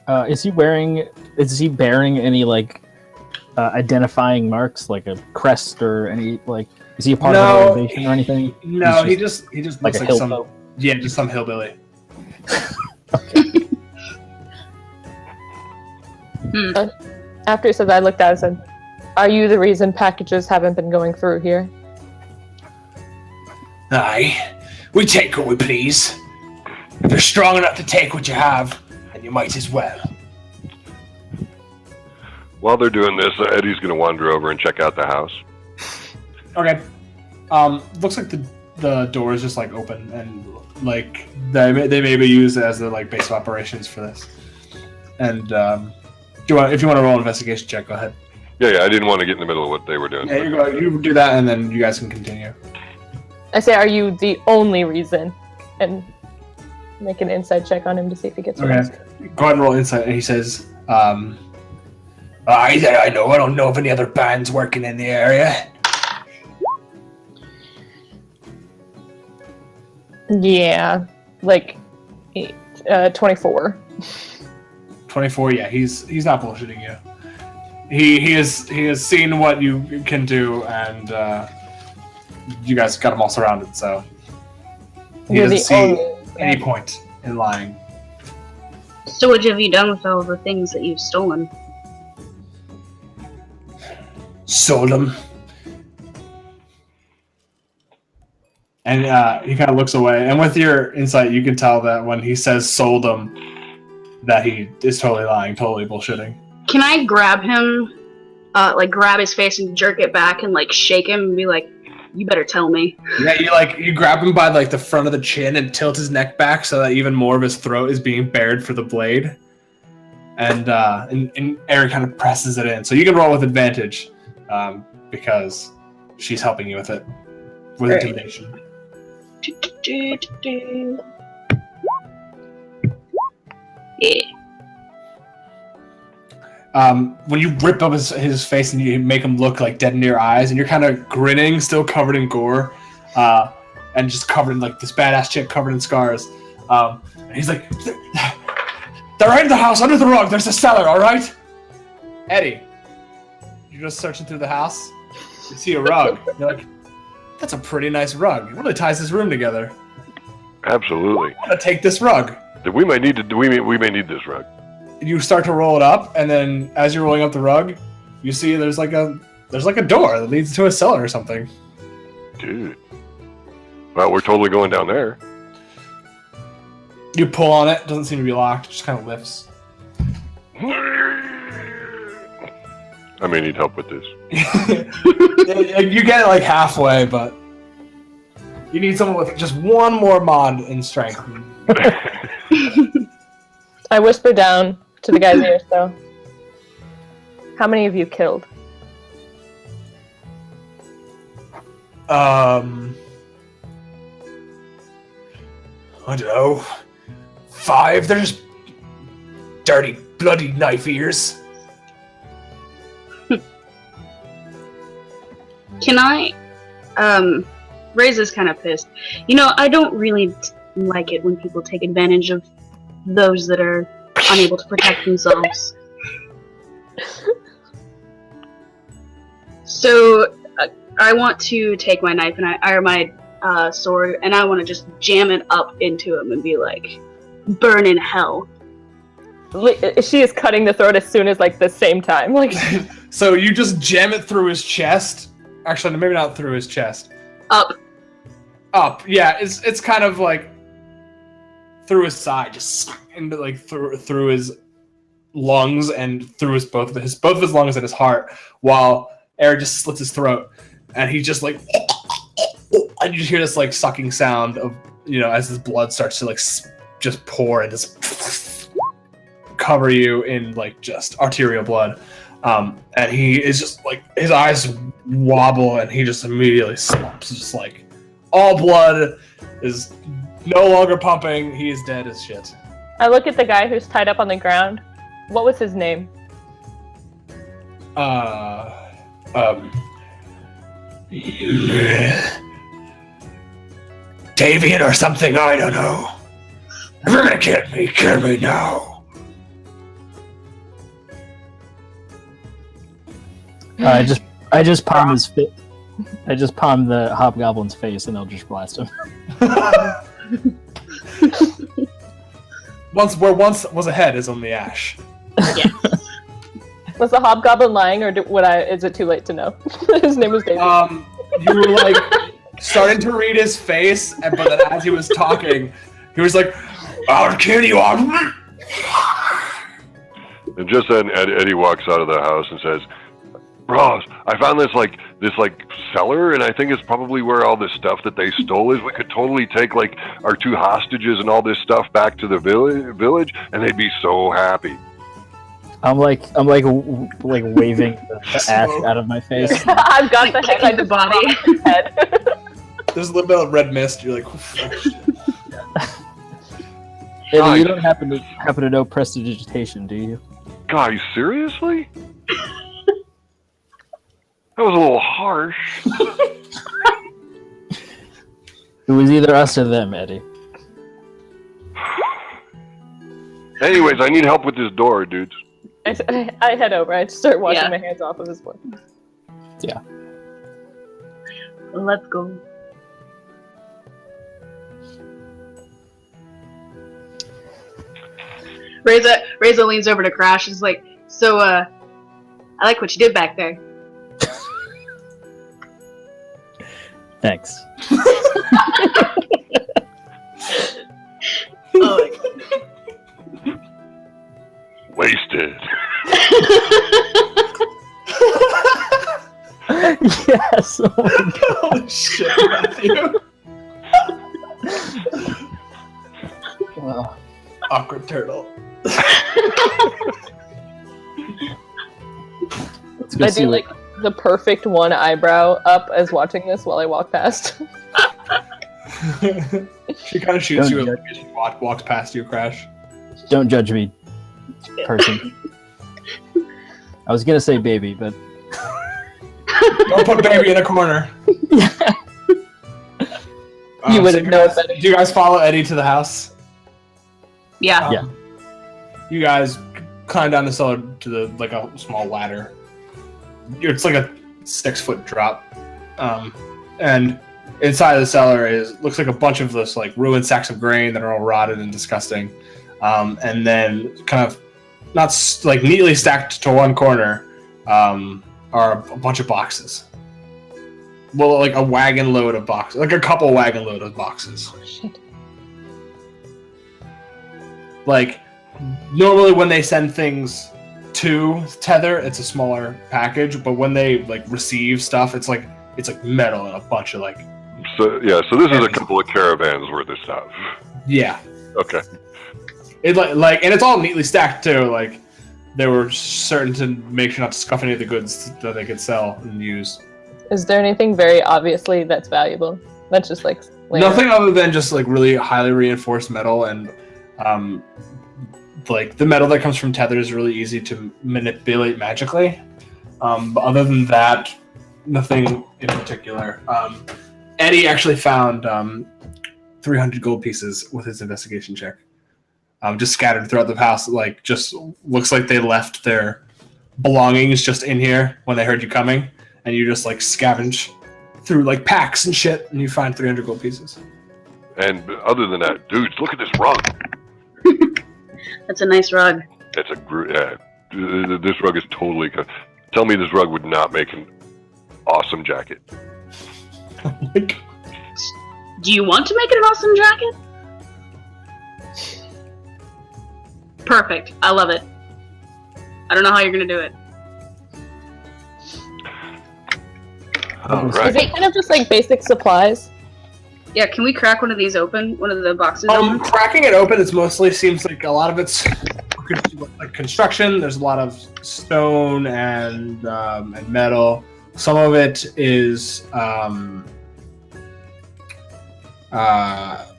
Is he bearing any, identifying marks, like a crest or any, is he a part of the organization or anything? No, he just looks like some... hillbilly? Yeah, just some hillbilly. Okay. After he said that, I looked at it and said, "Are you the reason packages haven't been going through here?" Aye. We take what we please. If you're strong enough to take what you have, then you might as well. While they're doing this, Eddie's going to wander over and check out the house. Okay. Looks like the door is just open, and they may be used as the base of operations for this. And if you want to roll an investigation check, go ahead. Yeah, I didn't want to get in the middle of what they were doing. Yeah, you do that, and then you guys can continue. I say, "Are you the only reason?" And make an insight check on him to see if he gets Okay. aroused. Go ahead and roll insight. And he says, I know. I don't know of any other bands working in the area. Yeah, 24. 24. Yeah, he's not bullshitting you. He has seen what you can do, and you guys got him all surrounded. So he You're doesn't the see only any point in lying. So what have you done with all the things that you've stolen? Sold them. And he kind of looks away. And with your insight, you can tell that when he says sold them, that he is totally lying, totally bullshitting. Can I grab him, grab his face and jerk it back and shake him and be like, "You better tell me." Yeah, you grab him by the front of the chin and tilt his neck back so that even more of his throat is being bared for the blade. And Eri kind of presses it in. So you can roll with advantage, because she's helping you with it. With Right. intimidation. Yeah. When you rip up his face and you make him look dead near eyes, and you're kind of grinning, still covered in gore, and just covered in this badass chick covered in scars. And he's like, "They're right in the house, under the rug. There's a cellar, all right?" Eddie, you're just searching through the house. You see a rug. You're like, "That's a pretty nice rug. It really ties this room together. Absolutely. I'm gonna take this rug." We may need this rug. You start to roll it up, and then as you're rolling up the rug, you see there's a door that leads to a cellar or something. Dude. Well, we're totally going down there. You pull on it. Doesn't seem to be locked. It just kind of lifts. I may need help with this. You get it like halfway, but you need someone with just one more mod in strength. I whisper down to the guy's ear, so. How many of you killed? I don't know. 5? They're just dirty, bloody knife ears. Can I? Reza's kind of pissed. You know, I don't really like it when people take advantage of those that are unable to protect themselves. So, I want to take my knife or my sword, and I want to just jam it up into him and be like, "Burn in hell." She is cutting the throat as soon as, like, the same time. Like, So you just jam it through his chest. Actually, maybe not through his chest. Up. Yeah, it's kind of like through his side, just into like through his lungs and through both of his lungs and his heart, while Eri just slits his throat, and he just like, and you just hear this like sucking sound of, you know, as his blood starts to like just pour and just cover you in like just arterial blood. And he is just like, his eyes wobble and he just immediately stops. Just like, all blood is no longer pumping. He is dead as shit. I look at the guy who's tied up on the ground. What was his name? Davian or something, I don't know. If you're gonna kill me now. I just palm his face. I just palm the hobgoblin's face, and I'll just blast him. Where once was a head is on the ash. Yes. Was the hobgoblin lying, or is it too late to know? His name was David. You were like starting to read his face, but then as he was talking, he was like, "I'll kill you all." And just then, Eddie walks out of the house and says, "Ross, I found this cellar, and I think it's probably where all this stuff that they stole is. We could totally take like our 2 hostages and all this stuff back to the village, and they'd be so happy." I'm like waving the ash out of my face. I've got the head. I the body. Head. There's a little bit of red mist. You're like, Eddie, you don't happen to know prestidigitation, do you? Guys, seriously? That was a little harsh. It was either us or them, Eddie. Anyways, I need help with this door, dudes. I head over. I start washing my hands off of his blood. Yeah. Let's go. Reza leans over to Crash and is like, "So, I like what you did back there." Thanks. Oh my God. Wasted. Yes. Oh my God. "Oh shit, Matthew." Wow. Awkward turtle. Let's go I see do what... like the perfect one eyebrow up as watching this while I walk past. She kind of shoots Don't you as she walks past you, Crash. Don't judge me, person. I was gonna say baby, but Don't put baby in a corner. You wouldn't know better. Do you guys follow Eddie to the house? Yeah. Yeah. You guys climb down the cellar to a small ladder. It's like a 6-foot drop, and inside of the cellar looks like a bunch of those like ruined sacks of grain that are all rotted and disgusting, and then kind of not like neatly stacked to one corner are a bunch of boxes. Well, like a wagon load of boxes, like a couple wagon load of boxes. Oh, shit. like normally when they send things to Tether, it's a smaller package, but when they like receive stuff, it's like metal and a bunch of like. So this is a couple of caravans worth of stuff. Yeah. Okay. It like and it's all neatly stacked too. Like they were certain to make sure not to scuff any of the goods that they could sell and use. Is there anything very obviously that's valuable? That's just like nothing other than just like really highly reinforced metal and like the metal that comes from Tether is really easy to manipulate magically. But other than that, nothing in particular. Eddie actually found 300 gold pieces with his investigation check. Just scattered throughout the house, like just looks like they left their belongings just in here when they heard you coming, and you just like scavenge through like packs and shit, and you find 300 gold pieces. And other than that, dudes, look at this rug. That's a nice rug. That's this rug is totally. Tell me this rug would not make an awesome jacket. Like, do you want to make it an awesome jacket? Perfect. I love it. I don't know how you're gonna do it. All right. Is it kind of just like basic supplies? Yeah, can we crack one of these open? One of the boxes open? cracking it open, it mostly seems like a lot of it's like construction. There's a lot of stone and metal. Some of it is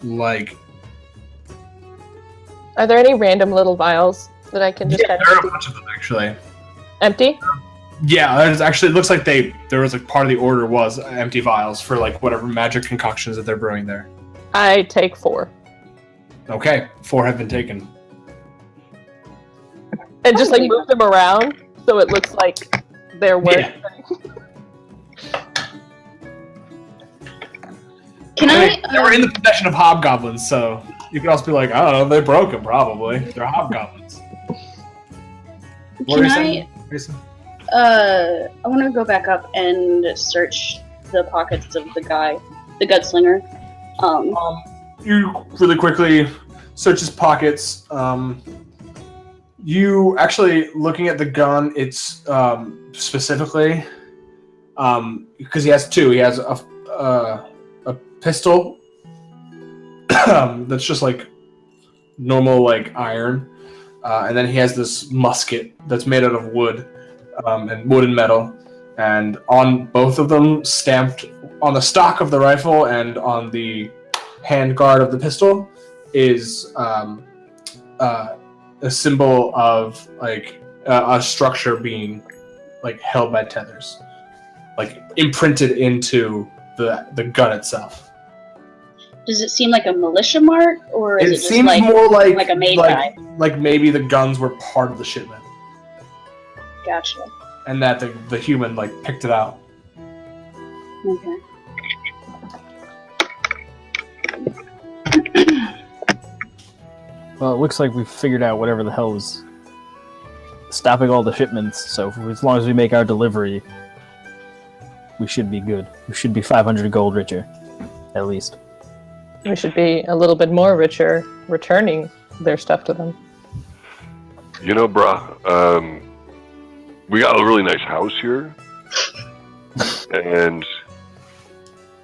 like. Are there any random little vials that I can just Yeah, kind there are of a bunch of them actually. empty? Yeah, there's actually. It looks like there was like part of the order was empty vials for like whatever magic concoctions that they're brewing there. I take 4. Okay, 4 have been taken. And just like move them around so it looks like they're worth. Yeah. Can They were in the possession of hobgoblins, so you could also be like, I don't know, they broke them probably. They're hobgoblins. What were you saying, Resa? I want to go back up and search the pockets of the guy, the gunslinger. You really quickly search his pockets. You actually looking at the gun. It's specifically because he has 2. He has a pistol that's just like normal like iron, and then he has this musket that's made out of wood. And wood and metal, and on both of them, stamped on the stock of the rifle and on the handguard of the pistol, is a symbol of like a structure being like held by tethers, like imprinted into the gun itself. Does it seem like a militia mark, or is it just seems like more like a made guy? Like maybe the guns were part of the shipment. Gotcha. And that the human like picked it out. Okay. Well, it looks like we've figured out whatever the hell is stopping all the shipments, so as long as we make our delivery, we should be good. We should be 500 gold richer, at least. We should be a little bit more richer returning their stuff to them. You know, brah, we got a really nice house here, and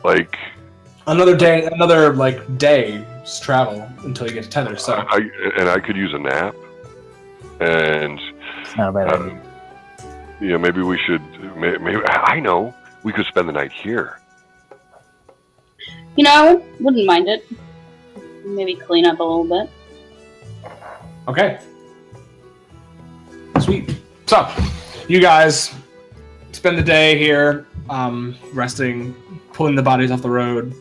like another day's travel until you get to Tether. So I could use a nap, and It's not a bad idea. yeah, maybe we should. Maybe I know we could spend the night here. You know, wouldn't mind it. Maybe clean up a little bit. okay, sweet. So you guys spend the day here, resting, pulling the bodies off the road,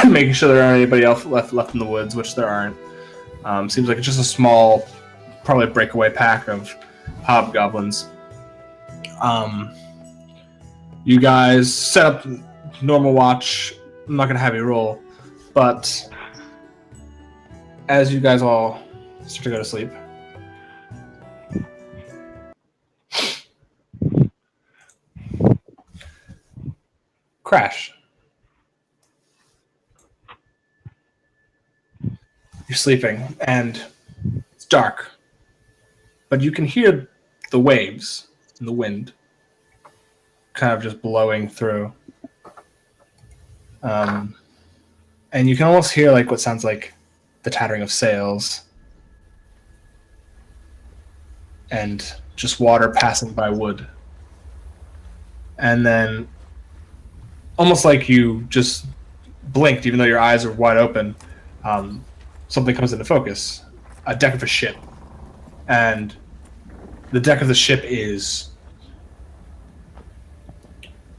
making sure there aren't anybody else left in the woods, which there aren't. Seems like it's just a small, probably breakaway pack of hobgoblins. You guys set up normal watch. I'm not gonna have you roll, but as you guys all start to go to sleep, crash. You're sleeping, and it's dark. But you can hear the waves and the wind kind of just blowing through. And you can almost hear like what sounds like the tattering of sails and just water passing by wood. And then almost like you just blinked, even though your eyes are wide open, something comes into focus. A deck of a ship. And the deck of the ship is...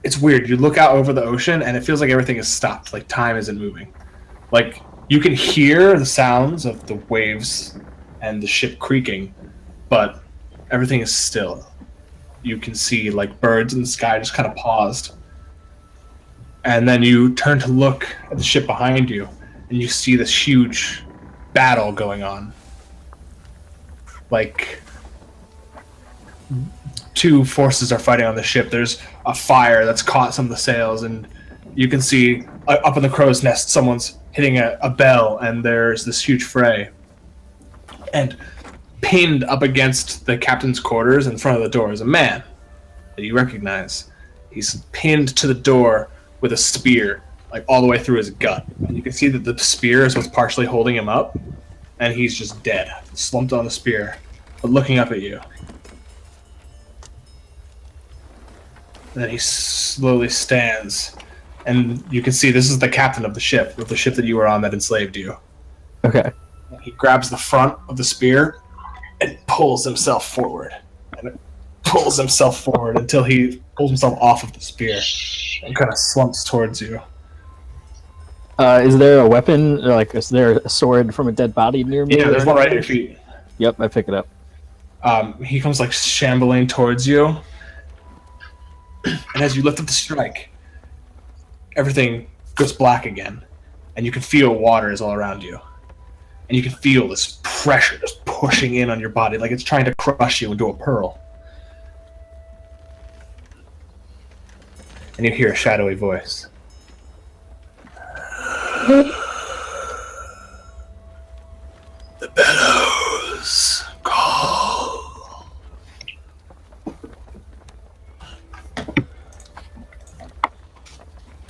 It's weird. You look out over the ocean, and it feels like everything is stopped. Like time isn't moving. Like, you can hear the sounds of the waves and the ship creaking, but everything is still. You can see, like, birds in the sky just kind of paused. And then you turn to look at the ship behind you, and you see this huge battle going on. Like, two forces are fighting on the ship. There's a fire that's caught some of the sails, and you can see up in the crow's nest someone's hitting a bell, and there's this huge fray. And pinned up against the captain's quarters in front of the door is a man that you recognize. He's pinned to the door with a spear, like all the way through his gut. And you can see that the spear is what's partially holding him up, and he's just dead, slumped on the spear, but looking up at you. And then he slowly stands, and you can see this is the captain of the ship that you were on that enslaved you. Okay. He grabs the front of the spear and pulls himself forward. And it pulls himself forward until he pulls himself off of the spear and kind of slumps towards you. Is there a weapon? Like, is there a sword from a dead body near me? Yeah, there's one right at your feet. Yep, I pick it up. He comes like shambling towards you. And as you lift up the strike, everything goes black again. And you can feel water is all around you. And you can feel this pressure just pushing in on your body, like it's trying to crush you into a pearl. And you hear a shadowy voice. The bellows call.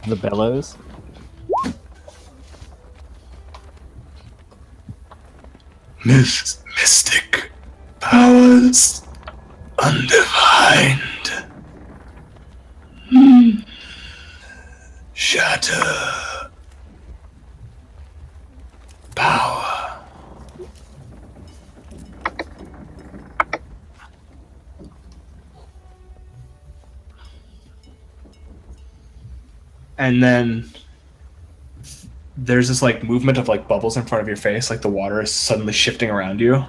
The bellows? Mystic powers undefined. Shatter power. And then there's this like movement of like bubbles in front of your face, like the water is suddenly shifting around you.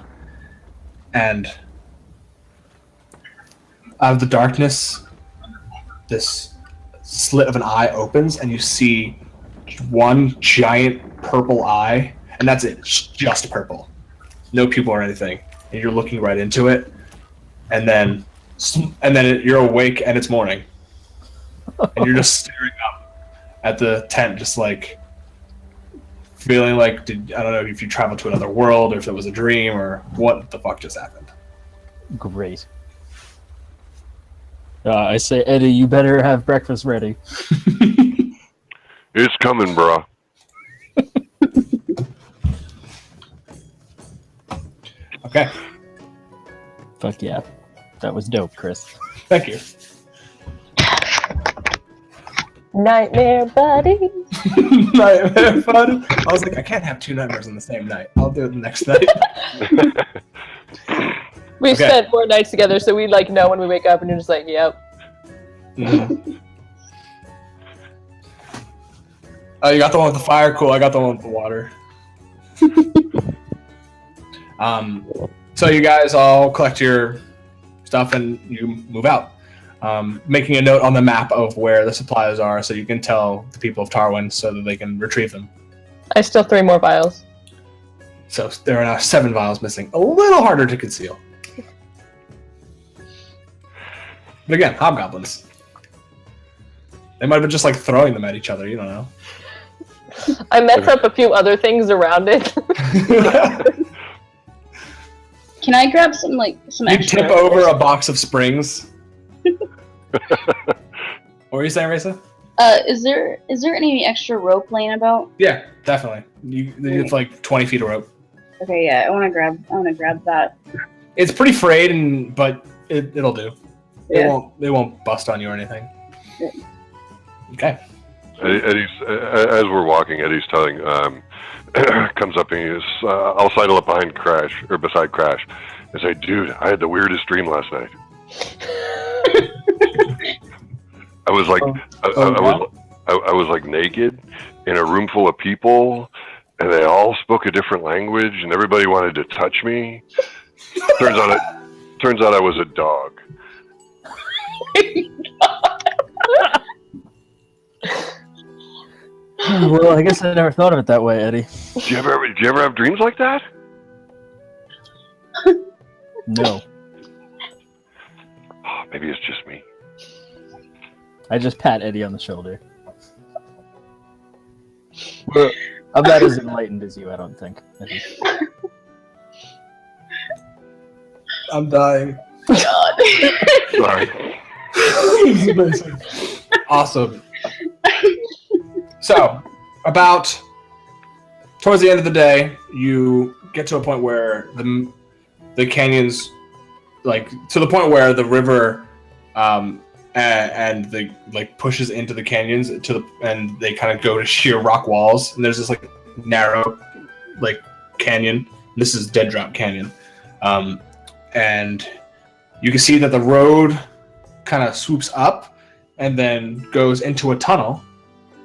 And out of the darkness, this slit of an eye opens, and you see one giant purple eye, and that's it. It's just purple. No pupil or anything. And you're looking right into it, and then you're awake and it's morning. And you're just staring up at the tent, just like feeling like, I don't know if you traveled to another world or if it was a dream or what the fuck just happened. Great. I say, Eddie, you better have breakfast ready. It's coming, bro. Okay. Fuck yeah. That was dope, Chris. Thank you. Nightmare buddy. Nightmare buddy. I was like, I can't have two nightmares on the same night. I'll do it the next night. We've Okay. spent 4 nights together, so we like know when we wake up, and you're just like, yep. Mm-hmm. Oh, you got the one with the fire? Cool. I got the one with the water. So you guys all collect your stuff and you move out. Making a note on the map of where the supplies are so you can tell the people of Tarwen so that they can retrieve them. I still 3 more vials. So there are now 7 vials missing. A little harder to conceal. But again, hobgoblins. They might have been just like throwing them at each other, you don't know. I mess up a few other things around it. Can I grab some You extra? tip over a box of springs. What were you saying, Resa? Is there any extra rope laying about? Yeah, definitely. It's like 20 feet of rope. Okay, yeah, I wanna grab that. It's pretty frayed, but it'll do. Yeah. It won't bust on you or anything. Yeah. Okay. Eddie's as we're walking. Eddie's telling comes up and he is. I'll sidle up beside Crash, and say, "Dude, I had the weirdest dream last night. I was like, I was like naked in a room full of people, and they all spoke a different language, and everybody wanted to touch me. Turns out I was a dog." Well, I guess I never thought of it that way, Eddie. Do you ever have dreams like that? No. Oh, maybe it's just me. I just pat Eddie on the shoulder. Well, I'm not as enlightened as you, I don't think. Eddie. I'm dying. God. Sorry. Awesome. So, about towards the end of the day, you get to a point where the canyons, like to the point where the river, and the pushes into the canyons and they kind of go to sheer rock walls, and there's this like narrow canyon. This is Dead Drop Canyon, and you can see that the road kind of swoops up and then goes into a tunnel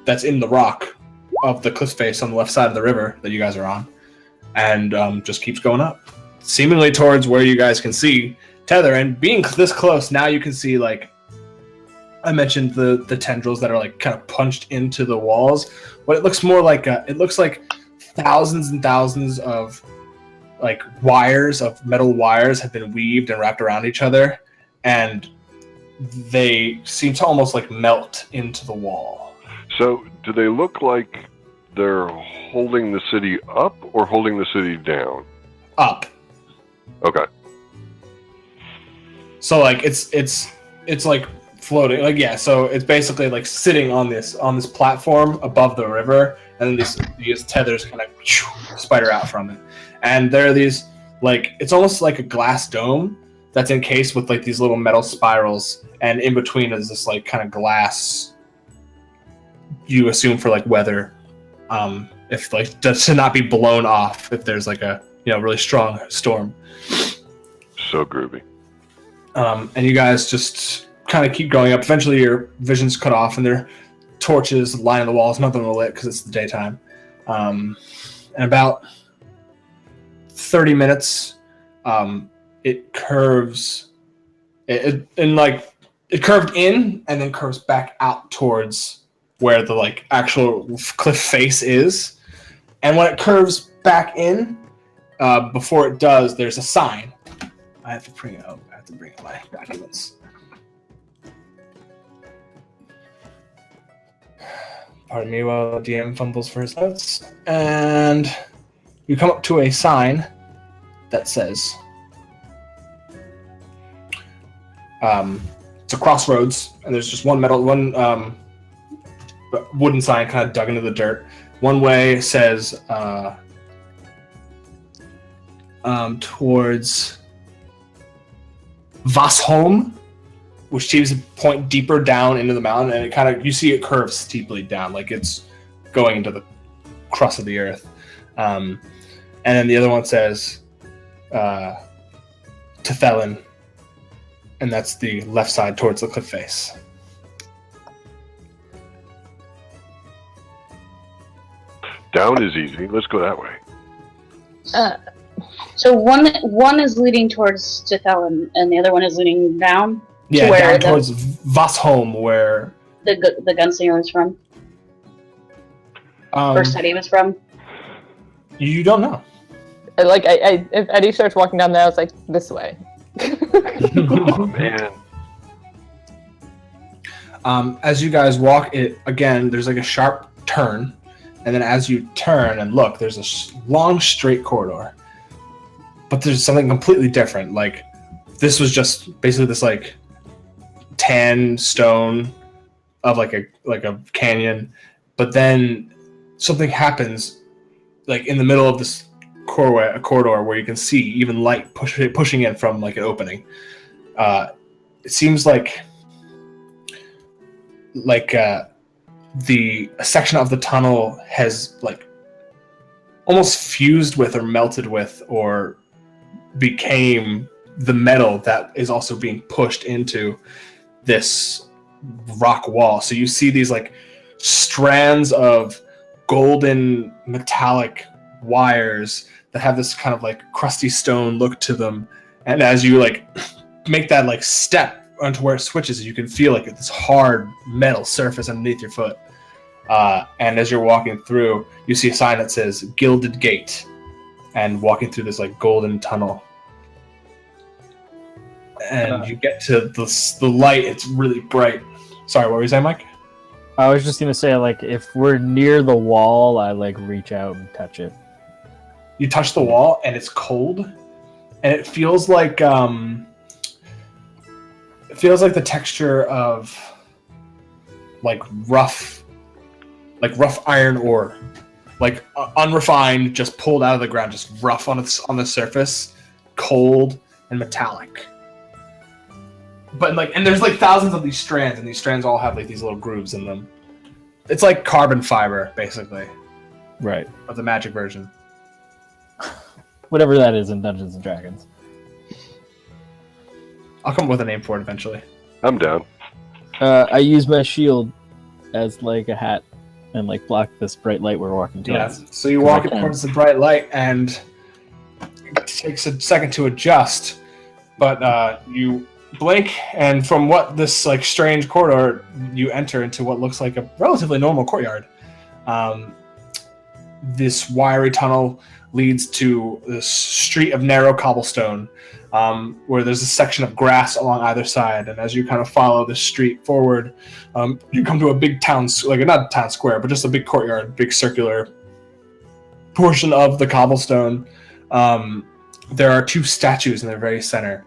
that's in the rock of the cliff face on the left side of the river that you guys are on, and just keeps going up, seemingly towards where you guys can see Tether. And being this close, now you can see, like I mentioned, the tendrils that are like kind of punched into the walls. But it looks more like it looks like thousands and thousands of like metal wires have been weaved and wrapped around each other, and they seem to almost like melt into the wall. So, do they look like they're holding the city up or holding the city down? Up. Okay. So like it's like floating, like, yeah. So it's basically like sitting on this platform above the river, and then these tethers kind of spider out from it. And there are these, like, it's almost like a glass dome that's encased with like these little metal spirals, and in between is this like kind of glass. You assume for like weather, if like to not be blown off if there's like a really strong storm. So groovy. And you guys just kind of keep going up. Eventually, your vision's cut off, and there are torches lining the walls. None of them are lit because it's the daytime. And about 30 minutes, it curves. It curved in and then curves back out towards where the like actual cliff face is. And when it curves back in, before it does, there's a sign. I have to bring it up. I have to bring up my documents. Pardon me while DM fumbles for his notes. And you come up to a sign that says, it's a crossroads, and there's just one wooden sign kind of dug into the dirt. One way says towards Vasholm, which seems to point deeper down into the mountain, and it kind of, you see it curve steeply down, like it's going into the crust of the earth. And then the other one says Tether, and that's the left side towards the cliff face. Down is easy. Let's go that way. So one is leading towards Tether, and the other one is leading down. Yeah, down towards Vasholm, where the gunslinger was from. First Eddie was from. You don't know. Like if Eddie starts walking down there, I was like, this way. Oh man. As you guys walk, there's like a sharp turn, And then as you turn and look, there's a long straight corridor. But there's something completely different. Like, this was just basically this like tan stone of like a canyon. But then something happens like in the middle of this corridor where you can see even light pushing in from like an opening. It seems like a section of the tunnel has like almost fused with or melted with or became the metal that is also being pushed into this rock wall. So you see these like strands of golden metallic wires that have this kind of like crusty stone look to them. And as you like make that like step onto where it switches, you can feel like this hard metal surface underneath your foot. And as you're walking through, you see a sign that says Gilded Gate, and walking through this like golden tunnel. And you get to the light, it's really bright. Sorry, what were you saying, Mike? I was just gonna say, like, if we're near the wall, I like reach out and touch it. You touch the wall and it's cold, and it feels like the texture of like rough iron ore, like unrefined, just pulled out of the ground, just rough on the surface, cold and metallic. But like, and there's like thousands of these strands, and these strands all have like these little grooves in them. It's like carbon fiber, basically. Right. Of the magic version. Whatever that is in Dungeons and Dragons. I'll come up with a name for it eventually. I'm down. I use my shield as like a hat and like block this bright light we're walking towards. Yeah. So you walk towards the bright light, and it takes a second to adjust, but you blink, and from what this like strange corridor, you enter into what looks like a relatively normal courtyard. This wiry tunnel leads to this street of narrow cobblestone, where there's a section of grass along either side. And as you kind of follow the street forward, you come to a big town, like not town square, but just a big courtyard, big circular portion of the cobblestone. There are two statues in the very center,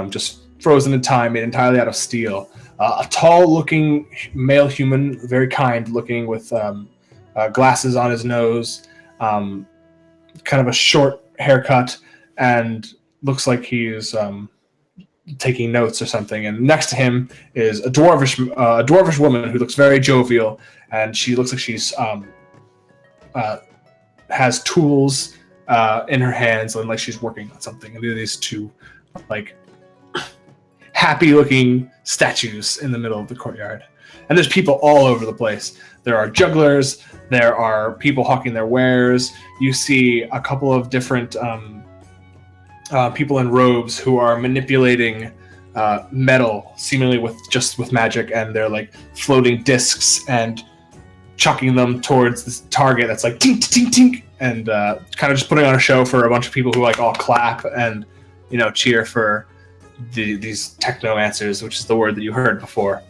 just frozen in time, made entirely out of steel. A tall-looking male human, very kind-looking, with glasses on his nose, kind of a short haircut, and looks like he's taking notes or something. And next to him is a dwarvish woman who looks very jovial, and she looks like she's has tools in her hands, and like she's working on something. And there are these two like happy-looking statues in the middle of the courtyard. And there's people all over the place. There are jugglers. There are people hawking their wares. You see a couple of different people in robes who are manipulating metal, seemingly with magic, and they're like floating discs and chucking them towards this target that's like tink tink tink, and kind of just putting on a show for a bunch of people who like all clap and cheer for these technomancers, which is the word that you heard before.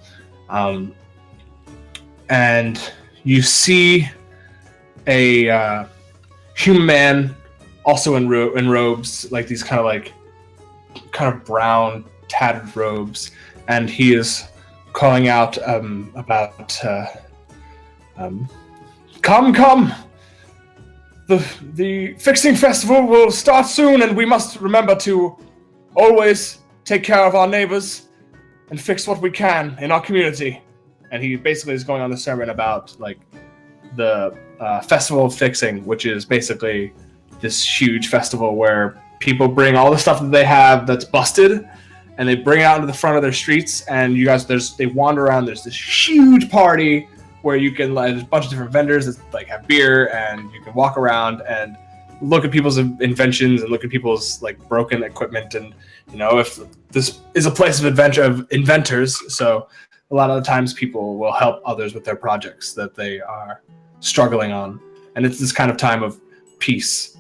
And you see a human man, also in robes, like these kind of brown tattered robes, and he is calling out about come, the fixing festival will start soon, and we must remember to always take care of our neighbors and fix what we can in our community. And he basically is going on the sermon about like the Festival of Fixing, which is basically this huge festival where people bring all the stuff that they have that's busted, and they bring it out into the front of their streets, and you guys, they wander around. There's this huge party where you can, like, there's a bunch of different vendors that like have beer, and you can walk around and look at people's inventions and look at people's like broken equipment. And if this is a place of adventure of inventors, so a lot of the times people will help others with their projects that they are struggling on, and it's this kind of time of peace.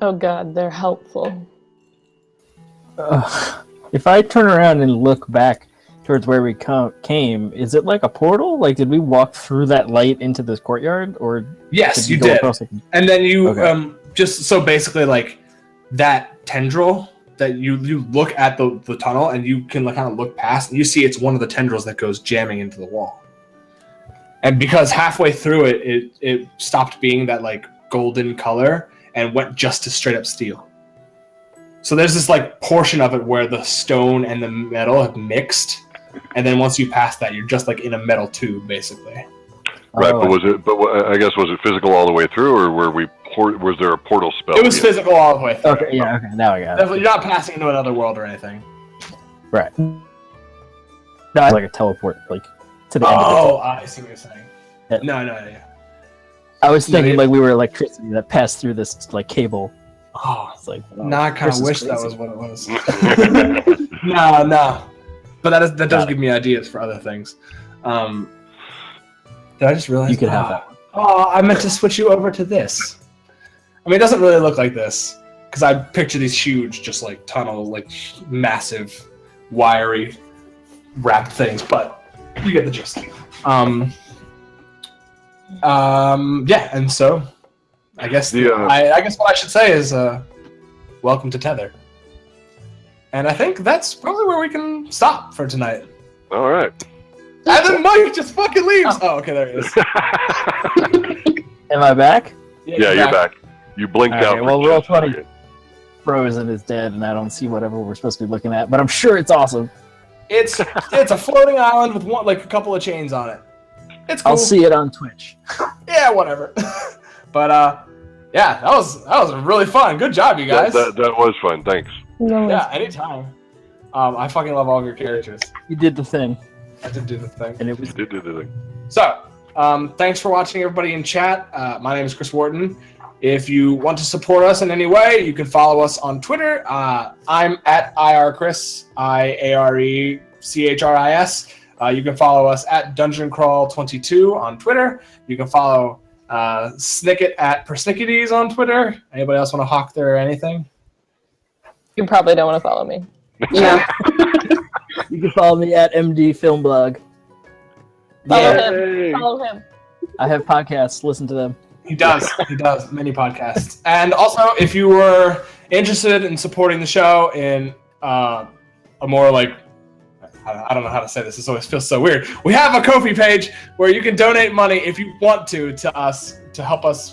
Oh God, they're helpful. If I turn around and look back, towards where we came, is it like a portal? Like, did we walk through that light into this courtyard, or yes, you go did. across, like... And then you Okay. just so basically like that tendril that you look at the tunnel and you can kind of look past and you see it's one of the tendrils that goes jamming into the wall. And because halfway through it stopped being that like golden color and went just to straight up steel. So there's this like portion of it where the stone and the metal have mixed, and then once you pass that, you're just like in a metal tube, basically. Right, I guess was it physical all the way through, or was there a portal spell? It was physical all the way through. Okay, yeah, okay, now I got it. You're not passing into another world or anything. Right. No, it's like a teleport, like to the end of the Oh, I see what you're saying. Yeah. No. I was thinking like we were electricity that passed through this like cable. Oh, It's like, no, I kind this of is wish that crazy. was what it was. No. But that does give me ideas for other things. Did I just realize? You could have that one. Oh, I meant to switch you over to this. I mean, it doesn't really look like this because I picture these huge, just like tunnel, like massive, wiry, wrapped things. But you get the gist. Yeah, and so I guess I guess what I should say is welcome to Tether. And I think that's probably where we can stop for tonight. All right. And then Mike just fucking leaves. Oh, okay, there he is. Am I back? Yeah, you're back. You blinked out. Okay, well, for Roll just a 20 second. Frozen is dead, and I don't see whatever we're supposed to be looking at, but I'm sure it's awesome. It's a floating island with one like a couple of chains on it. It's cool. I'll see it on Twitch. Yeah, whatever. But yeah, that was really fun. Good job, you guys. That was fun. Thanks. Yeah, anytime. I fucking love all of your characters. You did the thing, I did do the thing. and it was You did the thing. So, thanks for watching, everybody in chat. My name is Chris Wharton. If you want to support us in any way, you can follow us on Twitter. I'm at IRChris, IARECHRIS. You can follow us at DungeonCrawl22 on Twitter. You can follow Snicket at Persnickities on Twitter. Anybody else want to hawk there or anything? You probably don't want to follow me. Yeah. You can follow me at MD Film Blog. Follow him. Follow him. I have podcasts. Listen to them. He does. He does. Many podcasts. And also, if you were interested in supporting the show in a more like, I don't know how to say this. This always feels so weird. We have a Ko-fi page where you can donate money if you want to us to help us,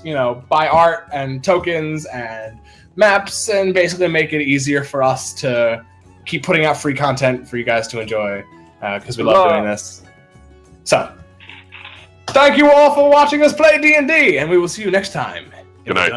buy art and tokens and maps and basically make it easier for us to keep putting out free content for you guys to enjoy because we love doing this. So, thank you all for watching us play D&D, and we will see you next time. Good night.